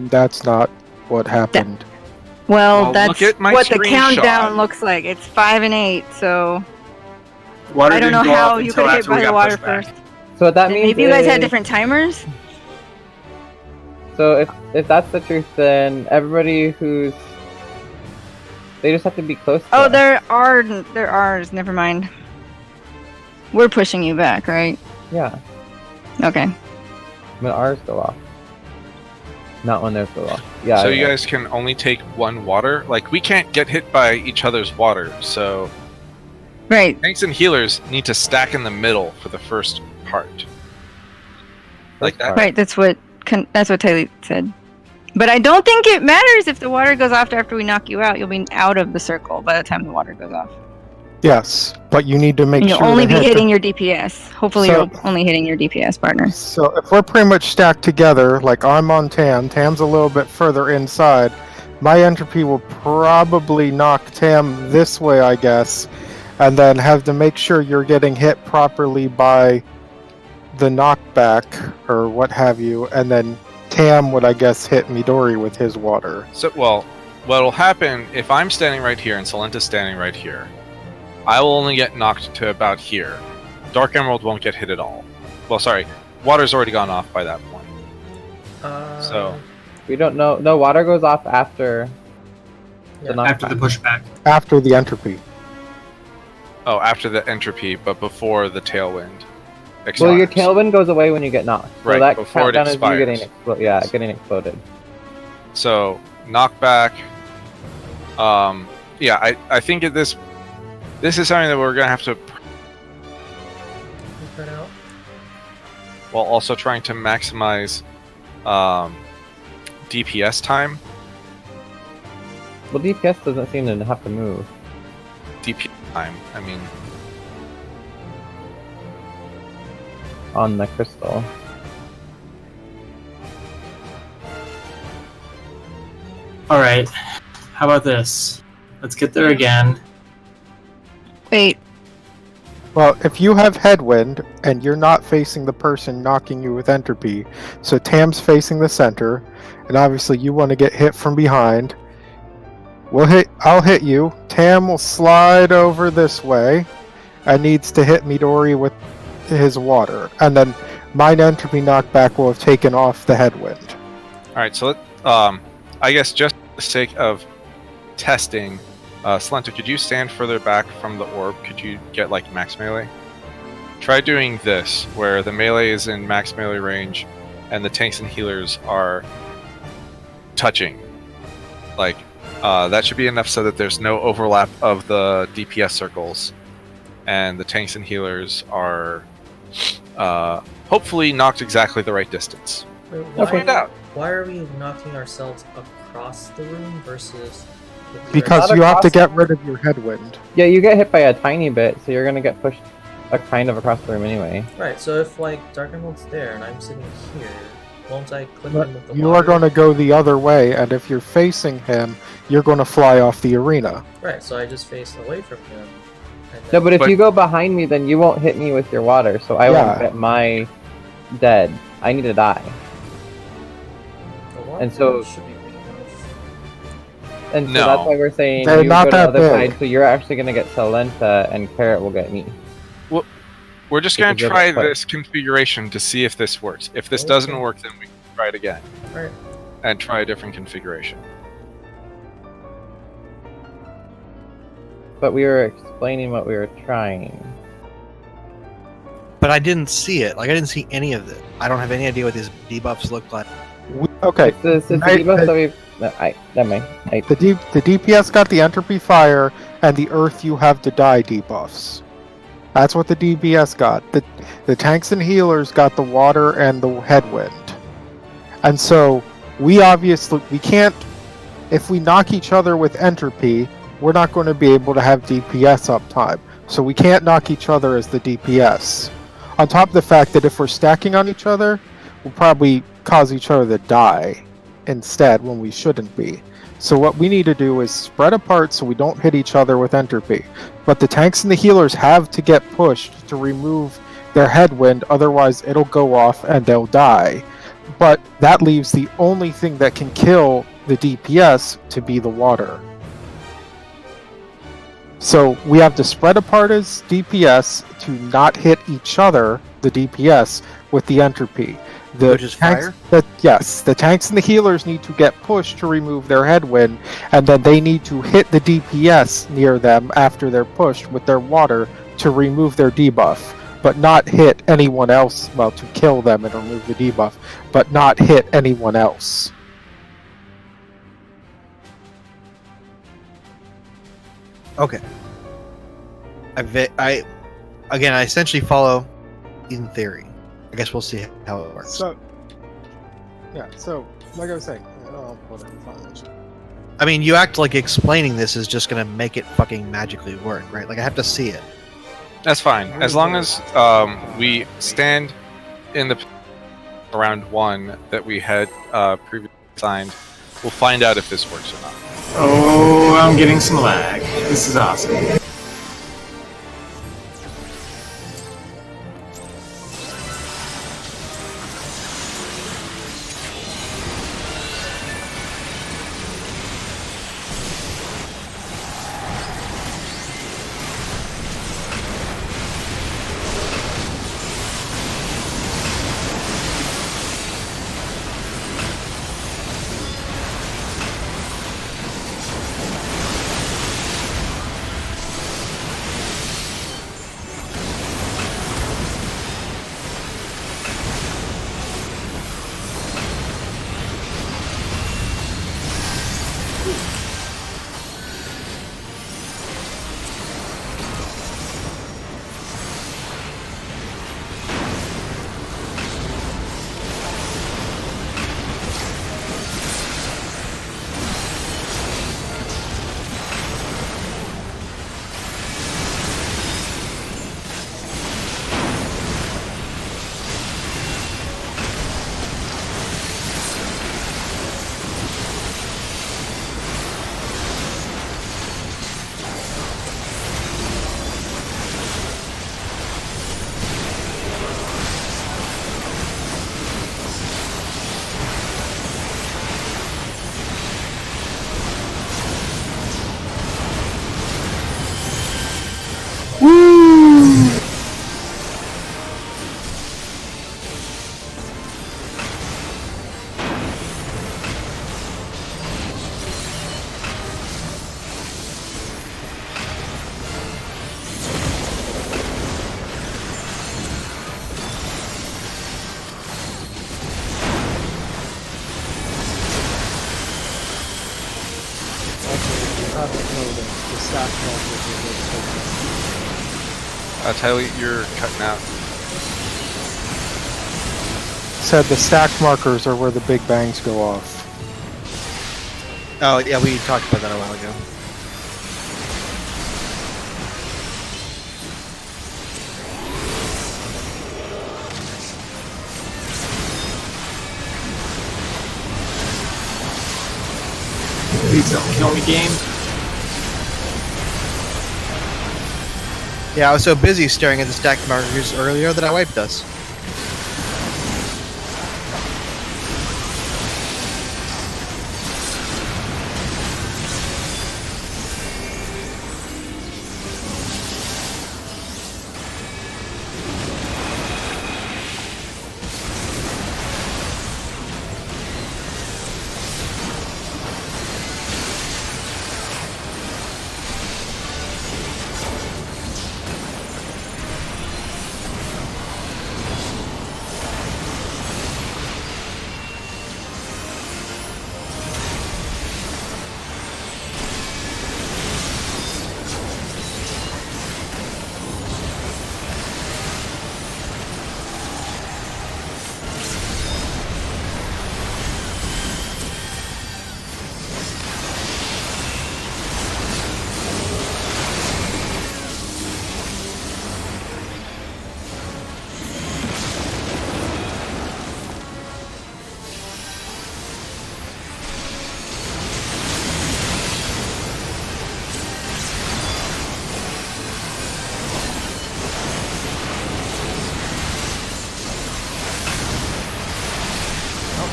[SPEAKER 7] That's not what happened.
[SPEAKER 6] Well,
[SPEAKER 1] Well,
[SPEAKER 6] that's
[SPEAKER 1] look at my
[SPEAKER 6] what the
[SPEAKER 1] screenshot.
[SPEAKER 6] countdown looks like. It's 5 and 8, so
[SPEAKER 2] Water
[SPEAKER 6] I don't
[SPEAKER 2] didn't
[SPEAKER 6] know
[SPEAKER 2] go
[SPEAKER 6] how
[SPEAKER 2] off
[SPEAKER 6] you
[SPEAKER 2] until
[SPEAKER 6] could hit
[SPEAKER 2] after we
[SPEAKER 6] by the
[SPEAKER 2] got
[SPEAKER 6] water
[SPEAKER 2] pushed back.
[SPEAKER 6] first.
[SPEAKER 3] So what that
[SPEAKER 6] And
[SPEAKER 3] means
[SPEAKER 6] maybe you guys had
[SPEAKER 3] is-
[SPEAKER 6] different timers.
[SPEAKER 3] So if that's the truth, then everybody who's they just have to be close. To
[SPEAKER 6] Oh,
[SPEAKER 3] us.
[SPEAKER 6] there are ours. Never mind. We're pushing you back, right?
[SPEAKER 3] Yeah,
[SPEAKER 6] Okay.
[SPEAKER 3] when ours go off, not when theirs go off. Yeah.
[SPEAKER 1] So
[SPEAKER 3] I
[SPEAKER 1] you
[SPEAKER 3] know.
[SPEAKER 1] guys can only take 1 water. Like, we can't get hit by each other's water, so
[SPEAKER 6] Right.
[SPEAKER 1] tanks and healers need to stack in the middle for the first part. Like that.
[SPEAKER 6] Right. That's what Taylor said. But I don't think it matters if the water goes off after we knock you out. You'll be out of the circle by the time the water goes off.
[SPEAKER 7] Yes, but you need to make
[SPEAKER 6] And you'll
[SPEAKER 7] sure
[SPEAKER 6] only
[SPEAKER 7] to
[SPEAKER 6] be
[SPEAKER 7] hit
[SPEAKER 6] hitting your DPS. Hopefully,
[SPEAKER 7] So-
[SPEAKER 6] you're only hitting your DPS partner.
[SPEAKER 7] So if we're pretty much stacked together, like I'm on Tam's a little bit further inside, my entropy will probably knock Tam this way, I guess, and then have to make sure you're getting hit properly by the knockback or what have you, and then Tam would, I guess, hit Midori with his water.
[SPEAKER 1] So, well, what'll happen if I'm standing right here and Salenta's standing right here, I will only get knocked to about here. Dark Emerald won't get hit at all. Well, sorry, water's already gone off by that point. So-
[SPEAKER 3] We don't know. No, water goes off after
[SPEAKER 5] Yeah,
[SPEAKER 3] the
[SPEAKER 2] After the
[SPEAKER 3] knockback.
[SPEAKER 2] pushback.
[SPEAKER 7] After the entropy.
[SPEAKER 1] Oh, after the entropy, but before the tailwind expires.
[SPEAKER 3] Well, your tailwind goes away when you get knocked. So
[SPEAKER 1] Right,
[SPEAKER 3] that
[SPEAKER 1] before it
[SPEAKER 3] countdown is you getting
[SPEAKER 1] expires.
[SPEAKER 3] getting exploded.
[SPEAKER 1] So knockback. Yeah, I think this is something that we're gonna have to,
[SPEAKER 5] Cut out.
[SPEAKER 1] while also trying to maximize DPS time.
[SPEAKER 3] Well, DPS doesn't seem to have to move.
[SPEAKER 1] DPS time. I mean,
[SPEAKER 3] On the crystal.
[SPEAKER 2] Alright. How about this? Let's get there again.
[SPEAKER 6] Wait.
[SPEAKER 7] Well, if you have headwind and you're not facing the person knocking you with entropy, so Tam's facing the center, and obviously you want to get hit from behind. I'll hit you. Tam will slide over this way and needs to hit Midori with his water. And then mine entropy knockback will have taken off the headwind.
[SPEAKER 1] all right. So I guess just for the sake of testing, Salenta, could you stand further back from the orb? Could you get like max melee? Try doing this, where the melee is in max melee range, and the tanks and healers are touching. Like, that should be enough so that there's no overlap of the DPS circles, and the tanks and healers are hopefully knocked exactly the right distance.
[SPEAKER 5] Wait,
[SPEAKER 1] We'll find out.
[SPEAKER 5] Why are we knocking ourselves across the room versus? the
[SPEAKER 7] Because
[SPEAKER 3] Not
[SPEAKER 7] you have to
[SPEAKER 3] across-
[SPEAKER 7] get rid of your headwind.
[SPEAKER 3] Yeah, you get hit by a tiny bit, so you're gonna get pushed kind of across the room anyway.
[SPEAKER 5] Right. So if like Dark Emerald's there and I'm sitting here, won't I click
[SPEAKER 7] But
[SPEAKER 5] him with the
[SPEAKER 7] you are
[SPEAKER 5] water?
[SPEAKER 7] going to go the other way, and if you're facing him, you're going to fly off the arena.
[SPEAKER 5] Right. So I just face away from him. And
[SPEAKER 3] No,
[SPEAKER 5] then-
[SPEAKER 3] but if
[SPEAKER 1] But-
[SPEAKER 3] you go behind me, then you won't hit me with your water, so I
[SPEAKER 7] Yeah.
[SPEAKER 3] won't get my dead. I need to die.
[SPEAKER 5] the water
[SPEAKER 3] and so-
[SPEAKER 5] should be big enough.
[SPEAKER 3] And so
[SPEAKER 1] No.
[SPEAKER 3] that's why we're saying
[SPEAKER 7] They're
[SPEAKER 3] you
[SPEAKER 7] not
[SPEAKER 3] go to the
[SPEAKER 7] that
[SPEAKER 3] other
[SPEAKER 7] big.
[SPEAKER 3] side, so you're actually gonna get Salenta and Carrot will get me.
[SPEAKER 1] We're just going
[SPEAKER 3] Because
[SPEAKER 1] to
[SPEAKER 3] of
[SPEAKER 1] try
[SPEAKER 3] the fight.
[SPEAKER 1] this configuration to see if this works. If this
[SPEAKER 5] Okay.
[SPEAKER 1] doesn't work, then we can try it again
[SPEAKER 5] Alright.
[SPEAKER 1] and try a different configuration.
[SPEAKER 3] But we were explaining what we were trying.
[SPEAKER 4] But I didn't see it. Like I didn't see any of it. I don't have any idea what these debuffs look like.
[SPEAKER 7] Okay,
[SPEAKER 3] It's the
[SPEAKER 7] I-
[SPEAKER 3] debuff
[SPEAKER 7] I-
[SPEAKER 3] that we've. No, never mind.
[SPEAKER 7] the DPS got the entropy fire and the earth you have to die debuffs. That's what the DPS got. The tanks and healers got the water and the headwind. And so we can't, if we knock each other with entropy, we're not going to be able to have DPS uptime. So we can't knock each other as the DPS. On top of the fact that if we're stacking on each other, we'll probably cause each other to die instead when we shouldn't be. So what we need to do is spread apart so we don't hit each other with entropy. But the tanks and the healers have to get pushed to remove their headwind, otherwise it'll go off and they'll die. But that leaves the only thing that can kill the DPS to be the water. So we have to spread apart as DPS to not hit each other, the DPS, with the entropy.
[SPEAKER 4] Which is fire?
[SPEAKER 7] Yes, the tanks and the healers need to get pushed to remove their headwind, and then they need to hit the DPS near them after they're pushed with their water to remove their debuff, but not hit anyone else, well, to kill them and remove the debuff, but not hit anyone else.
[SPEAKER 4] Okay. I essentially follow in theory. I guess we'll see how it works.
[SPEAKER 7] So, like I was saying, whatever, fine.
[SPEAKER 4] I mean, you act like explaining this is just going to make it fucking magically work, right? Like, I have to see it.
[SPEAKER 1] That's fine. As long as we stand in the around 1 that we had previously signed, we'll find out if this works or not.
[SPEAKER 2] Oh, I'm getting some lag. This is awesome.
[SPEAKER 1] Tyler, you're cutting out.
[SPEAKER 7] Said the stacked markers are where the big bangs go off.
[SPEAKER 4] Oh, yeah, we talked about that a while ago.
[SPEAKER 2] Please don't kill me, game.
[SPEAKER 4] Yeah, I was so busy staring at the stacked markers earlier that I wiped us.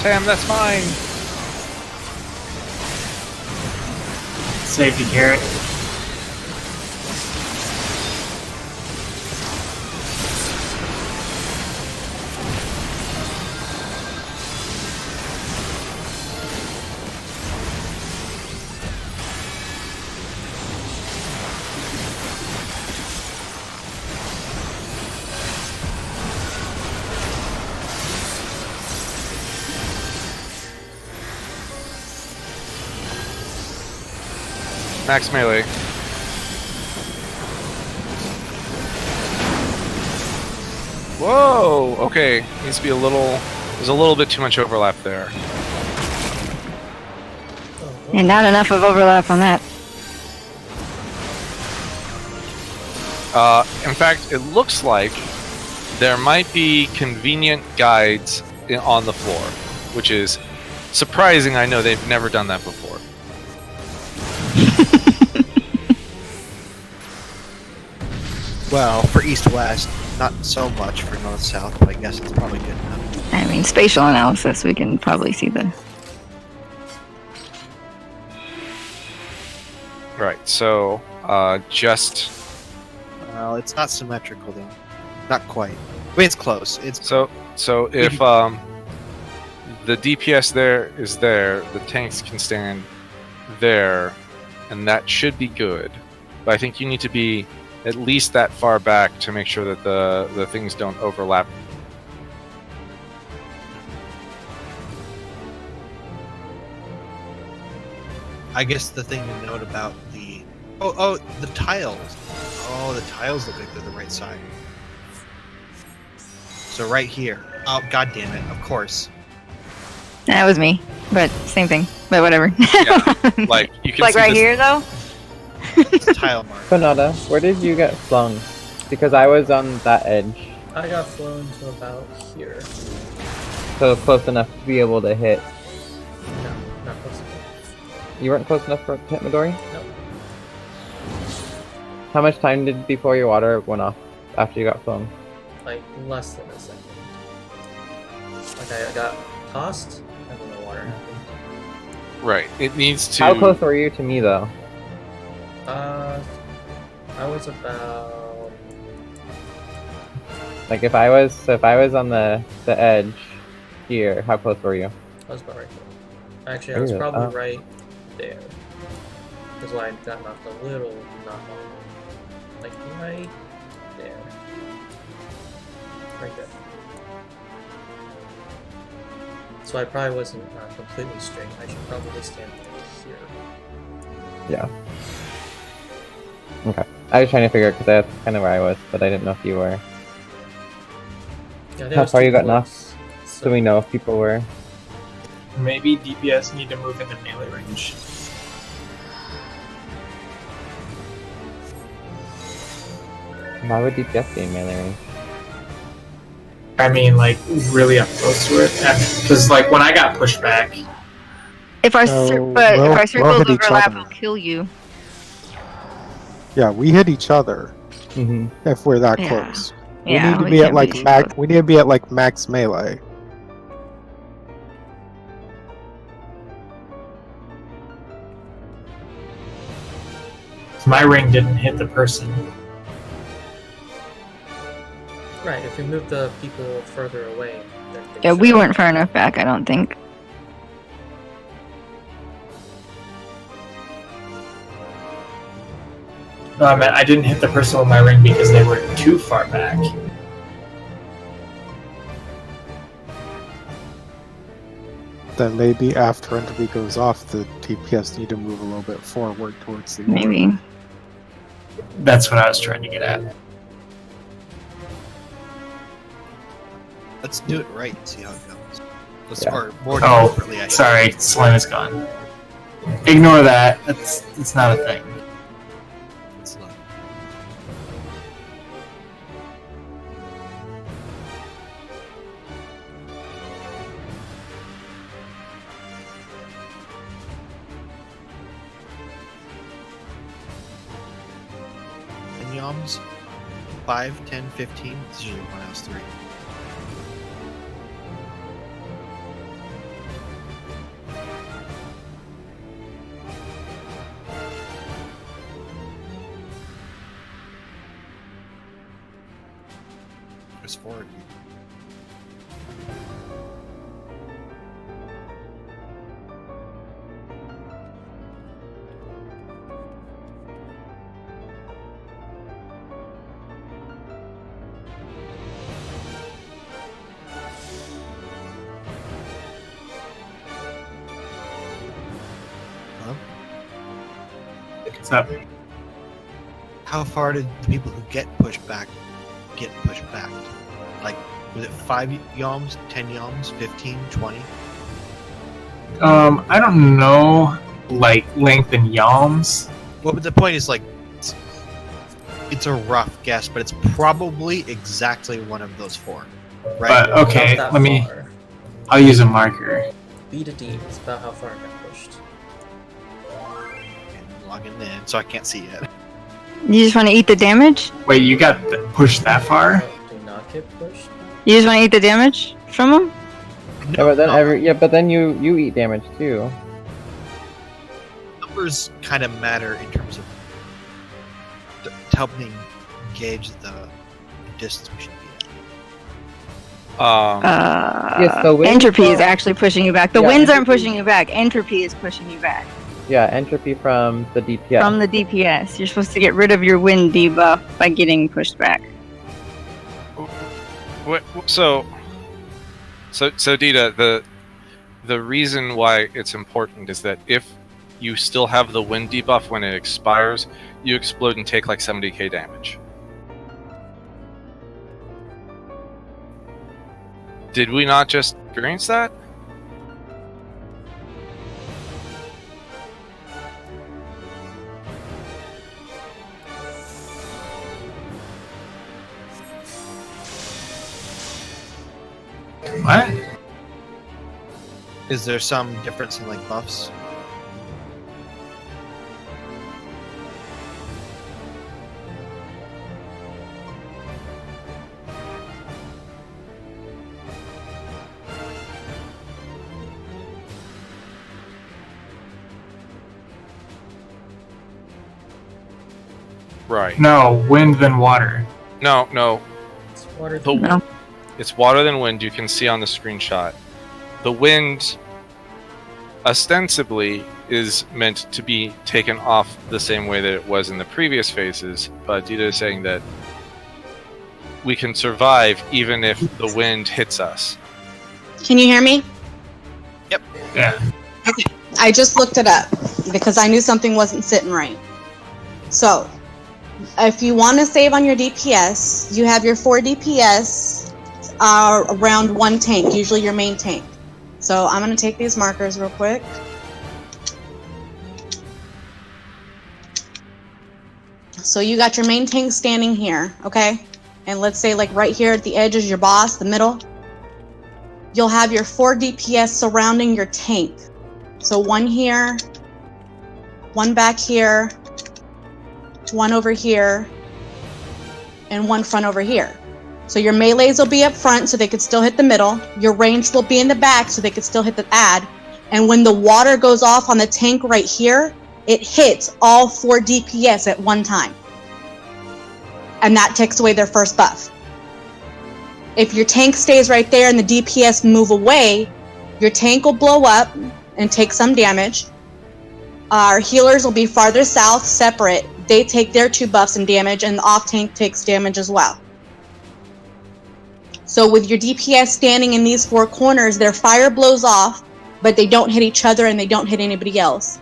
[SPEAKER 1] Sam, that's mine.
[SPEAKER 2] Safety carrot.
[SPEAKER 1] Max melee. Whoa! Okay, needs to be a little. There's a little bit too much overlap there.
[SPEAKER 6] And not enough of overlap on that.
[SPEAKER 1] In fact, it looks like there might be convenient guides on the floor, which is surprising. I know they've never done that before.
[SPEAKER 4] Well, for east-west, not so much for north-south, but I guess it's probably good enough.
[SPEAKER 6] I mean, spatial analysis, we can probably see the.
[SPEAKER 1] Right. So, just
[SPEAKER 4] Well, it's not symmetrical though. Not quite. I mean, it's close. It's
[SPEAKER 1] so if the DPS there is there, the tanks can stand there, and that should be good. But I think you need to be at least that far back to make sure that the things don't overlap.
[SPEAKER 4] I guess the thing to note about the the tiles. Oh, the tiles look like they're the right side. So right here. Oh, god damn it! Of course.
[SPEAKER 6] That was me, but same thing. But whatever.
[SPEAKER 1] Yeah, like you can
[SPEAKER 6] like
[SPEAKER 1] see
[SPEAKER 6] right
[SPEAKER 1] this-
[SPEAKER 6] here, though.
[SPEAKER 4] It's a tile mark.
[SPEAKER 3] Sonata, where did you get flung? Because I was on that edge,
[SPEAKER 5] I got flown to about here.
[SPEAKER 3] so close enough to be able to hit.
[SPEAKER 5] No, not close enough.
[SPEAKER 3] You weren't close enough for to hit Midori?
[SPEAKER 5] No.
[SPEAKER 3] How much time did before your water went off after you got flung?
[SPEAKER 5] Like less than a second. Like I got tossed, and then the water happened.
[SPEAKER 1] Right. It needs to.
[SPEAKER 3] How close were you to me though?
[SPEAKER 5] I was about.
[SPEAKER 3] Like if I was on the edge here, how close were you?
[SPEAKER 5] I was about right there. Actually, I was
[SPEAKER 3] Really?
[SPEAKER 5] probably
[SPEAKER 3] Oh.
[SPEAKER 5] right there. That's why I got knocked a little knocked off. Like right there. Right there. So I probably wasn't completely straight. I should probably stand here.
[SPEAKER 3] Yeah. Okay. I was trying to figure out because that's kind of where I was, but I didn't know if you were.
[SPEAKER 5] Yeah, there
[SPEAKER 3] How
[SPEAKER 5] was
[SPEAKER 3] far
[SPEAKER 5] two
[SPEAKER 3] you got
[SPEAKER 5] clicks,
[SPEAKER 3] knocked? So we know if people were.
[SPEAKER 2] Maybe DPS need to move into melee range.
[SPEAKER 3] Why would DPS be in melee range?
[SPEAKER 2] I mean, like, really up close to it. Because, like, when I got pushed back,
[SPEAKER 6] If our
[SPEAKER 7] No,
[SPEAKER 6] but if
[SPEAKER 7] we'll
[SPEAKER 6] our circles
[SPEAKER 7] hit each
[SPEAKER 6] overlap,
[SPEAKER 7] other.
[SPEAKER 6] it'll kill you.
[SPEAKER 7] Yeah, we hit each other
[SPEAKER 3] Mm-hmm.
[SPEAKER 7] if we're that
[SPEAKER 6] Yeah.
[SPEAKER 7] close.
[SPEAKER 6] Yeah,
[SPEAKER 7] we need to
[SPEAKER 6] we
[SPEAKER 7] be at
[SPEAKER 6] can't
[SPEAKER 7] like
[SPEAKER 6] too
[SPEAKER 7] max.
[SPEAKER 6] close.
[SPEAKER 7] We need to be at like max melee.
[SPEAKER 2] my ring didn't hit the person.
[SPEAKER 5] Right, if we move the people further away, then they
[SPEAKER 6] Yeah,
[SPEAKER 5] should-
[SPEAKER 6] we weren't far enough back, I don't think.
[SPEAKER 2] No, I meant I didn't hit the person with my ring because they were too far back.
[SPEAKER 7] Then maybe after entropy goes off, the DPS need to move a little bit forward towards the orb.
[SPEAKER 6] Maybe.
[SPEAKER 2] That's what I was trying to get at.
[SPEAKER 4] Let's do it right and see how it goes. Let's
[SPEAKER 3] Yeah.
[SPEAKER 4] or more
[SPEAKER 2] Oh,
[SPEAKER 4] deliberately. I
[SPEAKER 2] sorry, slime is gone. Ignore that. It's not a thing.
[SPEAKER 4] It's not. And Yoms, 5, 10, 15. This is usually 1 house 3. forward.
[SPEAKER 2] What's up?
[SPEAKER 4] How far did the people who get pushed back get pushed back? Like, was it 5 yalms, 10 yalms, 15, 20?
[SPEAKER 2] I don't know, like length in yalms.
[SPEAKER 4] Well, but the point is, like, it's a rough guess, but it's probably exactly one of those 4, right?
[SPEAKER 2] But okay,
[SPEAKER 5] Not that
[SPEAKER 2] let me.
[SPEAKER 5] far.
[SPEAKER 2] I'll use a marker.
[SPEAKER 5] B to D is about how far it got pushed.
[SPEAKER 4] I'm logging in, so I can't see yet.
[SPEAKER 6] You just want to eat the damage?
[SPEAKER 2] Wait, you got pushed that far?
[SPEAKER 5] Do not get pushed.
[SPEAKER 6] You just want to eat the damage from him?
[SPEAKER 3] Yeah, but then but then you eat damage too.
[SPEAKER 4] Numbers kind of matter in terms of helping gauge the distance we should be at.
[SPEAKER 3] Yes, the wind-
[SPEAKER 6] Entropy is actually pushing you back. The
[SPEAKER 3] Yeah,
[SPEAKER 6] winds aren't
[SPEAKER 3] entropy-
[SPEAKER 6] pushing you back. Entropy is pushing you back.
[SPEAKER 3] Yeah, entropy from the DPS.
[SPEAKER 6] From the DPS. You're supposed to get rid of your wind debuff by getting pushed back.
[SPEAKER 1] So Dita, the reason why it's important is that if you still have the wind debuff when it expires, you explode and take like 70k damage. Did we not just experience that?
[SPEAKER 2] What?
[SPEAKER 4] Is there some difference in, like, buffs?
[SPEAKER 1] Right.
[SPEAKER 2] No, wind then water.
[SPEAKER 1] No.
[SPEAKER 5] It's water.
[SPEAKER 1] The-
[SPEAKER 6] No.
[SPEAKER 1] It's water than wind. You can see on the screenshot. The wind, ostensibly, is meant to be taken off the same way that it was in the previous phases, but Dita is saying that we can survive even if the wind hits us.
[SPEAKER 8] Can you hear me?
[SPEAKER 2] Yeah.
[SPEAKER 8] I just looked it up because I knew something wasn't sitting right. So, if you want to save on your DPS, you have your 4 DPS around 1 tank, usually your main tank. So I'm going to take these markers real quick. So you got your main tank standing here, okay? And let's say like right here at the edge is your boss, the middle. You'll have your 4 DPS surrounding your tank. So 1 here, 1 back here, 1 over here, and 1 front over here. So your melees will be up front so they could still hit the middle. Your ranged will be in the back so they could still hit the add. And when the water goes off on the tank right here, it hits all 4 DPS at one time. And that takes away their first buff. If your tank stays right there and the DPS move away, your tank will blow up and take some damage. Our healers will be farther south, separate. They take their 2 buffs and damage, and the off tank takes damage as well. So with your DPS standing in these 4 corners, their fire blows off, but they don't hit each other and they don't hit anybody else.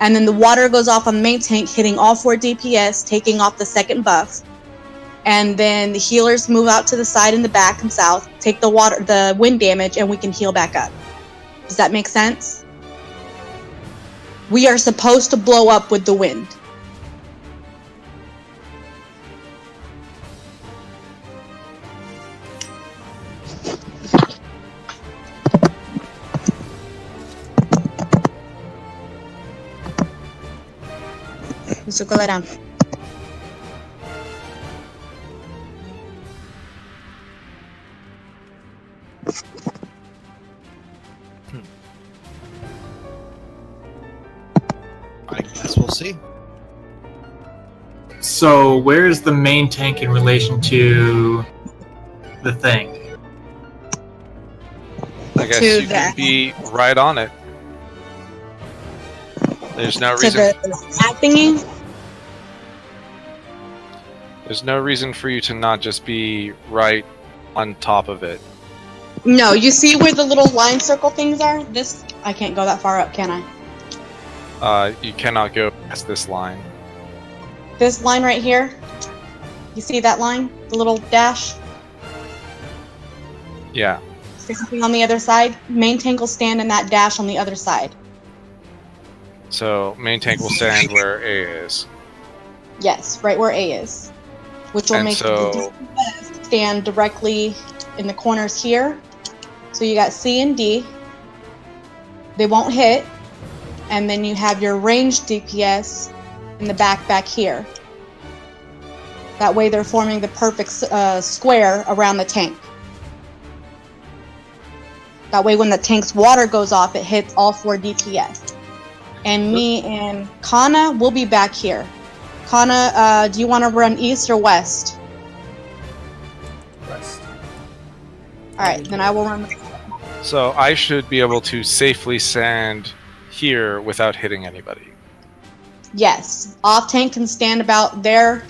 [SPEAKER 8] And then the water goes off on the main tank, hitting all 4 DPS, taking off the second buff. And then the healers move out to the side and the back and south, take the wind damage, and we can heal back up. Does that make sense? We are supposed to blow up with the wind. Circle it down.
[SPEAKER 4] I guess we'll see.
[SPEAKER 2] So where's the main tank in relation to the thing?
[SPEAKER 1] I guess
[SPEAKER 8] To
[SPEAKER 1] you
[SPEAKER 8] the-
[SPEAKER 1] can be right on it. There's no
[SPEAKER 8] To
[SPEAKER 1] reason.
[SPEAKER 8] that thingy?
[SPEAKER 1] There's no reason for you to not just be right on top of it.
[SPEAKER 8] No, you see where the little line circle things are? This, I can't go that far up, can I?
[SPEAKER 1] You cannot go past this line.
[SPEAKER 8] This line right here? You see that line? The little dash?
[SPEAKER 1] Yeah.
[SPEAKER 8] Something on the other side? Main tank will stand in that dash on the other side.
[SPEAKER 1] So main tank will stand where A is.
[SPEAKER 8] Yes, right where A is. Which will
[SPEAKER 1] And
[SPEAKER 8] make
[SPEAKER 1] so-
[SPEAKER 8] the DPS stand directly in the corners here. So you got C and D. They won't hit. And then you have your ranged DPS in the back here. That way they're forming the perfect square around the tank. That way when the tank's water goes off, it hits all 4 DPS. And me and Kana will be back here. Kana, do you want to run east or west?
[SPEAKER 5] West.
[SPEAKER 8] Alright, then I will run.
[SPEAKER 1] So I should be able to safely stand here without hitting anybody.
[SPEAKER 8] Yes. Off tank can stand about there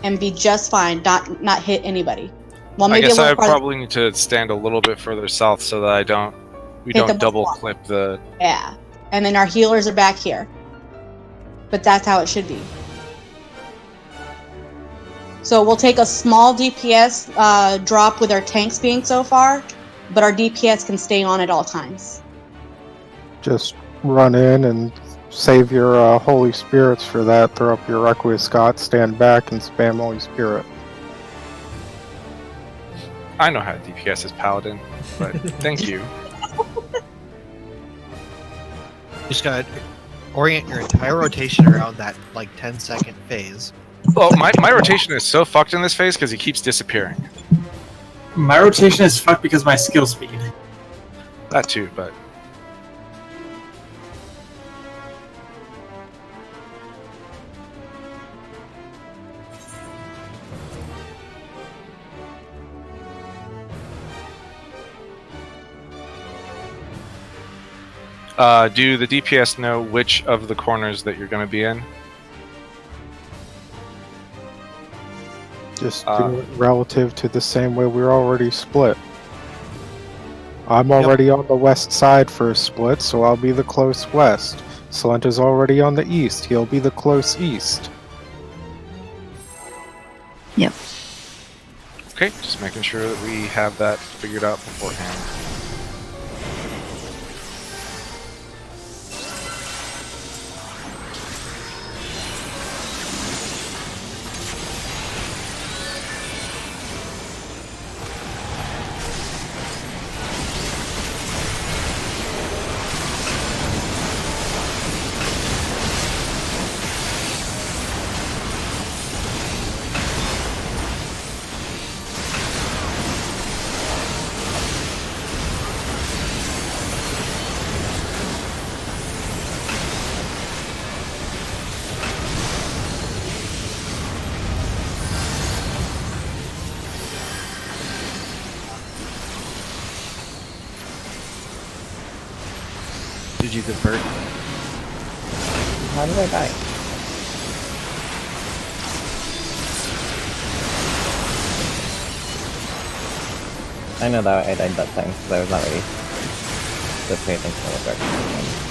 [SPEAKER 8] and be just fine, not hit anybody. Well,
[SPEAKER 1] I
[SPEAKER 8] maybe
[SPEAKER 1] guess
[SPEAKER 8] a
[SPEAKER 1] I
[SPEAKER 8] little
[SPEAKER 1] would
[SPEAKER 8] farther.
[SPEAKER 1] probably need to stand a little bit further south so that we
[SPEAKER 8] Hit the
[SPEAKER 1] don't double
[SPEAKER 8] block.
[SPEAKER 1] clip the.
[SPEAKER 8] Yeah. And then our healers are back here. But that's how it should be. So we'll take a small DPS drop with our tanks being so far, but our DPS can stay on at all times.
[SPEAKER 7] Just run in and save your Holy Spirits for that. Throw up your Requiescat, stand back, and spam Holy Spirit.
[SPEAKER 1] I know how to DPS as Paladin, but thank you.
[SPEAKER 4] You just gotta orient your entire rotation around that like 10-second phase.
[SPEAKER 1] Well, my rotation is so fucked in this phase because he keeps disappearing.
[SPEAKER 2] My rotation is fucked because my skill speed.
[SPEAKER 1] That too, but do the DPS know which of the corners that you're going to be in?
[SPEAKER 7] Just do it relative to the same way we're already split. I'm already on the west side for a split, so I'll be the close west. Salenta's already on the east, he'll be the close east.
[SPEAKER 6] Yep.
[SPEAKER 1] Okay, just making sure that we have that figured out beforehand.
[SPEAKER 4] Did you convert?
[SPEAKER 3] How did I die? I know that I died that time because I was not ready to pay attention to what direction I was going.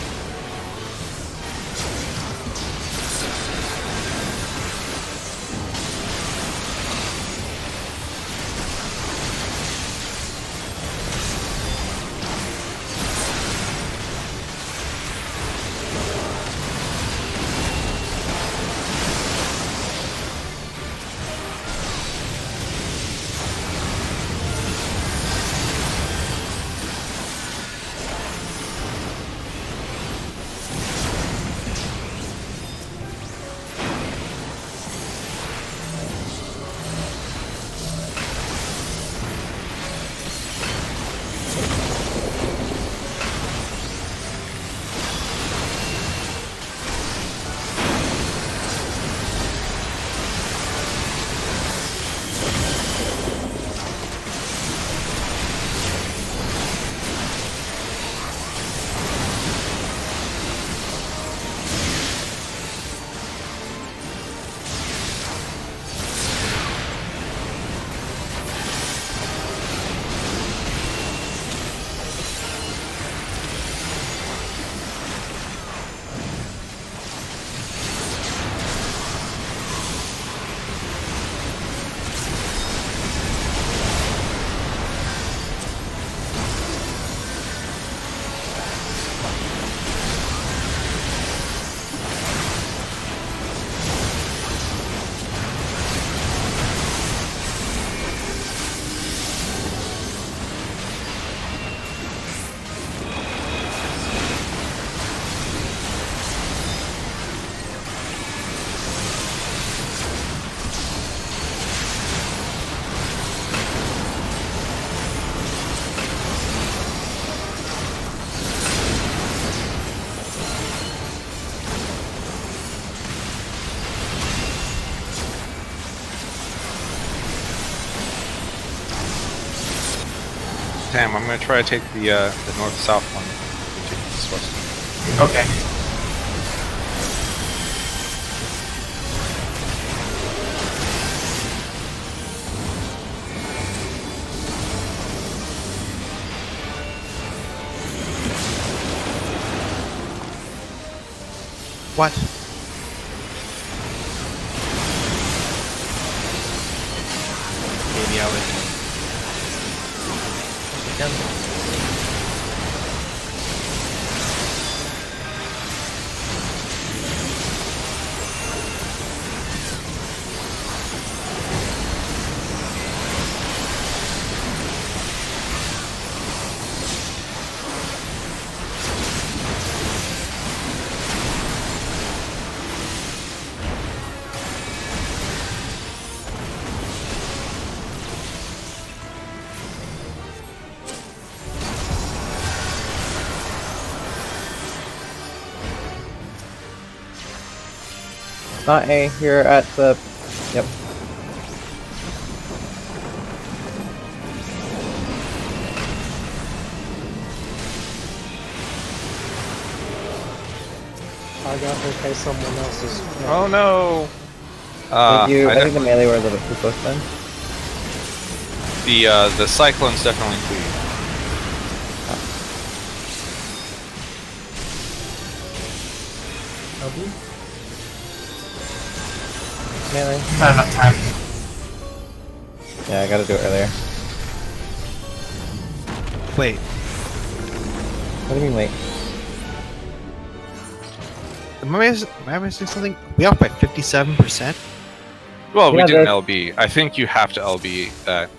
[SPEAKER 1] Pam, I'm going to try to take the north-south one. You take this west.
[SPEAKER 2] Okay.
[SPEAKER 4] What? Maybe I would.
[SPEAKER 3] Not A. You're at the. Yep.
[SPEAKER 9] I got hit by someone else's.
[SPEAKER 1] Oh no!
[SPEAKER 3] I think
[SPEAKER 1] I
[SPEAKER 3] the melee were a little bit too close then.
[SPEAKER 1] the cyclone's definitely clean.
[SPEAKER 5] LB?
[SPEAKER 3] Melee.
[SPEAKER 2] Not enough time.
[SPEAKER 3] Yeah, I gotta do it earlier.
[SPEAKER 4] Wait,
[SPEAKER 3] What do you mean late?
[SPEAKER 4] am I missing something? We off by 57%?
[SPEAKER 1] Well, we
[SPEAKER 3] Yeah,
[SPEAKER 1] didn't
[SPEAKER 3] that's-
[SPEAKER 1] LB. I think you have to LB that.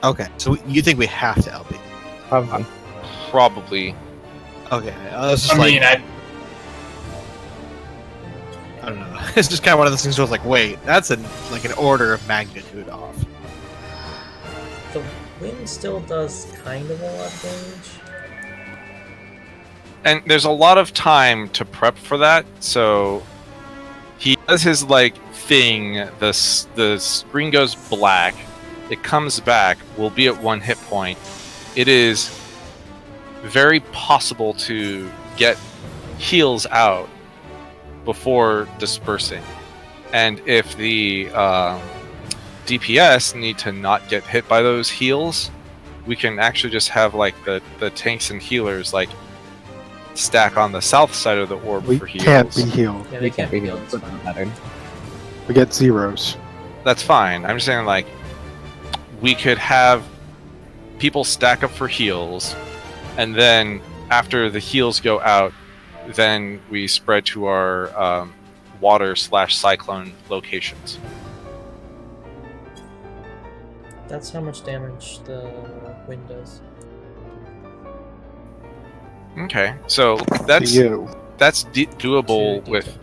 [SPEAKER 4] Okay, so you think we have to LB?
[SPEAKER 3] Probably.
[SPEAKER 1] Probably.
[SPEAKER 4] Okay, I was just
[SPEAKER 2] I
[SPEAKER 4] like,
[SPEAKER 2] mean,
[SPEAKER 4] I don't know. It's just kind of one of those things where I was like, wait, that's like an order of magnitude off.
[SPEAKER 5] The wind still does kind of a lot of damage.
[SPEAKER 1] And there's a lot of time to prep for that, so he does his like thing. The screen goes black. It comes back. We'll be at 1 hit point. It is very possible to get heals out before dispersing, and if the DPS need to not get hit by those heals, we can actually just have like the tanks and healers like stack on the south side of the orb
[SPEAKER 7] We
[SPEAKER 1] for heals.
[SPEAKER 7] can't be healed.
[SPEAKER 5] Yeah,
[SPEAKER 3] You
[SPEAKER 5] they
[SPEAKER 3] can't
[SPEAKER 5] can't
[SPEAKER 3] be
[SPEAKER 5] heal.
[SPEAKER 3] healed.
[SPEAKER 5] It's
[SPEAKER 3] It
[SPEAKER 5] fine.
[SPEAKER 3] doesn't matter.
[SPEAKER 7] We get zeros.
[SPEAKER 1] That's fine. I'm just saying like we could have people stack up for heals, and then after the heals go out, then we spread to our water/cyclone locations.
[SPEAKER 5] That's how much damage the wind does.
[SPEAKER 1] Okay, so
[SPEAKER 7] To
[SPEAKER 1] that's
[SPEAKER 7] you.
[SPEAKER 1] doable
[SPEAKER 5] To
[SPEAKER 1] with.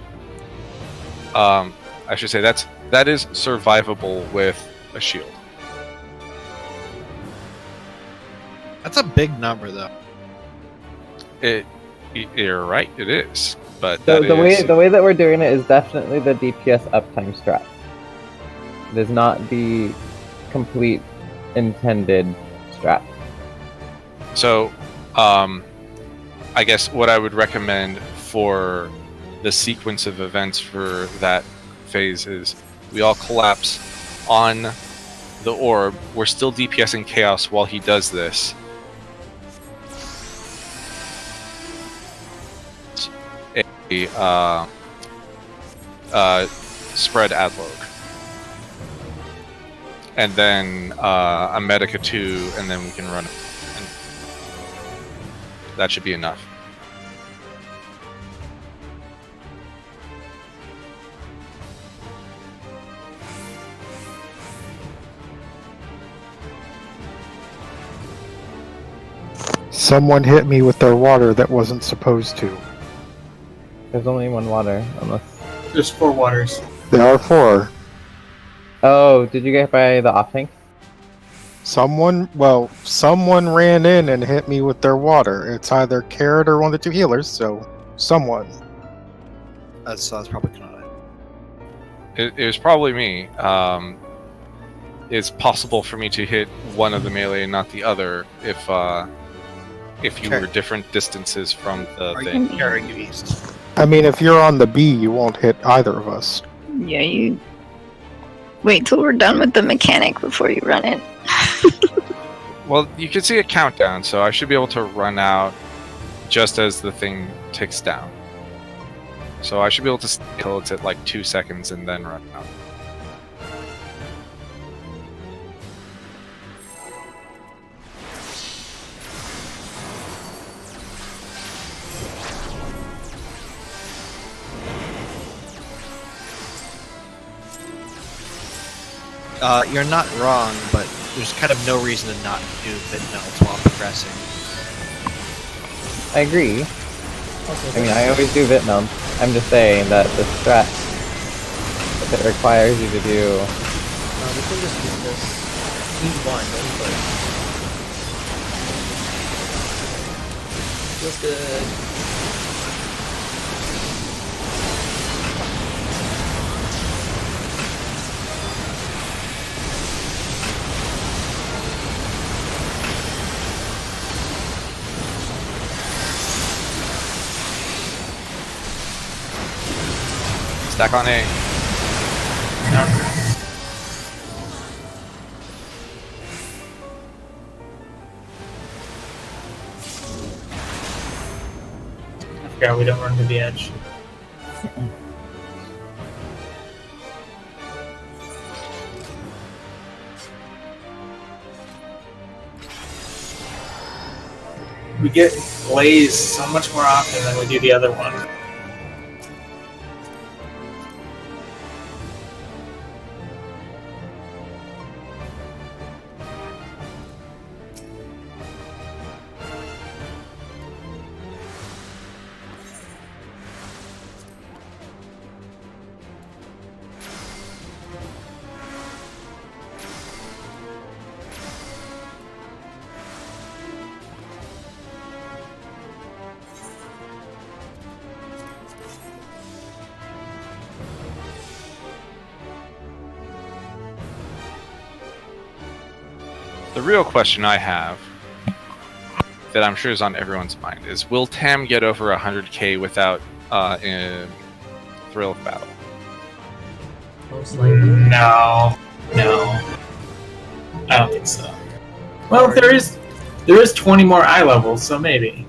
[SPEAKER 1] I should say that is survivable with a shield.
[SPEAKER 4] That's a big number, though.
[SPEAKER 1] You're right. It is, but
[SPEAKER 3] So
[SPEAKER 1] that
[SPEAKER 3] the
[SPEAKER 1] is
[SPEAKER 3] way that we're doing it is definitely the DPS uptime strat. It is not the complete intended strat.
[SPEAKER 1] so. I guess what I would recommend for the sequence of events for that phase is we all collapse on the orb. We're still DPSing chaos while he does this. A spread adloc, and then a medica 2, and then we can run it. And that should be enough.
[SPEAKER 7] Someone hit me with their water that wasn't supposed to.
[SPEAKER 3] There's only one water, unless.
[SPEAKER 2] there's 4 waters.
[SPEAKER 7] There are 4.
[SPEAKER 3] Oh, did you get hit by the off tank?
[SPEAKER 7] Someone ran in and hit me with their water. It's either Carrot or one of the 2 healers, so someone.
[SPEAKER 4] That's probably not it.
[SPEAKER 1] It was probably me. it's possible for me to hit one of the melee and not the other if you
[SPEAKER 4] Okay.
[SPEAKER 1] were different distances from the
[SPEAKER 4] Are
[SPEAKER 1] thing.
[SPEAKER 4] you carrying you east?
[SPEAKER 7] I mean, if you're on the B, you won't hit either of us.
[SPEAKER 6] Yeah, you wait till we're done with the mechanic before you run it.
[SPEAKER 1] Well, you can see a countdown, so I should be able to run out just as the thing ticks down. So I should be able to stay till it's at like 2 seconds and then run out.
[SPEAKER 4] You're not wrong, but there's kind of no reason to not do bit melts while progressing.
[SPEAKER 3] I agree. I mean, I always do Vitmeld. I'm just saying that the strat, if it requires you to do...
[SPEAKER 5] We can just use this. Eat one, don't first. Feels good.
[SPEAKER 1] Stack on A.
[SPEAKER 2] Yeah, we don't run to the edge. We get Blaze so much more often than we do the other one.
[SPEAKER 1] The real question I have, that I'm sure is on everyone's mind, is will Tam get over 100k without Thrill of Battle?
[SPEAKER 5] Most likely.
[SPEAKER 2] No. I don't think so. Well, there is 20 more eye levels, so maybe.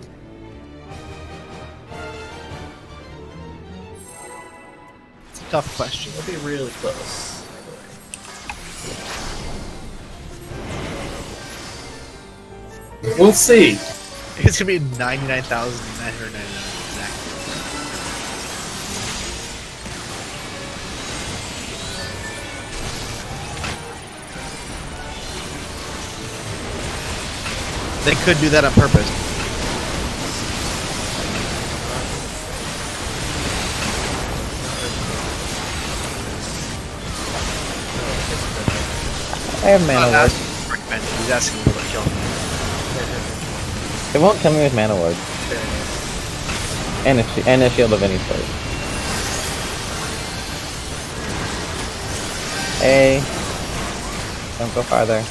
[SPEAKER 4] It's a tough question.
[SPEAKER 5] It'll be really close.
[SPEAKER 2] We'll see.
[SPEAKER 4] It's gonna be 99,999 exactly. They could do that on purpose.
[SPEAKER 3] I have Mana Ward.
[SPEAKER 4] He's asking me to kill him.
[SPEAKER 3] It won't kill me with Mana Ward. And a Shield of any sort. Hey. Don't go farther.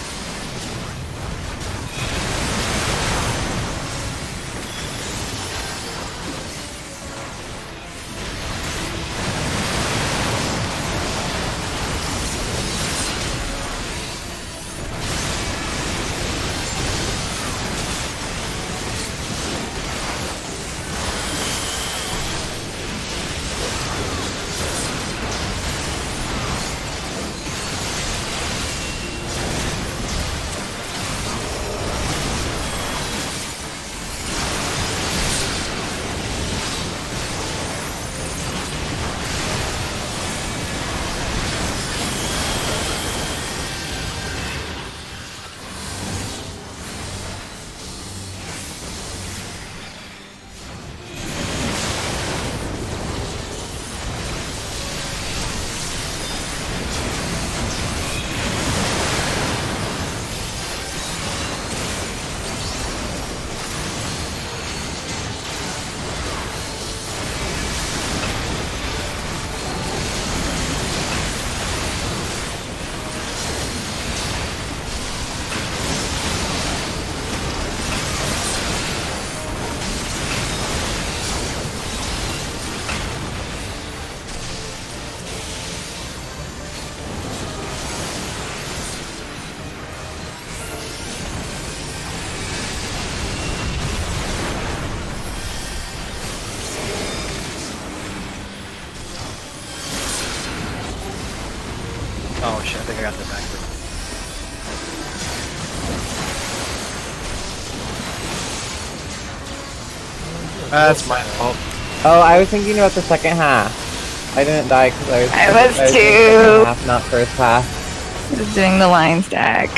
[SPEAKER 4] That's my fault.
[SPEAKER 3] Oh, I was thinking about the second half. I didn't die because I was.
[SPEAKER 6] I was
[SPEAKER 3] doing
[SPEAKER 6] too.
[SPEAKER 3] second half, not first half.
[SPEAKER 6] Just doing the line stack.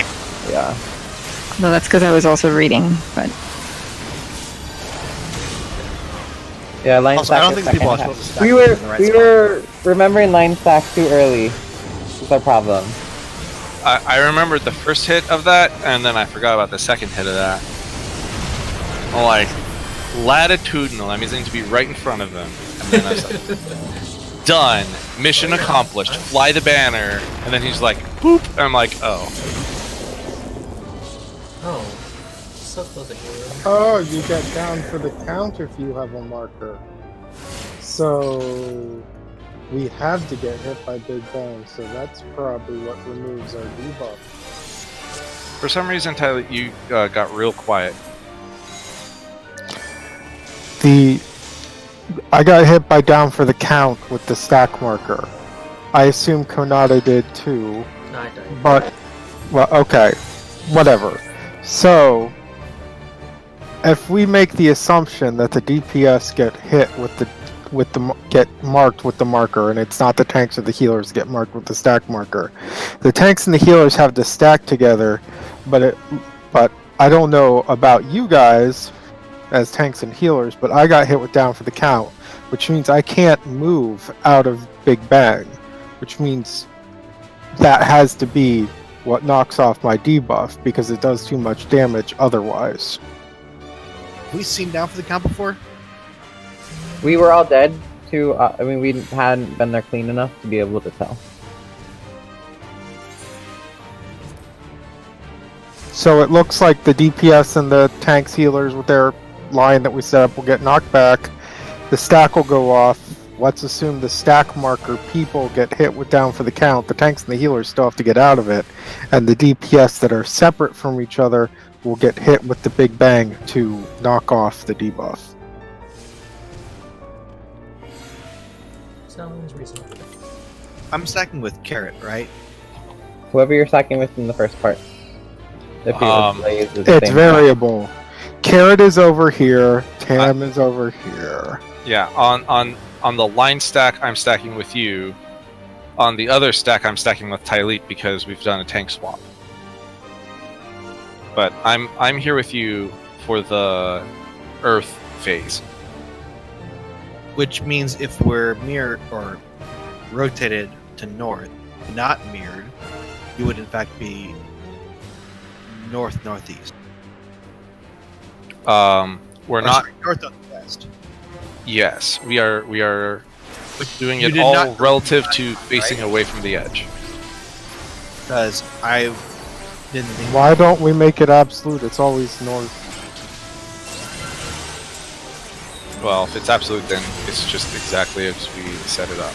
[SPEAKER 3] Yeah.
[SPEAKER 6] No, that's because I was also reading, but
[SPEAKER 3] Yeah, line
[SPEAKER 4] Also, I
[SPEAKER 3] stack.
[SPEAKER 4] don't
[SPEAKER 3] is
[SPEAKER 4] think people are
[SPEAKER 3] second
[SPEAKER 4] supposed
[SPEAKER 3] half.
[SPEAKER 4] to stack
[SPEAKER 3] We
[SPEAKER 4] them
[SPEAKER 3] were
[SPEAKER 4] in the right
[SPEAKER 3] we
[SPEAKER 4] spot.
[SPEAKER 3] were remembering line stack too early. That's our problem.
[SPEAKER 1] I remembered the first hit of that, and then I forgot about the second hit of that. I'm like, latitudinal. That means I need to be right in front of them. And then I was like, done. Mission accomplished. Fly the banner. And then he's like, boop. And I'm like, oh.
[SPEAKER 5] Oh. So close to hero.
[SPEAKER 9] Oh, you get down for the count if you have a marker. So we have to get hit by Big Bang, so that's probably what removes our debuff.
[SPEAKER 1] For some reason, Tyler, you got real quiet.
[SPEAKER 7] I got hit by down for the count with the stack marker. I assume Konada did too,
[SPEAKER 5] No, I died.
[SPEAKER 7] but well, okay, whatever. So, if we make the assumption that the DPS get hit get marked with the marker, and it's not the tanks or the healers get marked with the stack marker, the tanks and the healers have to stack together. But I don't know about you guys as tanks and healers, but I got hit with down for the count, which means I can't move out of Big Bang, which means that has to be what knocks off my debuff because it does too much damage otherwise.
[SPEAKER 4] Have we seen down for the count before?
[SPEAKER 3] We were all dead too. I mean, we hadn't been there clean enough to be able to tell.
[SPEAKER 7] So it looks like the DPS and the tanks healers with their line that we set up will get knocked back. The stack will go off. Let's assume the stack marker people get hit with down for the count. The tanks and the healers still have to get out of it. And the DPS that are separate from each other will get hit with the Big Bang to knock off the debuff.
[SPEAKER 5] Sounds reasonable.
[SPEAKER 4] I'm stacking with Carrot, right?
[SPEAKER 3] Whoever you're stacking with in the first part. If you blaze is the
[SPEAKER 7] It's
[SPEAKER 3] same
[SPEAKER 7] variable. Carrot is over here. Tam is over here.
[SPEAKER 1] Yeah, on the line stack, I'm stacking with you. On the other stack, I'm stacking with Tyleet because we've done a tank swap. But I'm here with you for the Earth phase.
[SPEAKER 4] Which means if we're mirrored or rotated to north, not mirrored, you would in fact be north-northeast.
[SPEAKER 1] We're not.
[SPEAKER 4] North-northwest.
[SPEAKER 1] Yes, we are doing
[SPEAKER 4] You
[SPEAKER 1] it
[SPEAKER 4] did
[SPEAKER 1] all
[SPEAKER 4] not-
[SPEAKER 1] relative to facing away from the edge.
[SPEAKER 4] Because I didn't think.
[SPEAKER 7] Why don't we make it absolute? It's always north.
[SPEAKER 1] Well, if it's absolute, then it's just exactly as we set it up.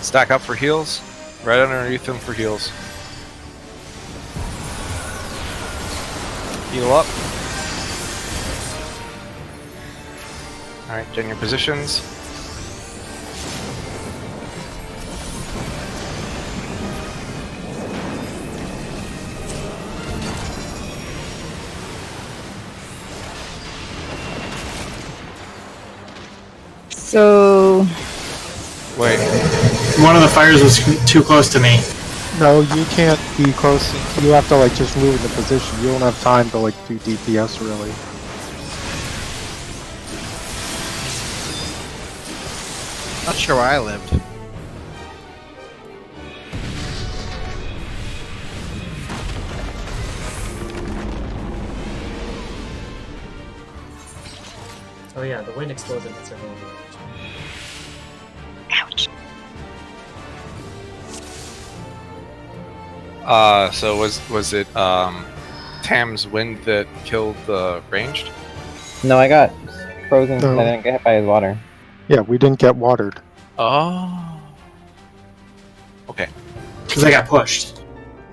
[SPEAKER 1] Stack up for heals. Right underneath them for heals. Heal up. Alright, get in your positions.
[SPEAKER 6] So
[SPEAKER 1] Wait.
[SPEAKER 2] One of the fires was too close to me.
[SPEAKER 7] No, you can't be close. You have to like just move into position. You don't have time to like do DPS really.
[SPEAKER 4] Not sure where I lived.
[SPEAKER 5] Oh yeah, the wind explosion hits her home.
[SPEAKER 6] ouch.
[SPEAKER 1] So was it Tam's wind that killed the ranged?
[SPEAKER 3] No, I got frozen because
[SPEAKER 7] No.
[SPEAKER 3] I didn't get hit by his water.
[SPEAKER 7] Yeah, we didn't get watered.
[SPEAKER 1] Oh. Okay.
[SPEAKER 2] Because I got pushed.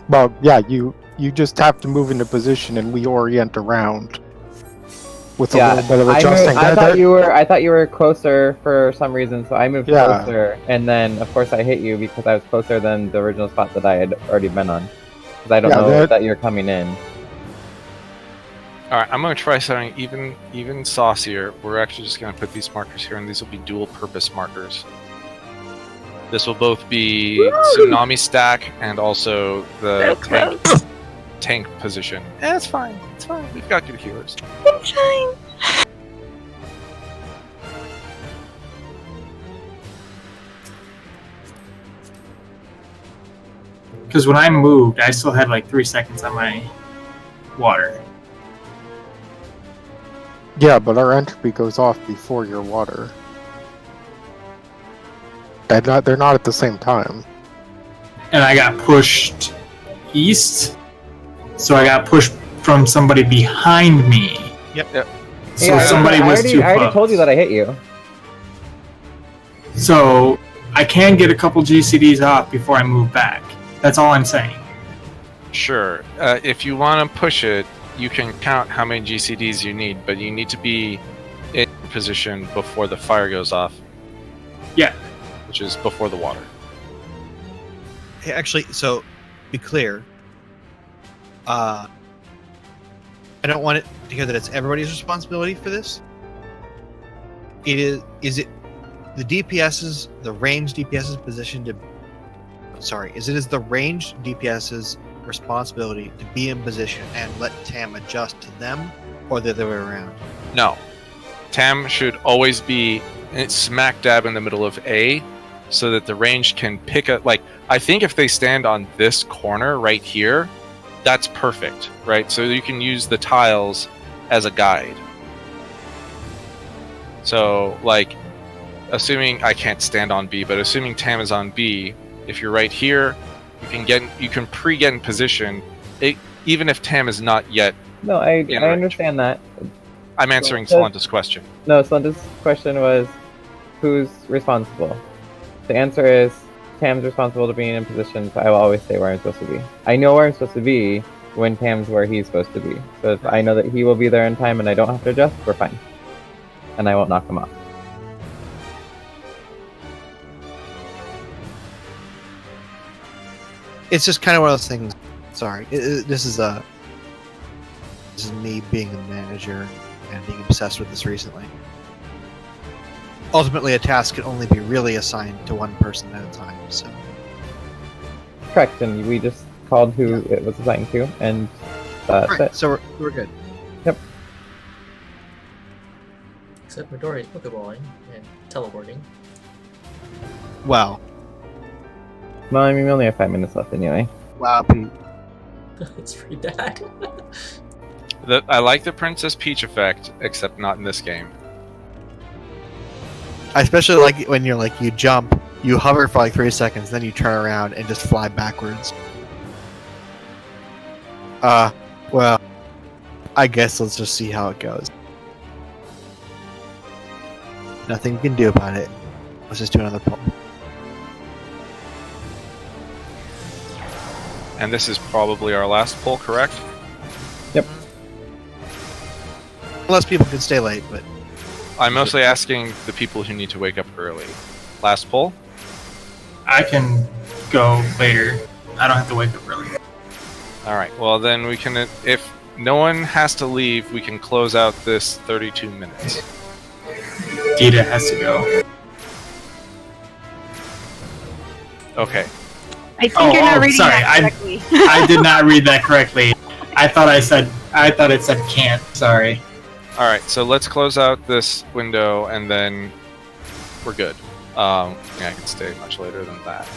[SPEAKER 7] Well, yeah, you just have to move into position and we orient around with a
[SPEAKER 3] Yeah,
[SPEAKER 7] little bit of
[SPEAKER 3] I
[SPEAKER 7] adjusting.
[SPEAKER 3] thought you were closer for some reason, so I moved
[SPEAKER 7] Yeah.
[SPEAKER 3] closer, and then of course I hit you because I was closer than the original spot that I had already been on. Because I don't
[SPEAKER 7] Yeah,
[SPEAKER 3] know that you're coming in.
[SPEAKER 1] All right, I'm gonna try something even saucier. We're actually just gonna put these markers here, and these will be dual-purpose markers. This will both be tsunami stack and also the tank position. It's fine. It's fine. We've got good healers.
[SPEAKER 6] It's fine.
[SPEAKER 2] Because when I moved, I still had like 3 seconds on my water.
[SPEAKER 7] Yeah, but our entropy goes off before your water. They're not at the same time.
[SPEAKER 2] And I got pushed east. So I got pushed from somebody behind me.
[SPEAKER 4] Yep.
[SPEAKER 2] So
[SPEAKER 3] Yeah,
[SPEAKER 2] somebody
[SPEAKER 3] I
[SPEAKER 2] was
[SPEAKER 3] already,
[SPEAKER 2] too
[SPEAKER 3] I already
[SPEAKER 2] close.
[SPEAKER 3] told you that I hit you.
[SPEAKER 2] So I can get a couple GCDs off before I move back. That's all I'm saying.
[SPEAKER 1] Sure. If you want to push it, you can count how many GCDs you need, but you need to be in position before the fire goes off.
[SPEAKER 2] Yeah.
[SPEAKER 1] Which is before the water.
[SPEAKER 4] Hey, actually, so be clear. I don't want it to hear that it's everybody's responsibility for this. Is it the DPS's, the ranged DPS's position to? Sorry, is the ranged DPS's responsibility to be in position and let Tam adjust to them, or the other way around?
[SPEAKER 1] No. Tam should always be smack dab in the middle of A, so that the range can pick up. Like, I think if they stand on this corner right here, that's perfect, right? So you can use the tiles as a guide. So, like, assuming I can't stand on B, but assuming Tam is on B, if you're right here, you can pre-get in position, even if Tam is not yet.
[SPEAKER 3] No, I understand that.
[SPEAKER 1] I'm answering
[SPEAKER 3] So-
[SPEAKER 1] Salanta's question.
[SPEAKER 3] No, Slenda's question was, who's responsible? The answer is, Tam's responsible to being in position, so I will always say where I'm supposed to be. I know where I'm supposed to be when Tam's where he's supposed to be. So if I know that he will be there in time and I don't have to adjust, we're fine. And I won't knock him off.
[SPEAKER 4] It's just kind of one of those things. Sorry, this is me being a manager and being obsessed with this recently. Ultimately, a task can only be really assigned to one person at a time. So
[SPEAKER 3] Correct, and we just called who it was assigned to, and that's
[SPEAKER 4] right,
[SPEAKER 3] it.
[SPEAKER 4] so we're good.
[SPEAKER 5] Except Midori's Pokeballing and teleporting.
[SPEAKER 4] Wow,
[SPEAKER 3] Well, I mean, we only have 5 minutes left anyway.
[SPEAKER 4] wow, Pete.
[SPEAKER 5] It's pretty bad.
[SPEAKER 1] I like the Princess Peach effect, except not in this game.
[SPEAKER 4] I especially like it when you jump, you hover for like 3 seconds, then you turn around and just fly backwards. Well, I guess let's just see how it goes. Nothing we can do about it. Let's just do another pull.
[SPEAKER 1] And this is probably our last pull, correct?
[SPEAKER 4] Unless people can stay late, but
[SPEAKER 1] I'm mostly asking the people who need to wake up early. Last pull?
[SPEAKER 2] I can go later. I don't have to wake up early.
[SPEAKER 1] Alright, well then we can, if no one has to leave, we can close out this 32 minutes.
[SPEAKER 2] Dita has to go.
[SPEAKER 1] Okay.
[SPEAKER 6] I think you're not reading
[SPEAKER 2] sorry,
[SPEAKER 6] that correctly.
[SPEAKER 2] I did not read that correctly. I thought it said can't. Sorry.
[SPEAKER 1] Alright, so let's close out this window and then we're good. Yeah, I can stay much later than that.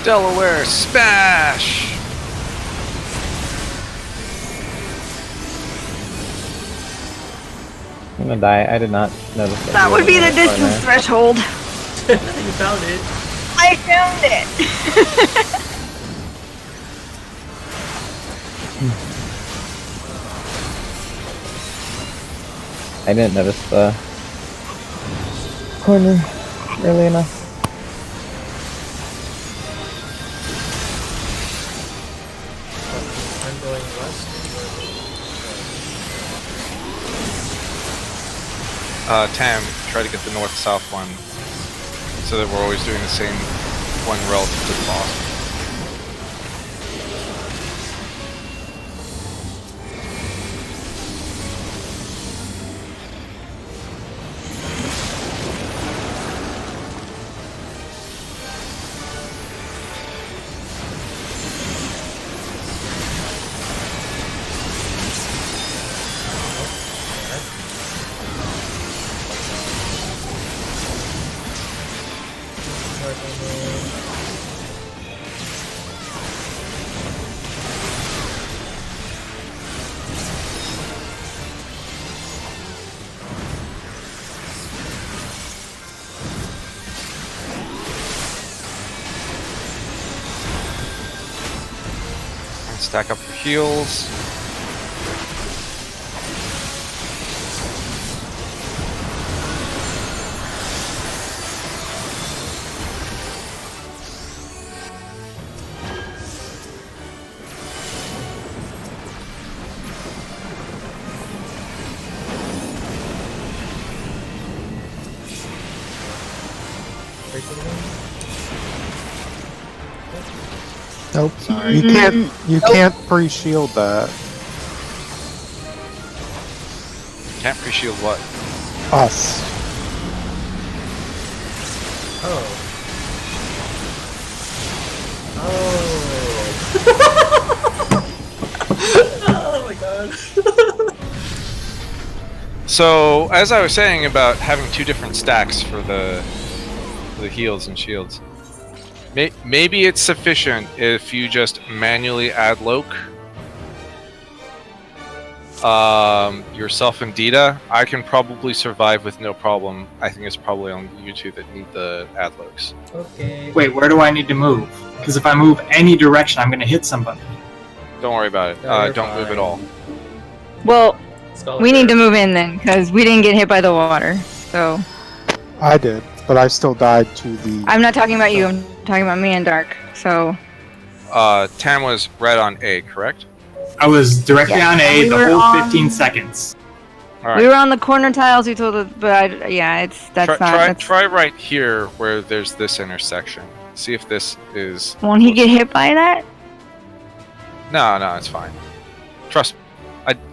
[SPEAKER 1] Delaware smash!
[SPEAKER 3] I'm gonna die. I did not notice
[SPEAKER 6] That would be the distance
[SPEAKER 3] corner.
[SPEAKER 6] threshold.
[SPEAKER 5] You found it.
[SPEAKER 6] I found it.
[SPEAKER 3] I didn't notice the corner early enough.
[SPEAKER 5] I'm going west.
[SPEAKER 1] Tam, try to get the north-south one so that we're always doing the same one relative to the boss. Stack up your heals.
[SPEAKER 7] Nope.
[SPEAKER 4] Sorry.
[SPEAKER 7] You can't pre-shield that.
[SPEAKER 1] Can't pre-shield what?
[SPEAKER 7] Us.
[SPEAKER 5] Oh. Oh my god.
[SPEAKER 1] So, as I was saying about having two different stacks for the heals and shields, maybe it's sufficient if you just manually add Loke, yourself and Dita. I can probably survive with no problem. I think it's probably only you two that need the add Lokes.
[SPEAKER 5] Okay.
[SPEAKER 2] Wait, where do I need to move? Because if I move any direction, I'm going to hit somebody.
[SPEAKER 1] Don't worry about it.
[SPEAKER 5] No, you're
[SPEAKER 1] Don't move
[SPEAKER 5] fine.
[SPEAKER 1] at all.
[SPEAKER 6] Well,
[SPEAKER 5] Skull
[SPEAKER 6] we need to
[SPEAKER 5] Bear.
[SPEAKER 6] move in then, because we didn't get hit by the water. So
[SPEAKER 7] I did, but I still died to the.
[SPEAKER 6] I'm not talking about you. I'm talking about me and Dark. So
[SPEAKER 1] Tam was red on A, correct?
[SPEAKER 2] I was directly
[SPEAKER 6] Yeah,
[SPEAKER 2] on
[SPEAKER 6] and
[SPEAKER 2] A
[SPEAKER 6] we
[SPEAKER 2] the
[SPEAKER 6] were
[SPEAKER 2] whole
[SPEAKER 6] on-
[SPEAKER 2] 15 seconds.
[SPEAKER 1] All
[SPEAKER 6] we
[SPEAKER 1] right.
[SPEAKER 6] were on the corner tiles. We told us, but
[SPEAKER 1] Try right here where there's this intersection. See if this is.
[SPEAKER 6] Won't he get hit by that?
[SPEAKER 1] No, it's fine. Trust me.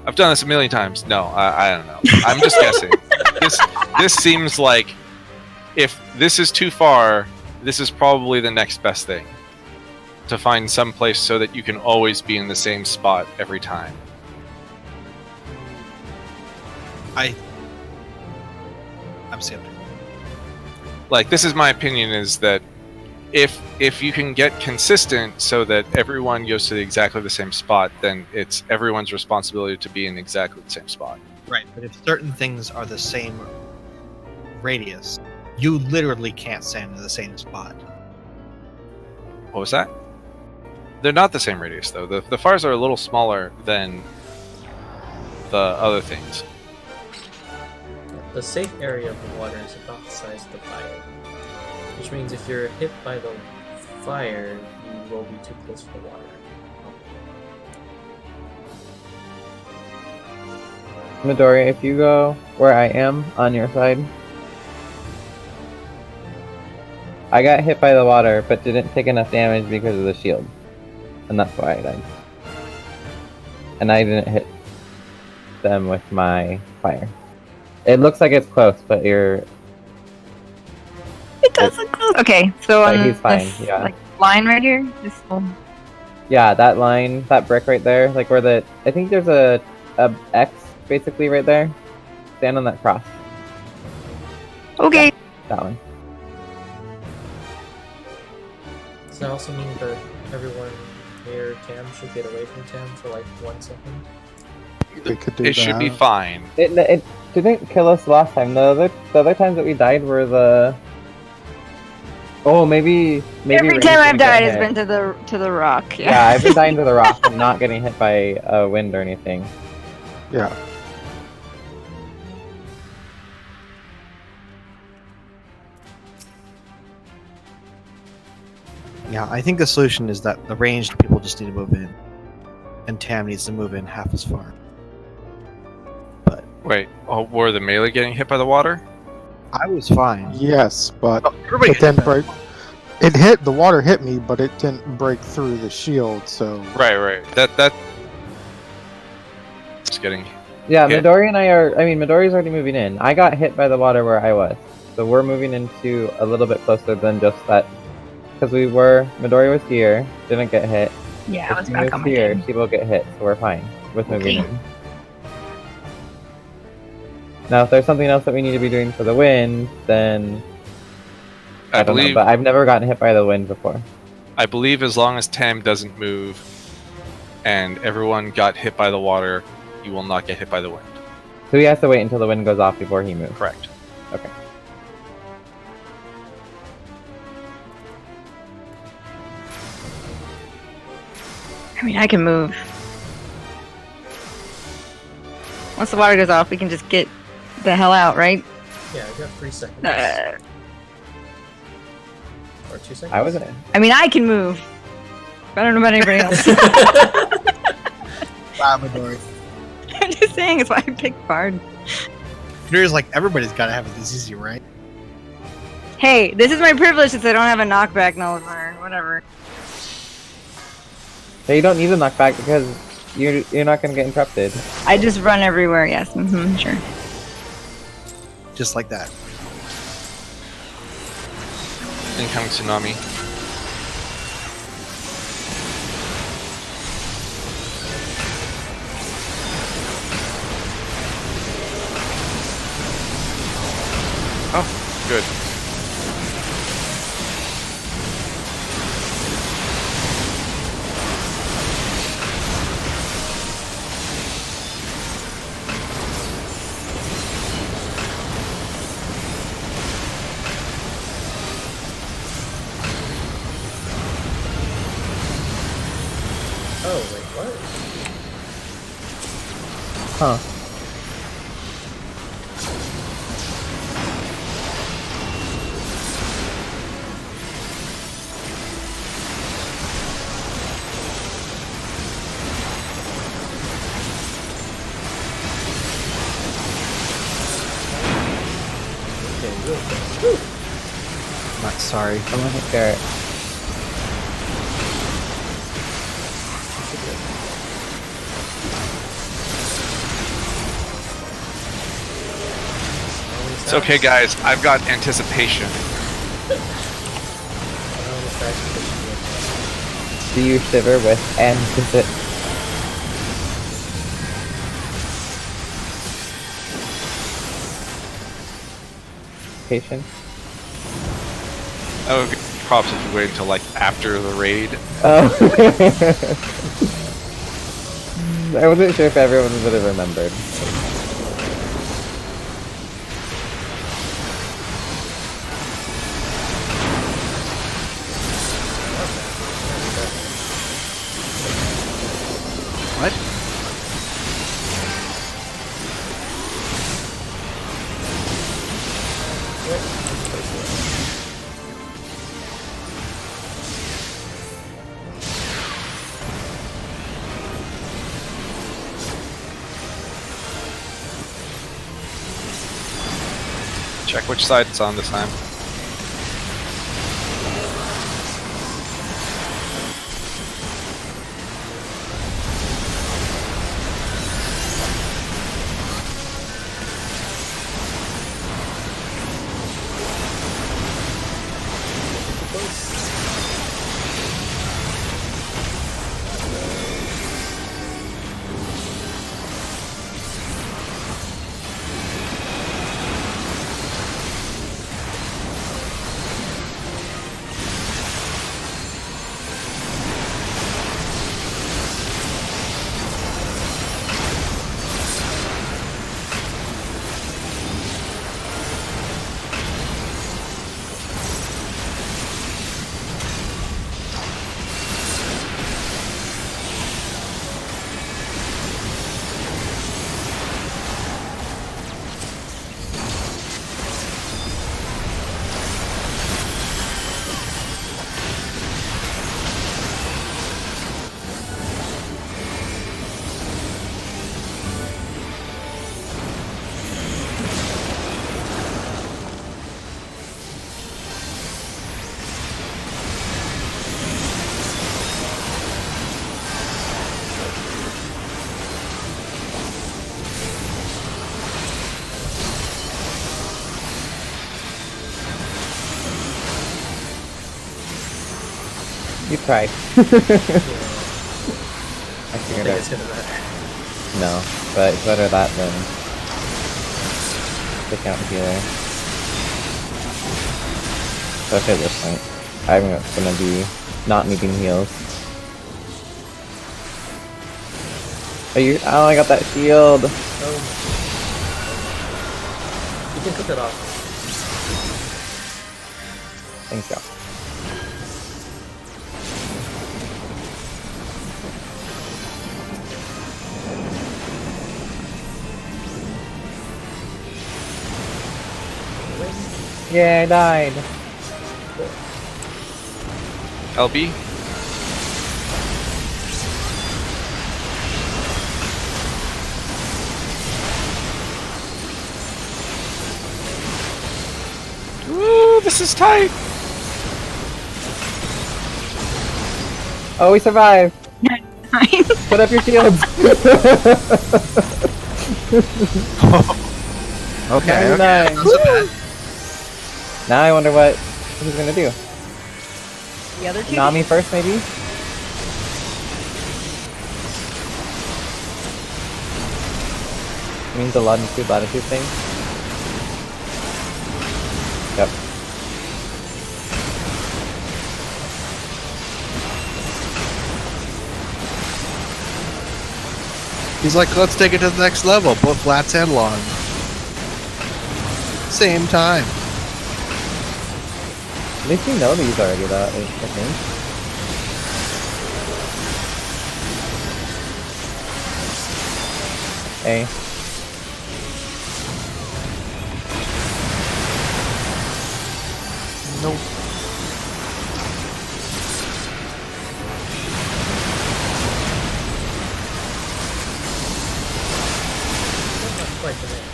[SPEAKER 1] I've done this a million times. No, I don't know. I'm just guessing. This seems like if this is too far, this is probably the next best thing. To find some place so that you can always be in the same spot every time.
[SPEAKER 4] I'm skeptical.
[SPEAKER 1] Like, this is my opinion, is that if you can get consistent so that everyone goes to exactly the same spot, then it's everyone's responsibility to be in exactly the same spot.
[SPEAKER 4] Right, but if certain things are the same radius, you literally can't stand in the same spot.
[SPEAKER 1] What was that? They're not the same radius, though. The fires are a little smaller than the other things.
[SPEAKER 5] The safe area of the water is about the size of the fire. Which means if you're hit by the fire, you will be too close to the water.
[SPEAKER 3] Midori, if you go where I am on your side, I got hit by the water, but didn't take enough damage because of the shield, and that's why I died. And I didn't hit them with my fire. It looks like it's close, but you're.
[SPEAKER 6] It does look close. Okay, so
[SPEAKER 3] But
[SPEAKER 6] on
[SPEAKER 3] he's fine,
[SPEAKER 6] this
[SPEAKER 3] yeah.
[SPEAKER 6] like line right here. This
[SPEAKER 3] Yeah, that line, that brick right there, like where the. I think there's a X basically right there. Stand on that cross.
[SPEAKER 6] okay.
[SPEAKER 3] That one.
[SPEAKER 5] Does that also mean that everyone near Tam should get away from Tam for like 1 second?
[SPEAKER 7] We could do
[SPEAKER 1] It should be
[SPEAKER 7] that.
[SPEAKER 1] fine.
[SPEAKER 3] It didn't kill us last time. The other times that we died were the. Oh, maybe.
[SPEAKER 6] Every
[SPEAKER 3] Rain
[SPEAKER 6] time I've
[SPEAKER 3] didn't get
[SPEAKER 6] died has
[SPEAKER 3] hit.
[SPEAKER 6] been to the rock.
[SPEAKER 3] Yeah,
[SPEAKER 6] Yeah.
[SPEAKER 3] I've been dying to the rock and not getting hit by a wind or anything.
[SPEAKER 7] Yeah.
[SPEAKER 4] Yeah, I think the solution is that the ranged people just need to move in, and Tam needs to move in half as far.
[SPEAKER 1] Wait, were the melee getting hit by the water?
[SPEAKER 4] I was fine.
[SPEAKER 7] Yes, but
[SPEAKER 4] Everybody
[SPEAKER 7] it didn't
[SPEAKER 4] hit
[SPEAKER 7] break. It hit the water, hit me, but it didn't break through the shield. So
[SPEAKER 1] Right. That. It's getting.
[SPEAKER 3] Yeah,
[SPEAKER 1] Yeah.
[SPEAKER 3] Midori and I are. I mean, Midori's already moving in. I got hit by the water where I was, so we're moving into a little bit closer than just that. Because Midori was here, didn't get hit.
[SPEAKER 6] Yeah, I
[SPEAKER 3] If
[SPEAKER 6] was
[SPEAKER 3] she
[SPEAKER 6] back
[SPEAKER 3] moves
[SPEAKER 6] on my
[SPEAKER 3] here,
[SPEAKER 6] game.
[SPEAKER 3] she will get hit, so we're fine with moving
[SPEAKER 6] Okay.
[SPEAKER 3] in. Now, if there's something else that we need to be doing for the wind, then
[SPEAKER 1] I
[SPEAKER 3] don't know,
[SPEAKER 1] believe.
[SPEAKER 3] but I've never gotten hit by the wind before.
[SPEAKER 1] I believe as long as Tam doesn't move, and everyone got hit by the water, you will not get hit by the wind.
[SPEAKER 3] So he has to wait until the wind goes off before he moves.
[SPEAKER 1] Correct.
[SPEAKER 3] Okay.
[SPEAKER 6] mean, I can move. Once the water goes off, we can just get the hell out, right?
[SPEAKER 5] Yeah, you got 3 seconds. Or 2 seconds?
[SPEAKER 3] I was in.
[SPEAKER 6] I mean, I can move. I don't know about anybody else.
[SPEAKER 4] Salvador.
[SPEAKER 6] I'm just saying, it's why I picked Bard.
[SPEAKER 4] There's like everybody's got to have it this easy, right?
[SPEAKER 6] Hey, this is my privilege since I don't have a knockback nullifier. Whatever.
[SPEAKER 3] Hey, you don't need a knockback because you're not gonna get interrupted.
[SPEAKER 6] I just run everywhere, yes. Sure.
[SPEAKER 4] Just like that.
[SPEAKER 1] Incoming tsunami. Oh, good.
[SPEAKER 5] Oh, wait, what?
[SPEAKER 3] Huh.
[SPEAKER 5] Okay, real quick.
[SPEAKER 4] Not sorry.
[SPEAKER 3] Someone hit Garrett.
[SPEAKER 1] It's okay, guys. I've got anticipation.
[SPEAKER 3] Do you shiver with anticipation?
[SPEAKER 1] Oh, props if you wait until like after the raid.
[SPEAKER 3] Oh. I wasn't sure if everyone would have remembered.
[SPEAKER 4] What?
[SPEAKER 1] Check which side it's on this time.
[SPEAKER 3] You tried. I figured
[SPEAKER 5] It's
[SPEAKER 3] out.
[SPEAKER 5] gonna matter.
[SPEAKER 3] No, but it's better that than the count healer. Especially at this point. I'm gonna be not needing heals. Oh, I got that shield!
[SPEAKER 5] You can cook it off.
[SPEAKER 3] Thank you. Yeah, I died.
[SPEAKER 1] LB. Ooh, this is tight.
[SPEAKER 3] Oh, we survived. Put up your shields.
[SPEAKER 4] Okay.
[SPEAKER 3] 99.
[SPEAKER 4] Not so bad.
[SPEAKER 3] Now I wonder what he's gonna do.
[SPEAKER 6] The other two.
[SPEAKER 3] Nami first, maybe? You mean the latitude thing? Yep.
[SPEAKER 4] He's like, let's take it to the next level, both flats and long. Same time.
[SPEAKER 3] At least you know these already, though, I think. Hey.
[SPEAKER 4] Nope.
[SPEAKER 5] Not quite the name.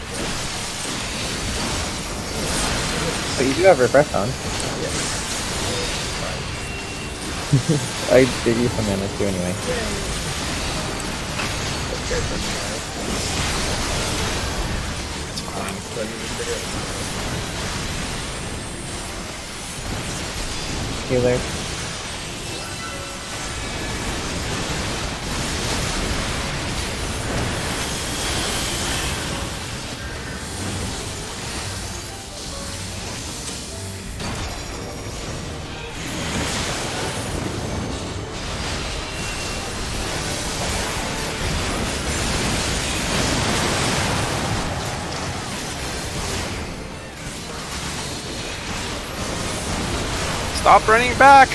[SPEAKER 3] But you do have refresh on. I gave you some mana too anyway.
[SPEAKER 1] It's fine.
[SPEAKER 3] Healer.
[SPEAKER 1] Stop running back.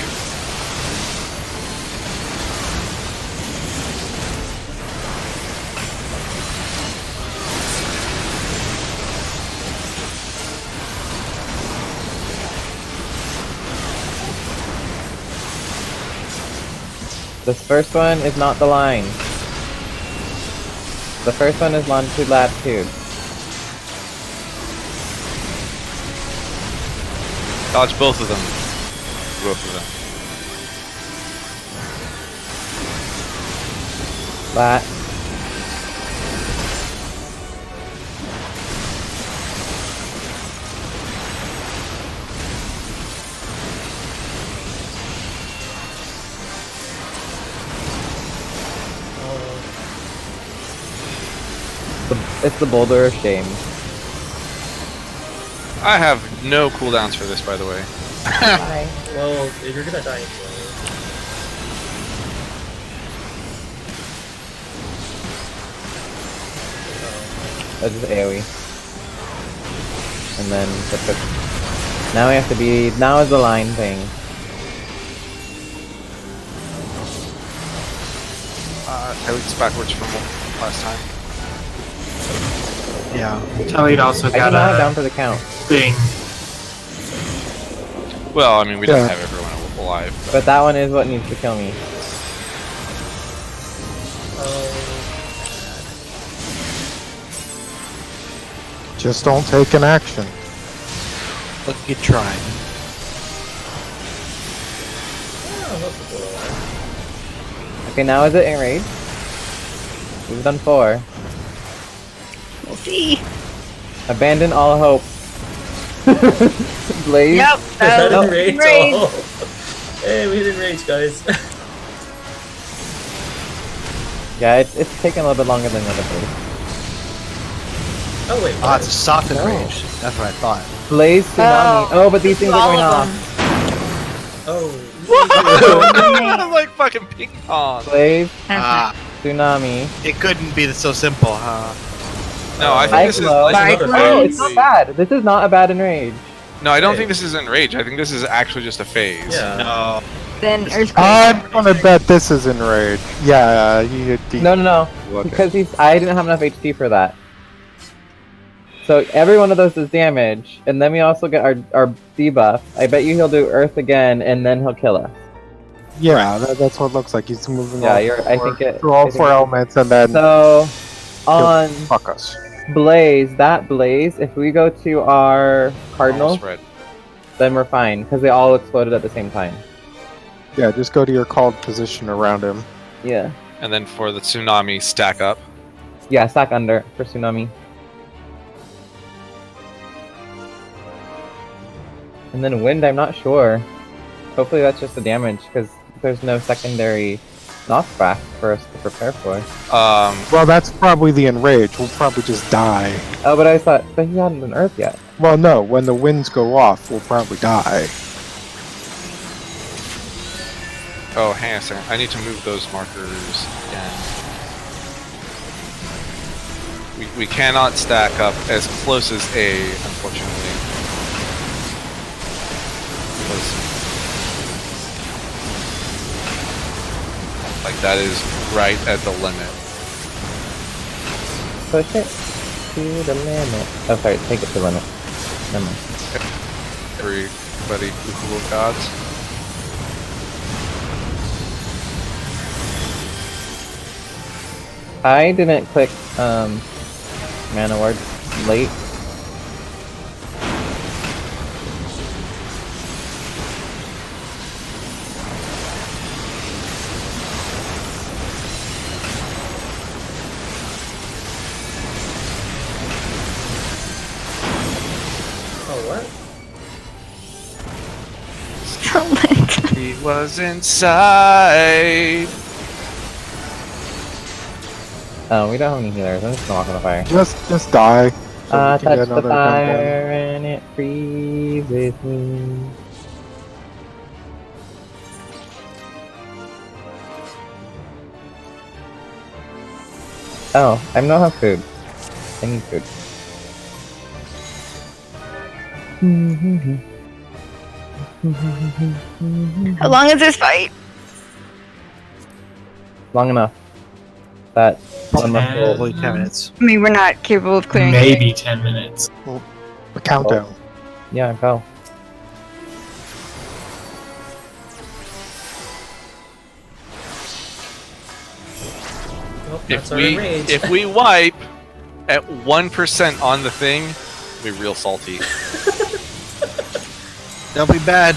[SPEAKER 3] This first one is not the line. The first one is longitude, latitude.
[SPEAKER 1] Dodge both of them. Both of them.
[SPEAKER 3] Lat. It's the boulder of shame.
[SPEAKER 1] I have no cooldowns for this, by the way.
[SPEAKER 3] Bye.
[SPEAKER 5] Well, if you're gonna die anyway.
[SPEAKER 3] That's just AoE. And then the quick. Now we have to be. Now is the line thing.
[SPEAKER 1] I looked backwards from last time.
[SPEAKER 4] Yeah.
[SPEAKER 2] Kelly'd also
[SPEAKER 3] I
[SPEAKER 2] got
[SPEAKER 3] can now
[SPEAKER 2] a
[SPEAKER 3] down for the count.
[SPEAKER 2] thing.
[SPEAKER 1] Well, I mean, we don't
[SPEAKER 7] Yeah.
[SPEAKER 1] have everyone alive.
[SPEAKER 3] But that one is what needs to kill me.
[SPEAKER 7] Just don't take an action.
[SPEAKER 4] Look, you tried.
[SPEAKER 3] Okay, now is it enraged? We've done 4.
[SPEAKER 6] We'll see.
[SPEAKER 3] Abandon all hope. Blaze.
[SPEAKER 6] Yep.
[SPEAKER 5] That
[SPEAKER 3] no.
[SPEAKER 5] didn't rage.
[SPEAKER 6] Rage.
[SPEAKER 5] Oh. Hey, we didn't rage, guys.
[SPEAKER 3] Yeah, it's taking a little bit longer than the other place.
[SPEAKER 5] Oh wait.
[SPEAKER 4] Oh, it's a softened
[SPEAKER 3] No.
[SPEAKER 4] range. That's what I thought.
[SPEAKER 3] Blaze, tsunami. Oh, but these things are going off.
[SPEAKER 5] Oh.
[SPEAKER 1] I'm like fucking ping pong.
[SPEAKER 3] Blaze,
[SPEAKER 4] Ah,
[SPEAKER 3] tsunami.
[SPEAKER 4] it couldn't be so simple, huh?
[SPEAKER 1] No, I think this is.
[SPEAKER 3] Cyclone.
[SPEAKER 5] Another
[SPEAKER 3] No,
[SPEAKER 5] phase.
[SPEAKER 3] it's not bad. This is not a bad enrage.
[SPEAKER 1] No, I don't think this is enrage. I think this is actually just a phase.
[SPEAKER 5] Yeah.
[SPEAKER 4] No.
[SPEAKER 6] Then earthquake.
[SPEAKER 7] I'm gonna bet this is enraged. Yeah, you.
[SPEAKER 3] No.
[SPEAKER 1] Okay.
[SPEAKER 3] Because I didn't have enough HP for that. So every one of those does damage, and then we also get our debuff. I bet you he'll do Earth again, and then he'll kill us.
[SPEAKER 7] Yeah, that's what it looks like. He's moving
[SPEAKER 3] Yeah,
[SPEAKER 7] all through all four elements, and then
[SPEAKER 3] So on
[SPEAKER 7] fuck us.
[SPEAKER 3] Blaze, if we go to our Cardinal,
[SPEAKER 1] Almost red.
[SPEAKER 3] then we're fine, because they all exploded at the same time.
[SPEAKER 7] Yeah, just go to your called position around him.
[SPEAKER 3] Yeah.
[SPEAKER 1] And then for the tsunami, stack up.
[SPEAKER 3] Yeah, stack under for Tsunami. And then Wind, I'm not sure. Hopefully that's just the damage, because there's no secondary knockback for us to prepare for.
[SPEAKER 7] Well, that's probably the Enrage. We'll probably just die.
[SPEAKER 3] Oh, but I thought he hadn't been Earth yet.
[SPEAKER 7] Well, no, when the winds go off, we'll probably die.
[SPEAKER 1] Oh, hang on a second. I need to move those markers again. We cannot stack up as close as A, unfortunately. Like, that is right at the limit.
[SPEAKER 3] Push it to the limit. Oh, sorry, take it to the limit. Never mind.
[SPEAKER 1] Everybody, Google gods.
[SPEAKER 3] I didn't click Mana Ward late.
[SPEAKER 5] Oh, what?
[SPEAKER 1] He was inside.
[SPEAKER 3] Oh, we don't have any healers. I'm just gonna walk on the fire.
[SPEAKER 7] Just die. So we can
[SPEAKER 3] Touch
[SPEAKER 7] get
[SPEAKER 3] the
[SPEAKER 7] another
[SPEAKER 3] fire and it freezes me. Oh, I don't have food. I need food.
[SPEAKER 6] How long is this fight?
[SPEAKER 3] Long enough. That one must roll.
[SPEAKER 4] Probably 10 minutes.
[SPEAKER 6] I mean, we're not capable of clearing it.
[SPEAKER 2] Maybe 10 minutes.
[SPEAKER 7] A countdown.
[SPEAKER 3] Yeah, go.
[SPEAKER 5] Nope, that's our rage.
[SPEAKER 1] If we wipe at 1% on the thing, we'll be real salty.
[SPEAKER 4] That'll be bad.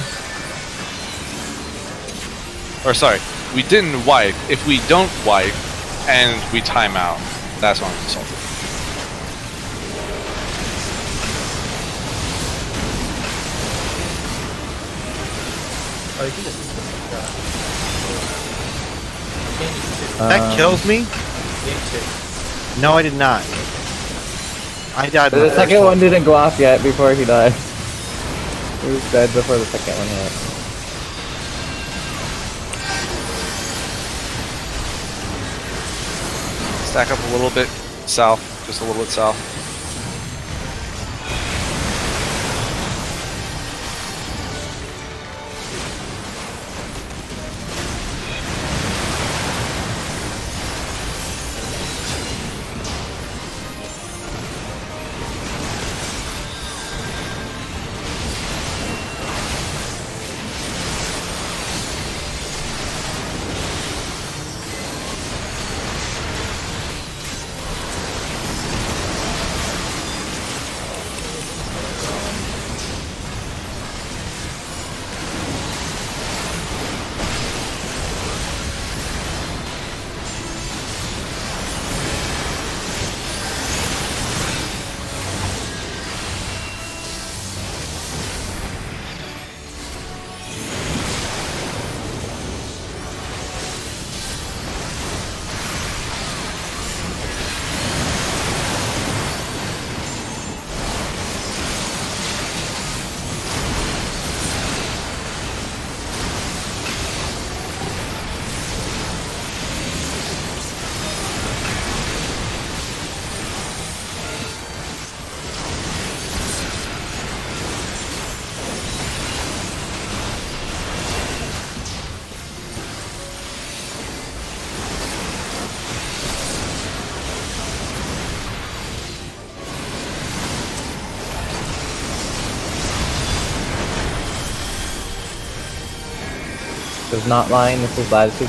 [SPEAKER 1] Or sorry, we didn't wipe. If we don't wipe and we time out, that's when I'm salty.
[SPEAKER 5] Oh, you can just use this like that. You can't use two.
[SPEAKER 4] That kills me?
[SPEAKER 5] You need two.
[SPEAKER 4] No, I did not. I died.
[SPEAKER 3] The
[SPEAKER 4] my first
[SPEAKER 3] second one didn't go off yet before he died. He was dead before the second one hit.
[SPEAKER 1] Stack up a little bit south, just a little bit south.
[SPEAKER 3] This is not line, this is latitude.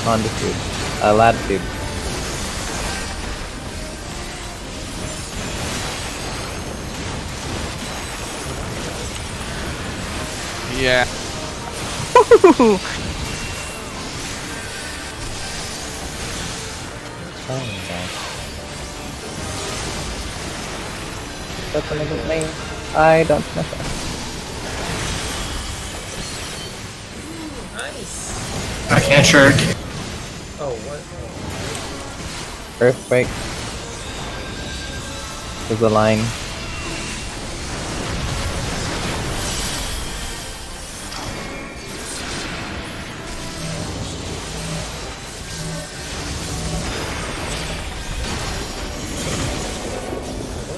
[SPEAKER 3] Longitude. Latitude.
[SPEAKER 1] Yeah.
[SPEAKER 6] Ooh.
[SPEAKER 3] Oh my god. That's another lane. I don't know.
[SPEAKER 5] Nice.
[SPEAKER 2] I can't shirk.
[SPEAKER 5] Oh, what?
[SPEAKER 3] Earthquake. There's a line.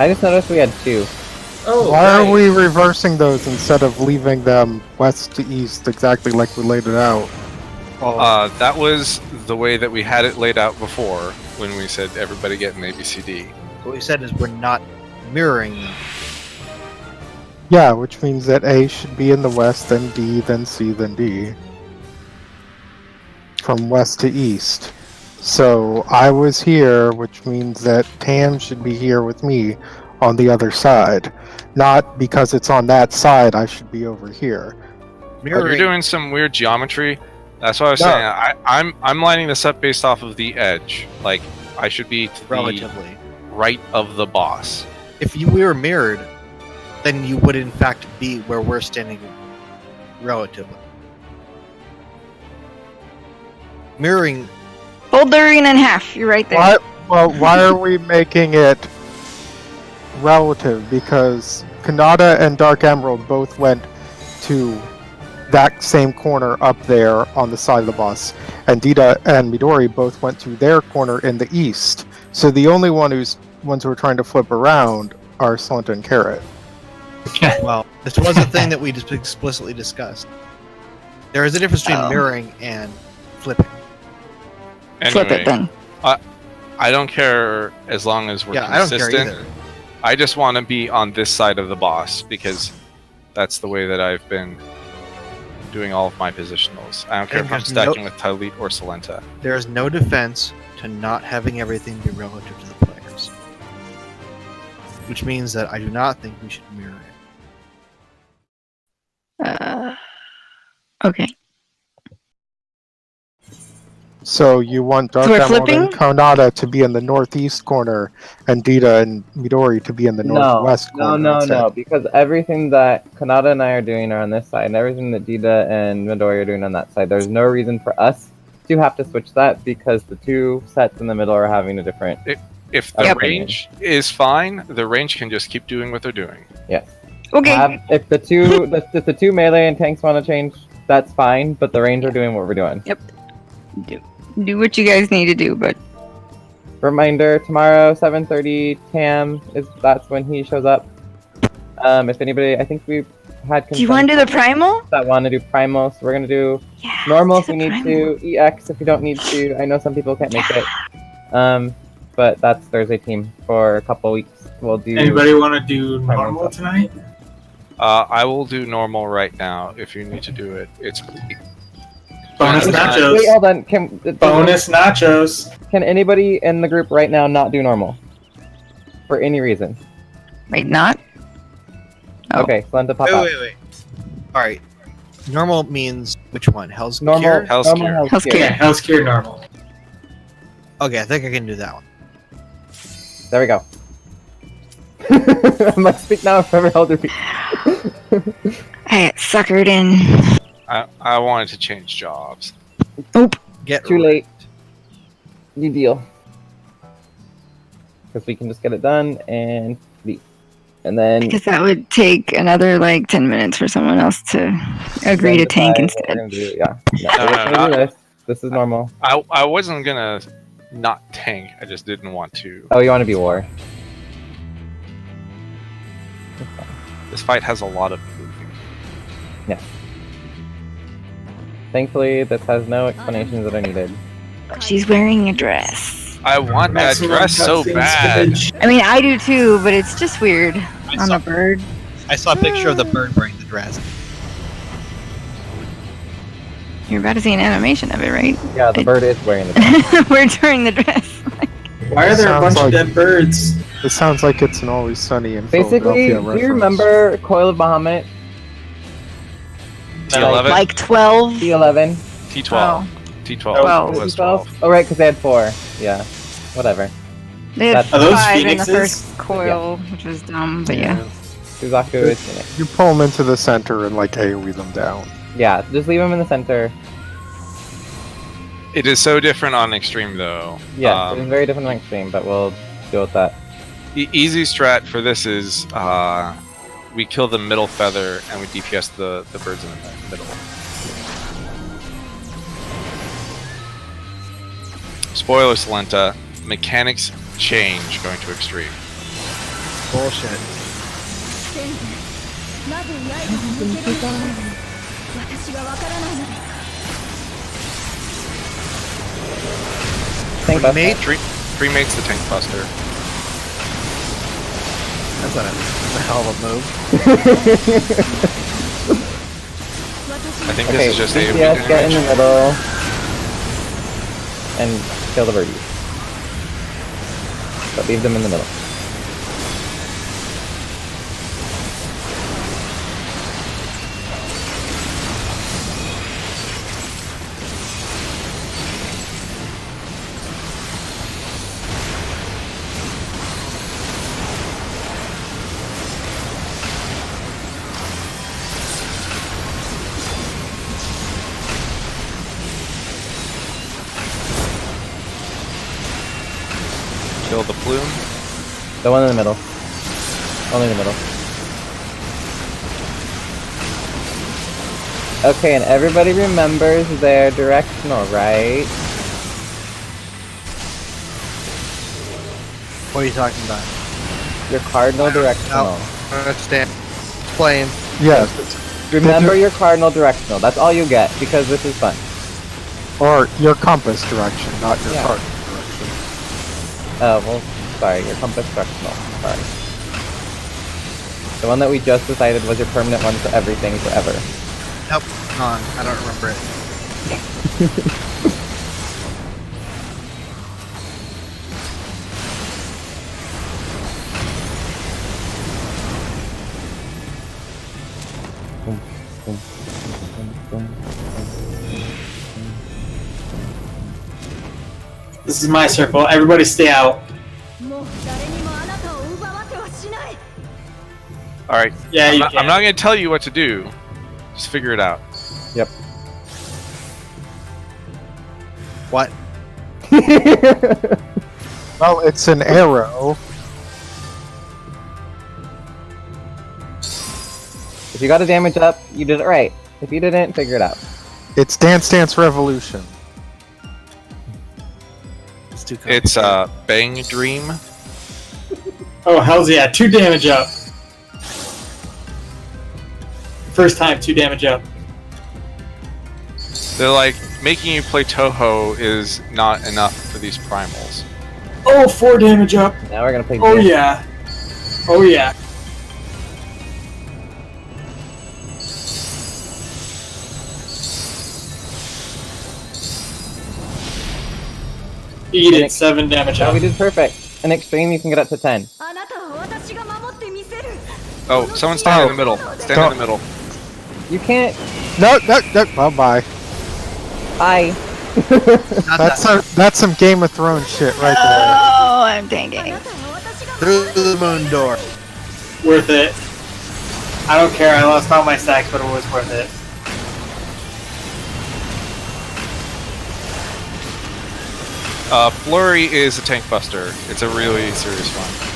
[SPEAKER 3] I just noticed we had two.
[SPEAKER 5] Oh,
[SPEAKER 7] Why
[SPEAKER 5] right.
[SPEAKER 7] are we reversing those instead of leaving them west to east exactly like we laid it out?
[SPEAKER 1] That was the way that we had it laid out before when we said everybody get an ABCD.
[SPEAKER 4] What we said is we're not mirroring them.
[SPEAKER 7] Yeah, which means that A should be in the west, then D, then C, then D. From west to east. So I was here, which means that Tam should be here with me on the other side. Not because it's on that side, I should be over here.
[SPEAKER 1] But you're doing some weird geometry. That's what I was
[SPEAKER 7] No.
[SPEAKER 1] saying. I'm lining this up based off of the edge. Like I should be to
[SPEAKER 4] relatively.
[SPEAKER 1] the right of the boss.
[SPEAKER 4] If we were mirrored, then you would in fact be where we're standing relatively. Mirroring,
[SPEAKER 6] Fold the arena in half. You're right there.
[SPEAKER 7] Why, well, why are we making it relative? Because Kanata and Dark Emerald both went to that same corner up there on the side of the boss, and Dita and Midori both went to their corner in the east. So the only ones who are trying to flip around are Slanta and Carrot.
[SPEAKER 4] well, this was a thing that we just explicitly discussed. There is a difference between
[SPEAKER 6] Oh.
[SPEAKER 4] mirroring and flipping.
[SPEAKER 6] Flip
[SPEAKER 1] Anyway,
[SPEAKER 6] it then.
[SPEAKER 1] I don't care as long as we're
[SPEAKER 4] Yeah, I don't
[SPEAKER 1] consistent.
[SPEAKER 4] care either.
[SPEAKER 1] I just want to be on this side of the boss because that's the way that I've been doing all of my positionals. I don't care if I'm
[SPEAKER 4] there's
[SPEAKER 1] stacking with Talit or Salenta.
[SPEAKER 4] There is no defense to not having everything be relative to the players. Which means that I do not think we should mirror it.
[SPEAKER 6] Okay.
[SPEAKER 7] So you want Dark
[SPEAKER 6] So we're
[SPEAKER 7] Emerald and
[SPEAKER 6] flipping?
[SPEAKER 7] Kanata to be in the northeast corner, and Dita and Midori to be in the northwest corner.
[SPEAKER 3] No, because everything that Kanata and I are doing are on this side, and everything that Dita and Midori are doing on that side. There's no reason for us to have to switch that because the two sets in the middle are having a different.
[SPEAKER 1] If the
[SPEAKER 6] Yep.
[SPEAKER 1] range is fine, the range can just keep doing what they're doing.
[SPEAKER 3] Yes.
[SPEAKER 6] Okay.
[SPEAKER 3] If the two melee and tanks want to change, that's fine. But the range are doing what we're doing.
[SPEAKER 6] Do what you guys need to do, but
[SPEAKER 3] Reminder: tomorrow, 7:30. That's when he shows up. If anybody, I think we had.
[SPEAKER 6] do you want to do the primal?
[SPEAKER 3] that want to do primal? So we're gonna do
[SPEAKER 6] Yeah.
[SPEAKER 3] normal if
[SPEAKER 6] do
[SPEAKER 3] we
[SPEAKER 6] the
[SPEAKER 3] need
[SPEAKER 6] primal.
[SPEAKER 3] to. EX if we don't need to. I know some people can't make it. But that's Thursday team for a couple weeks. We'll do.
[SPEAKER 2] Anybody want to do normal tonight?
[SPEAKER 1] I will do normal right now if you need to do it. It's
[SPEAKER 2] Bonus
[SPEAKER 1] Yeah.
[SPEAKER 2] nachos.
[SPEAKER 3] Wait, hold on.
[SPEAKER 2] Bonus nachos.
[SPEAKER 3] Can anybody in the group right now not do normal? For any reason.
[SPEAKER 6] Wait, not? Oh.
[SPEAKER 3] Okay, Slenta pop out.
[SPEAKER 4] Wait. Alright. Normal means which one? Hell's
[SPEAKER 3] Normal.
[SPEAKER 4] Cure?
[SPEAKER 1] Hell's
[SPEAKER 3] normal
[SPEAKER 1] Cure.
[SPEAKER 3] Hell's
[SPEAKER 6] Hell's
[SPEAKER 3] Cure.
[SPEAKER 6] Cure.
[SPEAKER 2] Yeah, Hell's Cure normal.
[SPEAKER 4] Okay, I think I can do that one.
[SPEAKER 3] There we go. I must speak now or forever hold your peace.
[SPEAKER 6] I got suckered in.
[SPEAKER 1] I wanted to change jobs.
[SPEAKER 4] Get
[SPEAKER 3] Too late. New deal. Because we can just get it done and leave. And then
[SPEAKER 6] Because that would take another like 10 minutes for someone else to agree to tank
[SPEAKER 3] decide what we're
[SPEAKER 6] instead.
[SPEAKER 3] gonna do. Yeah.
[SPEAKER 1] No,
[SPEAKER 3] We're just gonna do this. This is normal.
[SPEAKER 1] I wasn't gonna not tank. I just didn't want to.
[SPEAKER 3] Oh, you want to be war?
[SPEAKER 1] This fight has a lot of moving.
[SPEAKER 3] Thankfully, this has no explanations that are needed.
[SPEAKER 6] But she's wearing a dress.
[SPEAKER 1] I want that
[SPEAKER 2] Maximum
[SPEAKER 1] dress so
[SPEAKER 2] cutscene
[SPEAKER 1] bad.
[SPEAKER 2] spinach.
[SPEAKER 6] I mean, I do too, but it's just weird on a bird.
[SPEAKER 4] I saw a picture of the bird wearing the dress.
[SPEAKER 6] You're about to see an animation of it, right?
[SPEAKER 3] Yeah, the bird is wearing the dress.
[SPEAKER 6] We're wearing the dress.
[SPEAKER 2] Why are there a
[SPEAKER 7] Sounds
[SPEAKER 2] bunch of
[SPEAKER 7] like-
[SPEAKER 2] dead birds?
[SPEAKER 7] It sounds like it's an Always Sunny in
[SPEAKER 3] Basically,
[SPEAKER 7] Philadelphia
[SPEAKER 3] do you
[SPEAKER 7] reference.
[SPEAKER 3] remember Coil of Bahamut?
[SPEAKER 1] T11,
[SPEAKER 6] Like 12.
[SPEAKER 3] T11?
[SPEAKER 1] T12,
[SPEAKER 6] Oh.
[SPEAKER 1] T12
[SPEAKER 6] 12.
[SPEAKER 1] was 12.
[SPEAKER 3] Oh, right, because they had 4. Yeah. Whatever.
[SPEAKER 6] They had
[SPEAKER 3] Are
[SPEAKER 2] those
[SPEAKER 6] 5 in the
[SPEAKER 2] phoenixes?
[SPEAKER 6] first coil, which was dumb, but yeah.
[SPEAKER 3] Suzaku is Phoenix.
[SPEAKER 7] You pull them into the center and like AoE them down.
[SPEAKER 3] Yeah, just leave them in the center.
[SPEAKER 1] It is so different on Extreme, though.
[SPEAKER 3] Yeah, it's very different on Extreme, but we'll deal with that.
[SPEAKER 1] Easy strat for this is we kill the middle feather and we DPS the birds in the middle. Spoiler, Salenta. Mechanics change going to Extreme.
[SPEAKER 4] Bullshit.
[SPEAKER 3] Tank
[SPEAKER 4] We
[SPEAKER 3] buster.
[SPEAKER 4] made
[SPEAKER 1] Three makes the tank buster.
[SPEAKER 4] that's a hell of a move.
[SPEAKER 1] I think
[SPEAKER 3] Okay,
[SPEAKER 1] this is just AoE
[SPEAKER 3] DPS, get in the
[SPEAKER 1] damage.
[SPEAKER 3] middle. And kill the birdies. But leave them in the middle.
[SPEAKER 1] Kill the plume.
[SPEAKER 3] The one in the middle. Only the middle. Okay, and everybody remembers their directional, right?
[SPEAKER 4] What are you talking about?
[SPEAKER 3] Your cardinal directional.
[SPEAKER 4] I don't understand. Explain.
[SPEAKER 7] Yes,
[SPEAKER 3] Remember your cardinal directional. That's all you get, because this is fun.
[SPEAKER 7] or your compass direction, not your
[SPEAKER 3] Yeah.
[SPEAKER 7] cardinal direction.
[SPEAKER 3] Oh, well, sorry, your compass directional. Sorry. The one that we just decided was your permanent one for everything forever.
[SPEAKER 4] Nope. I don't remember it.
[SPEAKER 2] This is my circle. Everybody stay out.
[SPEAKER 1] All right.
[SPEAKER 2] Yeah,
[SPEAKER 1] I'm
[SPEAKER 2] you
[SPEAKER 1] not,
[SPEAKER 2] can.
[SPEAKER 1] I'm not going to tell you what to do. Just figure it out.
[SPEAKER 3] Yep.
[SPEAKER 4] What?
[SPEAKER 7] Well, it's an arrow.
[SPEAKER 3] If you got a damage up, you did it right. If you didn't, figure it out.
[SPEAKER 7] It's Dance Dance Revolution.
[SPEAKER 4] It's too
[SPEAKER 1] It's Bang Dream.
[SPEAKER 2] Oh, hell's yeah. 2 damage up. First time, 2 damage up.
[SPEAKER 1] They're like, making you play Toho is not enough for these primals.
[SPEAKER 2] Oh, 4 damage up.
[SPEAKER 3] Now we're gonna play.
[SPEAKER 2] Oh
[SPEAKER 3] Dance.
[SPEAKER 2] yeah. Oh yeah. Eat it. 7 damage
[SPEAKER 3] No,
[SPEAKER 2] up.
[SPEAKER 3] we did perfect. In extreme, you can get up to 10.
[SPEAKER 1] Oh, someone stand in the middle. Stand in the middle.
[SPEAKER 3] You can't.
[SPEAKER 7] No, no, no. Bye bye.
[SPEAKER 3] I.
[SPEAKER 7] That's some Game of Thrones shit right there.
[SPEAKER 6] Oh, I'm tanking.
[SPEAKER 4] Through the moon door.
[SPEAKER 2] Worth it. I don't care. I lost all my stacks, but it was worth it.
[SPEAKER 1] Flurry is a tank buster. It's a really serious one.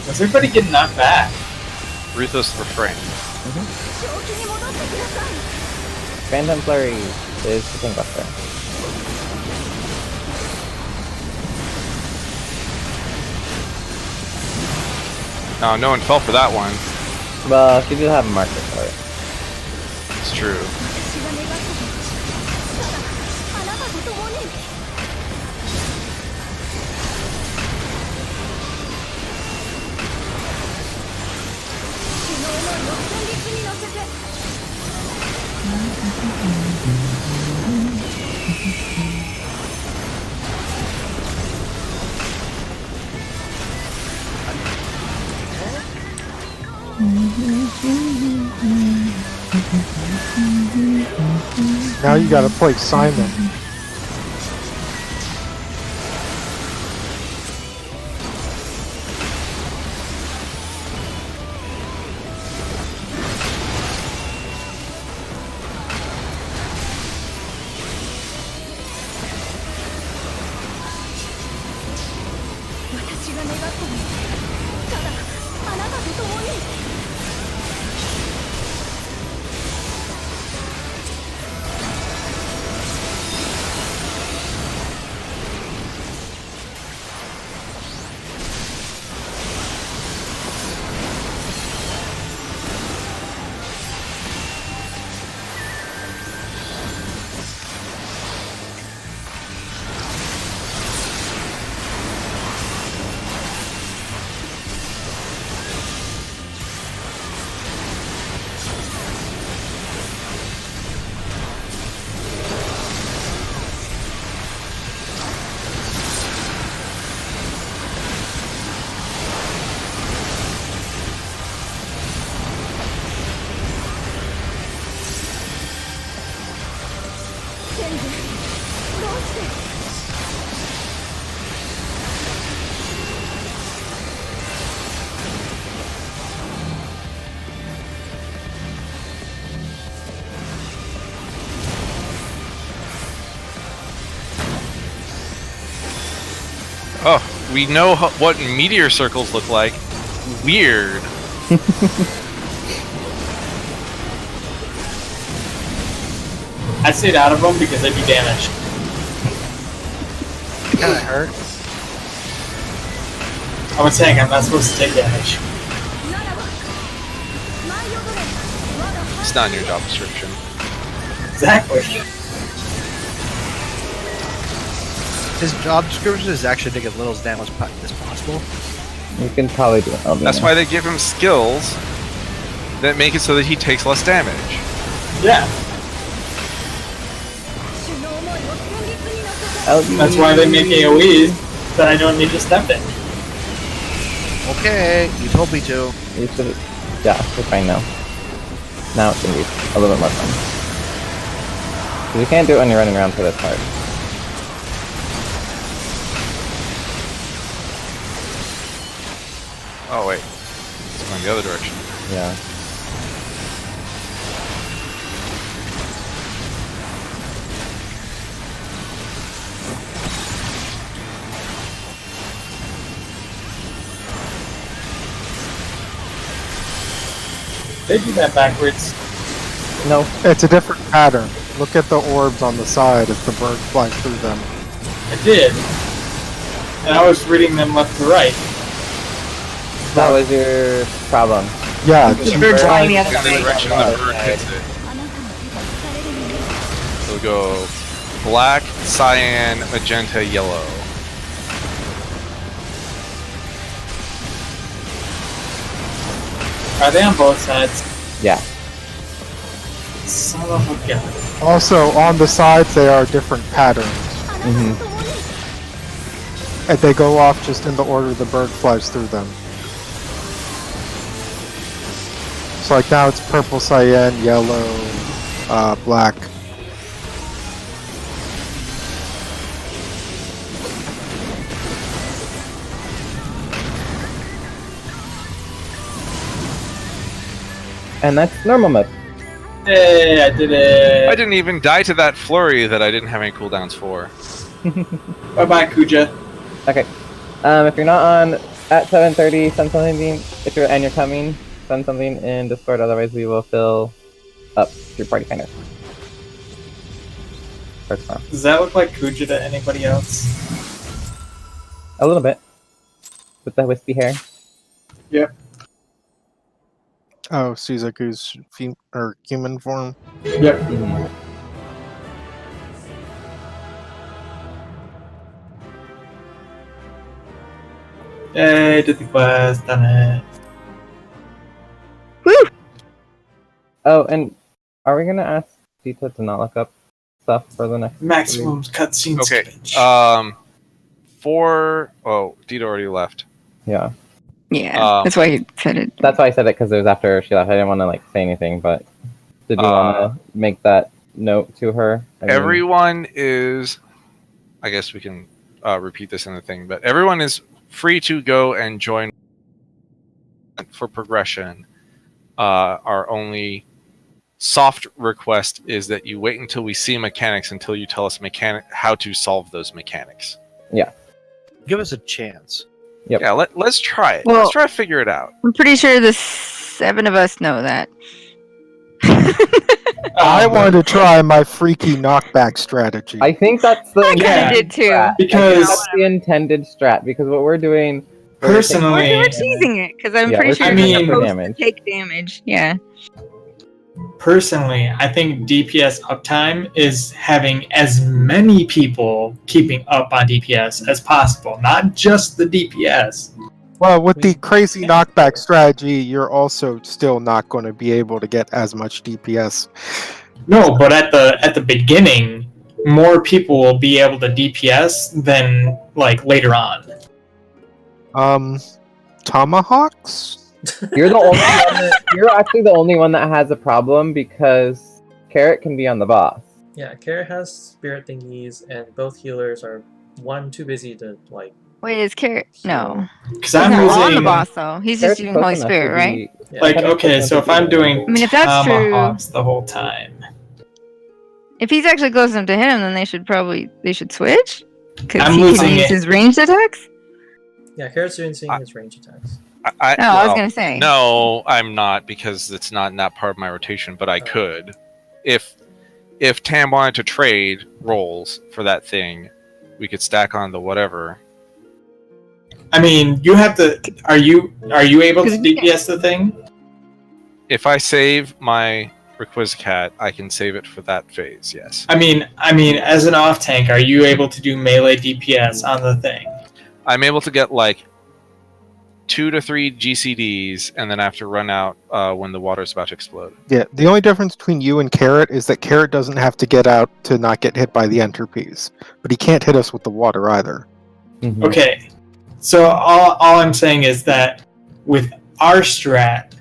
[SPEAKER 2] Was everybody getting knocked back?
[SPEAKER 1] Ruthless Refrain.
[SPEAKER 3] Phantom Flurry is the King Buster.
[SPEAKER 1] No, no one fell for that one.
[SPEAKER 3] Well, she did have a marker for it.
[SPEAKER 1] It's true.
[SPEAKER 7] Now you gotta play Simon.
[SPEAKER 1] Oh, we know what meteor circles look like. Weird.
[SPEAKER 2] I stayed out of them because they'd be damaged.
[SPEAKER 4] It kind of hurt.
[SPEAKER 2] I was saying I'm not supposed to take damage.
[SPEAKER 1] It's not in your job description.
[SPEAKER 2] Exactly.
[SPEAKER 4] His job description is actually to get as little damage as possible.
[SPEAKER 3] You can probably do it.
[SPEAKER 1] That's why they give him skills that make it so that he takes less damage.
[SPEAKER 2] Yeah. That's why they make AoEs that I don't need to step in.
[SPEAKER 4] Okay, you told me to.
[SPEAKER 3] You should, yeah, we're fine now. Now it's gonna be a little bit more fun. 'Cause you can't do it when you're running around for this part.
[SPEAKER 1] Oh wait, it's going the other direction.
[SPEAKER 3] Yeah.
[SPEAKER 2] They do that backwards.
[SPEAKER 3] No.
[SPEAKER 7] It's a different pattern. Look at the orbs on the side as the bird flies through them.
[SPEAKER 2] I did. And I was reading them left to right.
[SPEAKER 3] That was your problem.
[SPEAKER 7] Yeah,
[SPEAKER 6] The bird's flying the other
[SPEAKER 1] In the
[SPEAKER 6] way.
[SPEAKER 1] direction the bird hits it. So we'll go black, cyan, magenta, yellow.
[SPEAKER 2] Are they on both sides?
[SPEAKER 3] Yeah.
[SPEAKER 2] Son of a gun.
[SPEAKER 7] also on the sides they are different patterns.
[SPEAKER 3] Mm-hmm.
[SPEAKER 7] And they go off just in the order the bird flies through them. So like now it's purple, cyan, yellow, black.
[SPEAKER 3] And that's normal mode.
[SPEAKER 2] Hey, I did it.
[SPEAKER 1] I didn't even die to that flurry that I didn't have any cooldowns for.
[SPEAKER 2] Bye-bye, Kuja.
[SPEAKER 3] Okay. If you're not on at 7:30, send something. If you're and you're coming, send something in Discord. Otherwise, we will fill up your party finder. First time.
[SPEAKER 2] Does that look like Kuja to anybody else?
[SPEAKER 3] A little bit. With the wispy hair.
[SPEAKER 2] Yep.
[SPEAKER 7] Oh, Suzaku's human form.
[SPEAKER 2] Yep.
[SPEAKER 3] Mm-hmm.
[SPEAKER 2] Yay, did the quest, done it.
[SPEAKER 3] Oh, and are we gonna ask Tita, to not look up stuff for the next.
[SPEAKER 2] Maximum cutscene
[SPEAKER 1] Okay.
[SPEAKER 2] speech.
[SPEAKER 1] Dita already left.
[SPEAKER 3] Yeah,
[SPEAKER 6] Yeah, that's why he said it.
[SPEAKER 3] that's why I said it, because it was after she left. I didn't want to say anything, but did we want to make that note to her?
[SPEAKER 1] Everyone is. I guess we can repeat this in the thing, but everyone is free to go and join for progression. Our only soft request is that you wait until we see mechanics until you tell us how to solve those mechanics.
[SPEAKER 3] Yeah.
[SPEAKER 4] Give us a chance.
[SPEAKER 3] Yep.
[SPEAKER 1] Yeah, let's try it.
[SPEAKER 6] Well-
[SPEAKER 1] Let's try to figure it out.
[SPEAKER 6] I'm pretty sure the 7 of us know that.
[SPEAKER 7] I want to try my freaky knockback strategy.
[SPEAKER 3] I think that's the
[SPEAKER 6] I kind of
[SPEAKER 2] Yeah.
[SPEAKER 6] did too.
[SPEAKER 3] strat.
[SPEAKER 2] Because-
[SPEAKER 3] that's the intended strat. Because what we're doing
[SPEAKER 2] Personally,
[SPEAKER 6] We're teasing it because I'm
[SPEAKER 3] Yeah,
[SPEAKER 6] pretty
[SPEAKER 3] we're
[SPEAKER 6] sure
[SPEAKER 2] teasing
[SPEAKER 6] you're
[SPEAKER 2] it for
[SPEAKER 6] supposed
[SPEAKER 3] damage.
[SPEAKER 6] to take damage. Yeah.
[SPEAKER 2] personally, I think DPS uptime is having as many people keeping up on DPS as possible, not just the DPS.
[SPEAKER 7] Well, with the crazy knockback strategy, you're also still not going to be able to get as much DPS.
[SPEAKER 2] No, but at the beginning, more people will be able to DPS than later on.
[SPEAKER 7] Tomahawks?
[SPEAKER 3] You're the only one you're actually the only one that has a problem because Carrot can be on the boss.
[SPEAKER 5] Yeah, Carrot has spirit thingies, and both healers are too busy to
[SPEAKER 6] Wait, is Carrot? No.
[SPEAKER 2] Because
[SPEAKER 6] He's
[SPEAKER 2] I'm
[SPEAKER 6] not on the
[SPEAKER 2] using
[SPEAKER 6] boss though. He's just
[SPEAKER 3] Carrot's
[SPEAKER 6] using
[SPEAKER 3] close
[SPEAKER 6] Holy
[SPEAKER 3] enough
[SPEAKER 6] Spirit,
[SPEAKER 3] to
[SPEAKER 6] right?
[SPEAKER 5] Yeah.
[SPEAKER 2] okay, so if I'm doing
[SPEAKER 6] I mean, if that's true-
[SPEAKER 2] tomahawks the whole time,
[SPEAKER 6] If he's actually close enough to hit him, then they should switch. Because
[SPEAKER 2] I'm
[SPEAKER 6] he
[SPEAKER 2] losing
[SPEAKER 6] can use
[SPEAKER 2] it.
[SPEAKER 6] his ranged attacks.
[SPEAKER 5] Yeah, Carrot's doing his range attacks.
[SPEAKER 6] I was gonna say.
[SPEAKER 1] No, I'm not because it's not in that part of my rotation. But I could, if Tam wanted to trade roles for that thing, we could stack on the whatever.
[SPEAKER 2] I mean, you have to. Are you able to DPS the thing?
[SPEAKER 1] If I save my Requisicat, I can save it for that phase. Yes,
[SPEAKER 2] I mean, as an off tank, are you able to do melee DPS on the thing?
[SPEAKER 1] I'm able to get 2 to 3 GCDs, and then I have to run out when the water is about to explode.
[SPEAKER 7] Yeah, the only difference between you and Carrot is that Carrot doesn't have to get out to not get hit by the entropies. But he can't hit us with the water either.
[SPEAKER 3] Mhm.
[SPEAKER 2] Okay, so all I'm saying is that with our strat,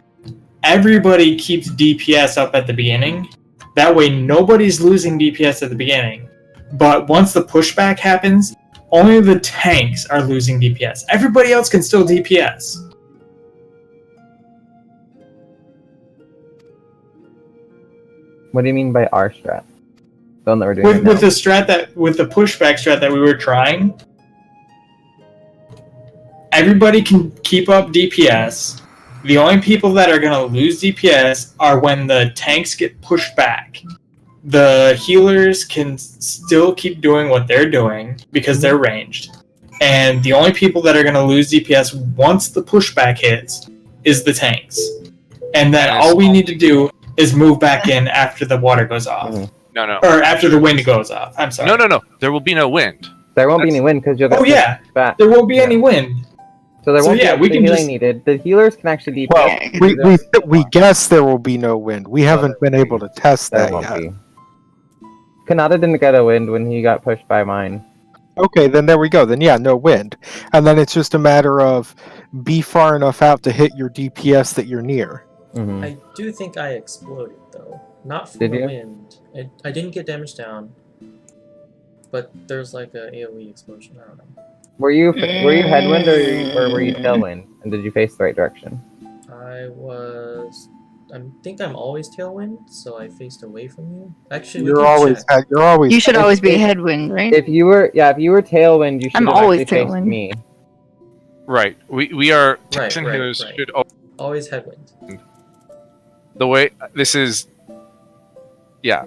[SPEAKER 2] everybody keeps DPS up at the beginning. That way, nobody's losing DPS at the beginning. But once the pushback happens, only the tanks are losing DPS. Everybody else can still DPS.
[SPEAKER 3] What do you mean by our strat? The one that we're doing
[SPEAKER 2] With the pushback strat that we were trying, everybody can keep up DPS. The only people that are going to lose DPS are when the tanks get pushed back. The healers can still keep doing what they're doing because they're ranged. And the only people that are going to lose DPS once the pushback hits is the tanks. And then all we need to do is move back in after the water goes off.
[SPEAKER 1] No.
[SPEAKER 2] Or after the wind goes off. I'm sorry.
[SPEAKER 1] No. There will be no wind.
[SPEAKER 3] There won't be any wind because you'll get
[SPEAKER 2] Oh, yeah.
[SPEAKER 3] back.
[SPEAKER 2] There won't be any wind.
[SPEAKER 3] So there
[SPEAKER 2] So,
[SPEAKER 3] won't
[SPEAKER 2] yeah,
[SPEAKER 3] be
[SPEAKER 2] we
[SPEAKER 3] the
[SPEAKER 2] can
[SPEAKER 3] healing
[SPEAKER 2] just-
[SPEAKER 3] needed. The healers can actually DPS.
[SPEAKER 7] Well, we guess there will be no wind. We haven't been able to test
[SPEAKER 3] There
[SPEAKER 7] that
[SPEAKER 3] won't
[SPEAKER 7] yet.
[SPEAKER 3] be. Kanata didn't get a wind when he got pushed by mine.
[SPEAKER 7] Okay, then there we go. Then yeah, no wind. And then it's just a matter of be far enough out to hit your DPS that you're near.
[SPEAKER 3] Mhm.
[SPEAKER 5] I do think I exploded though, not from
[SPEAKER 3] Did
[SPEAKER 5] the
[SPEAKER 3] you?
[SPEAKER 5] wind. I didn't get damage down, but there's a AOE explosion. I don't know.
[SPEAKER 3] Were you headwind or were you tailwind? And did you face the right direction?
[SPEAKER 5] I think I'm always tailwind, so I faced away from you. Actually,
[SPEAKER 7] You're always
[SPEAKER 6] You should always be headwind, right?
[SPEAKER 3] If you were tailwind, you should
[SPEAKER 6] I'm
[SPEAKER 3] have
[SPEAKER 6] always
[SPEAKER 3] actually faced
[SPEAKER 6] tailwind.
[SPEAKER 3] me.
[SPEAKER 1] Right. We are
[SPEAKER 5] Right,
[SPEAKER 1] tanks and
[SPEAKER 5] right,
[SPEAKER 1] healers
[SPEAKER 5] right.
[SPEAKER 1] should
[SPEAKER 5] always headwind.
[SPEAKER 1] the way this is. Yeah.